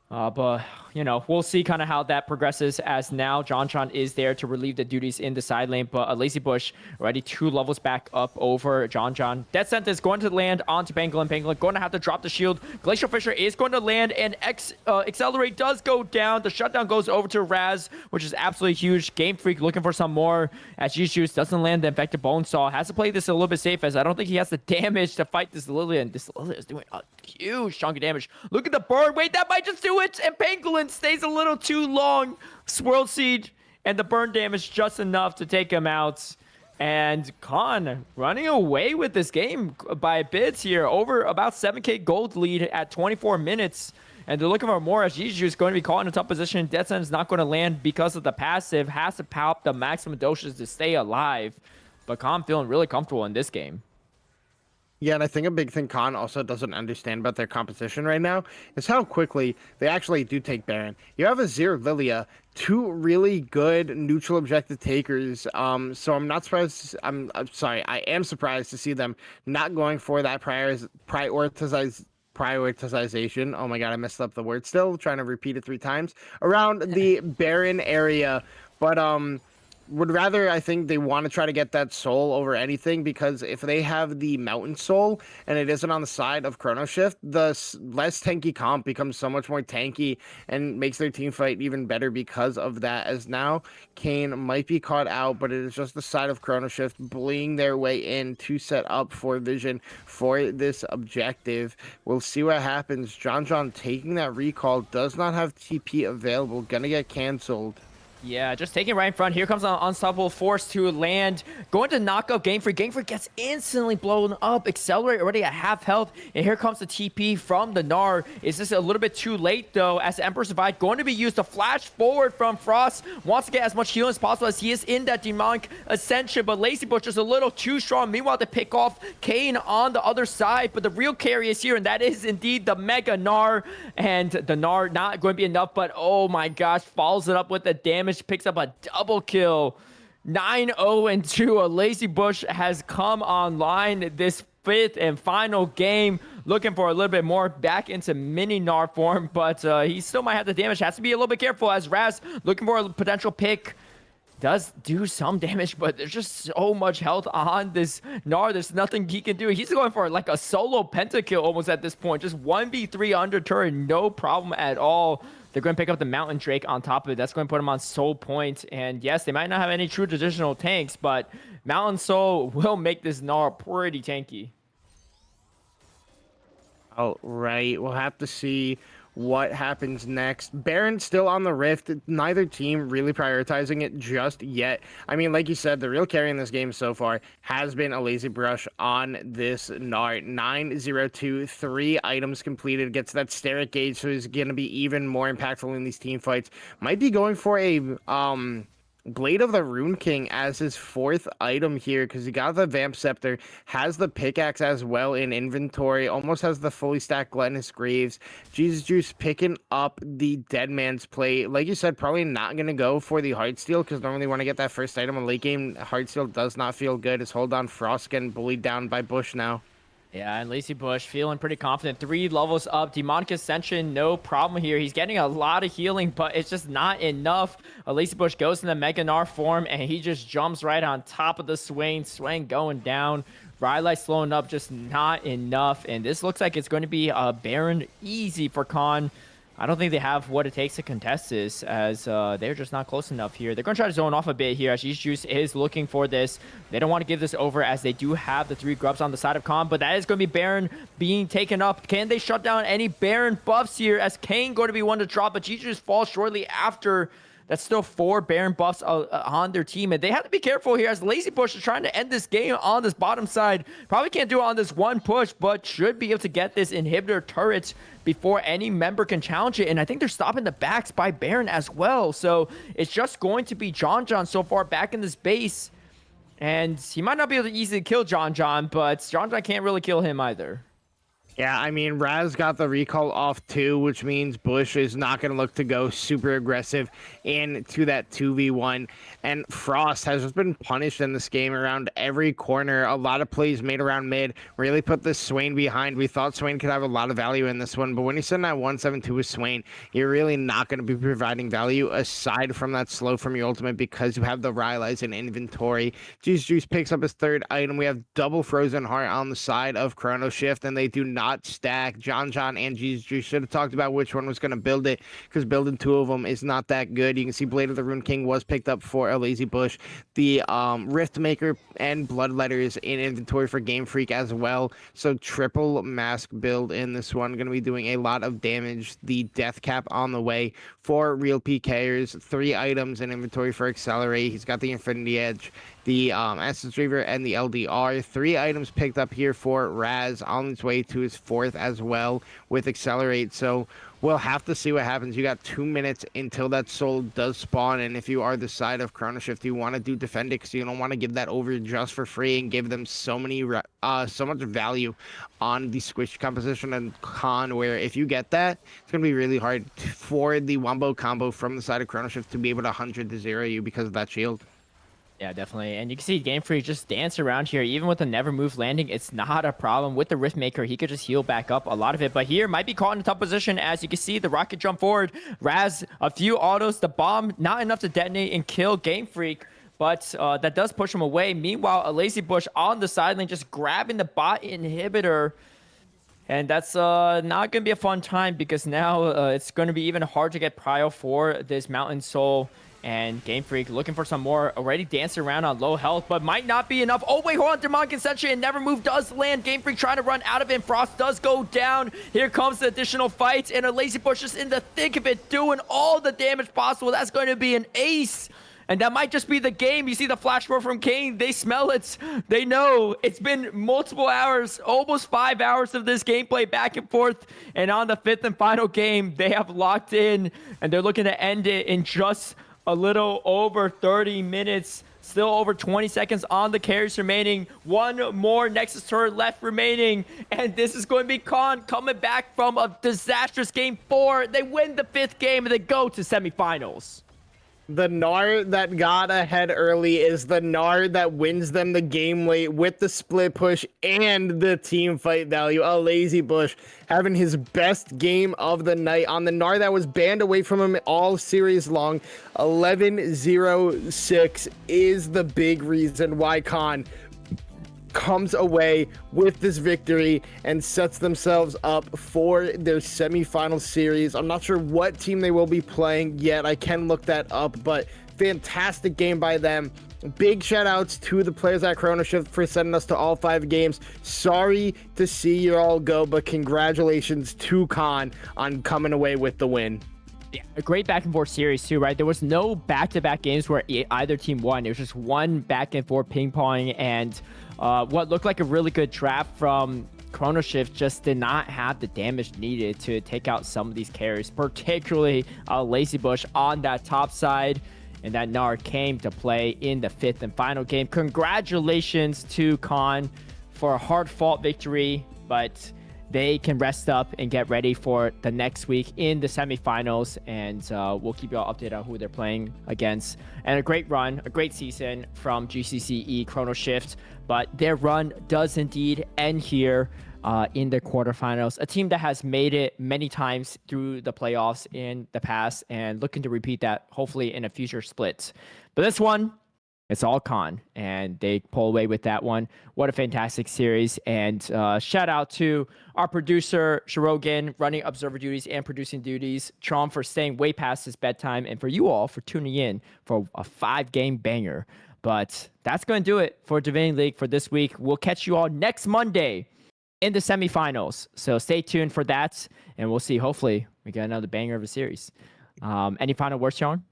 But, you know, we'll see kind of how that progresses as now John is there to relieve the duties in the side lane. But Lazy Bush already 2 levels back up over John. Death Sentence going to land onto Pangolin. Pangolin going to have to drop the shield. Glacial Fissure is going to land, and Accelerate does go down. The shutdown goes over to Raz, which is absolutely huge. Game Freak looking for some more as GCCe doesn't land the Infected Bonesaw. Has to play this a little bit safe as I don't think he has the damage to fight this Lillian. This Lillian is doing a huge chunk of damage. Look at the burn. Wait, that might just do it. And Pangolin stays a little too long. Swirl Seed and the burn damage just enough to take him out. And Khan running away with this game by bits here. Over about 7k gold lead at 24 minutes. And they're looking for more as GCCe is going to be caught in a tough position. Death Sentence is not going to land because of the passive. Has to power up the maximum doses to stay alive. But Khan feeling really comfortable in this game. Yeah, and I think a big thing Khan also doesn't understand about their competition right now is how quickly they actually do take Baron. You have Azir, Lilia, 2 really good neutral objective takers. So I'm not surprised. I'm sorry. I am surprised to see them not going for that prioritization. Oh my god, I messed up the word still. Trying to repeat it 3 times around the Baron area, but would rather, I think they want to try to get that soul over anything, because if they have the mountain soul and it isn't on the side of Chrono Shift, the less tanky comp becomes so much more tanky and makes their team fight even better because of that. As now Kane might be caught out, but it is just the side of Chrono Shift bullying their way in to set up for Vision for this objective. We'll see what happens. John taking that recall, does not have TP available, gonna get canceled. Yeah, just taking right in front. Here comes an unstoppable force to land. Going to knock up Game Freak. Game Freak gets instantly blown up. Accelerate already at half health. And here comes the TP from the Gnar. Is this a little bit too late, though, as the Emperor survived? Going to be used to flash forward from Frost. Wants to get as much healing as possible as he is in that demonic ascension. But Lazy Bush is a little too strong. Meanwhile, to pick off Kane on the other side. But the real carry is here, and that is indeed the Mega Gnar. And the Gnar not going to be enough, but oh my gosh, follows it up with the damage. Picks up a double kill. 9-0-2. A Lazy Bush has come online this 5th and final game. Looking for a little bit more back into mini Gnar form, but he still might have the damage. Has to be a little bit careful as Raz looking for a potential pick. Does do some damage, but there's just so much health on this Gnar. There's nothing he can do. He's going for like a solo pentakill almost at this point. Just 1v3 under turret, no problem at all. They're going to pick up the Mountain Drake on top of it. That's going to put him on Soul Point. And yes, they might not have any true traditional tanks, but Mountain Soul will make this Gnar pretty tanky. All right, we'll have to see what happens next. Baron still on the Rift. Neither team really prioritizing it just yet. I mean, like you said, the real carry in this game so far has been a Lazy Brush on this Gnar. 9-0-2, 3 items completed. Gets that Steric Gauge, so he's going to be even more impactful in these team fights. Might be going for a Blade of the Rune King as his 4th item here, because he got the Vamp Scepter, has the pickaxe as well in inventory, almost has the fully stacked Gluttonous Graves. Jesus Juice picking up the Dead Man's Plate. Like you said, probably not going to go for the Heartsteel, because normally want to get that first item in late game. Heartsteel does not feel good. His hold on Frost getting bullied down by Bush now. Yeah, and Lazy Bush feeling pretty confident. 3 levels up. Demonic Ascension, no problem here. He's getting a lot of healing, but it's just not enough. Lazy Bush goes in the Mega Gnar form, and he just jumps right on top of the Swain. Swain going down. Rylai slowing up, just not enough. And this looks like it's going to be a Baron easy for Khan. I don't think they have what it takes to contest this, as they're just not close enough here. They're going to try to zone off a bit here as Juice is looking for this. They don't want to give this over as they do have the 3 grubs on the side of Khan, but that is going to be Baron being taken up. Can they shut down any Baron buffs here, as Kane going to be one to drop, but Juice falls shortly after. That's still 4 Baron buffs on their team, and they have to be careful here as Lazy Bush is trying to end this game on this bottom side. Probably can't do it on this one push, but should be able to get this inhibitor turret before any member can challenge it. And I think they're stopping the backs by Baron as well. So it's just going to be John so far back in this base, and he might not be able to easily kill John, but John can't really kill him either. Yeah, I mean, Raz got the recall off too, which means Bush is not going to look to go super aggressive into that 2v1. And Frost has just been punished in this game around every corner. A lot of plays made around mid really put this Swain behind. We thought Swain could have a lot of value in this one, but when you send that 172 with Swain, you're really not going to be providing value aside from that slow from your ultimate because you have the Rylai's in inventory. Juice picks up his third item. We have double Frozen Heart on the side of Chrono Shift, and they do not stack. John and Jesus should have talked about which one was going to build it, because building two of them is not that good. You can see Blade of the Rune King was picked up for a Lazy Bush. The Rift Maker and Bloodletters in inventory for Game Freak as well. So triple mask build in this one. Going to be doing a lot of damage. The Death Cap on the way for real PKers. 3 items in inventory for Accelerate. He's got the Infinity Edge, the Essence Reaver, and the LDR. 3 items picked up here for Raz on its way to his 4th as well with Accelerate. So we'll have to see what happens. You got 2 minutes until that soul does spawn, and if you are the side of Chrono Shift, you want to do defend it because you don't want to give that over just for free and give them so much value on the squish composition and con, where if you get that, it's going to be really hard for the wombo combo from the side of Chrono Shift to be able to 100 to 0 you because of that shield. Yeah, definitely. And you can see Game Freak just dance around here. Even with the never move landing, it's not a problem. With the Rift Maker, he could just heal back up a lot of it. But here, might be caught in a tough position. As you can see, the rocket jump forward. Raz, a few autos. The bomb, not enough to detonate and kill Game Freak. But that does push him away. Meanwhile, a Lazy Bush on the sideline just grabbing the bot inhibitor. And that's not going to be a fun time, because now it's going to be even hard to get prio for this Mountain Soul. And Game Freak looking for some more, already dancing around on low health, but might not be enough. Oh, wait, hold on. Demon Concession and Never Move does land. Game Freak trying to run out of it. Frost does go down. Here comes the additional fight, and a Lazy Bush just in the thick of it, doing all the damage possible. That's going to be an ace. And that might just be the game. You see the flash roar from Kane. They smell it. They know. It's been multiple hours, almost 5 hours of this gameplay back and forth. And on the 5th and final game, they have locked in, and they're looking to end it in just a little over 30 minutes. Still over 20 seconds on the carries remaining. One more Nexus turret left remaining. And this is going to be Khan coming back from a disastrous game 4. They win the 5th game and they go to semifinals. The Gnar that got ahead early is the Gnar that wins them the game late with the split push and the team fight value. A Lazy Bush having his best game of the night on the Gnar that was banned away from him all series long. 11-0-6 is the big reason why Khan comes away with this victory and sets themselves up for their semifinal series. I'm not sure what team they will be playing yet. I can look that up, but fantastic game by them. Big shout outs to the players at Chrono Shift for sending us to all 5 games. Sorry to see you all go, but congratulations to Khan on coming away with the win. Yeah, a great back and forth series too, right? There was no back-to-back games where either team won. It was just one back and forth ping-pong, and what looked like a really good draft from Chrono Shift just did not have the damage needed to take out some of these carries, particularly Lazy Bush on that top side. And that Gnar came to play in the 5th and final game. Congratulations to Khan for a hard-fought victory, but they can rest up and get ready for the next week in the semifinals, and we'll keep you all updated on who they're playing against. And a great run, a great season from GCCe Chrono Shift, but their run does indeed end here in the quarterfinals. A team that has made it many times through the playoffs in the past and looking to repeat that hopefully in a future split. But this one, it's all Khan, and they pull away with that one. What a fantastic series. And shout out to our producer, Shirogan, running observer duties and producing duties. Trom for staying way past his bedtime, and for you all for tuning in for a 5-game banger. But that's going to do it for Divinity League for this week. We'll catch you all next Monday in the semifinals. So stay tuned for that, and we'll see. Hopefully, we get another banger of a series. Any final words, Sean?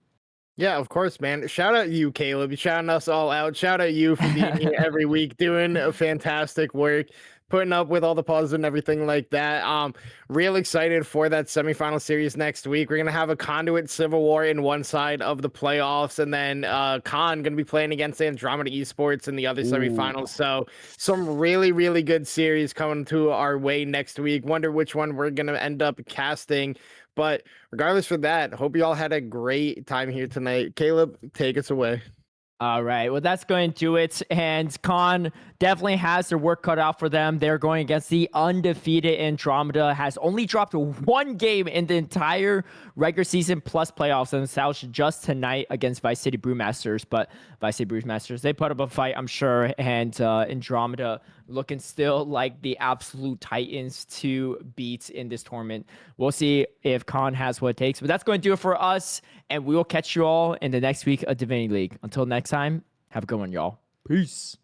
Yeah, of course, man. Shout out you, Caleb. Shouting us all out. Shout out you for being here every week, doing a fantastic work. putting up with all the pauses and everything like that. Real excited for that semifinal series next week. We're gonna have a Conduit Civil War in one side of the playoffs, and then Khan gonna be playing against Andromeda Esports in the other semifinals. So some really, really good series coming to our way next week. Wonder which one we're gonna end up casting. But regardless for that, hope you all had a great time here tonight. Caleb, take us away. All right. Well, that's going to do it. And Khan definitely has their work cut out for them. They're going against the undefeated Andromeda, has only dropped one game in the entire regular season plus playoffs, and that was just tonight against Vice City Brewmasters. But Vice City Brewmasters, they put up a fight, I'm sure. And Andromeda looking still like the absolute titans to beat in this tournament. We'll see if Khan has what it takes. But that's going to do it for us. And we will catch you all in the next week of Divinity League. Until next time, have a good one, y'all. Peace.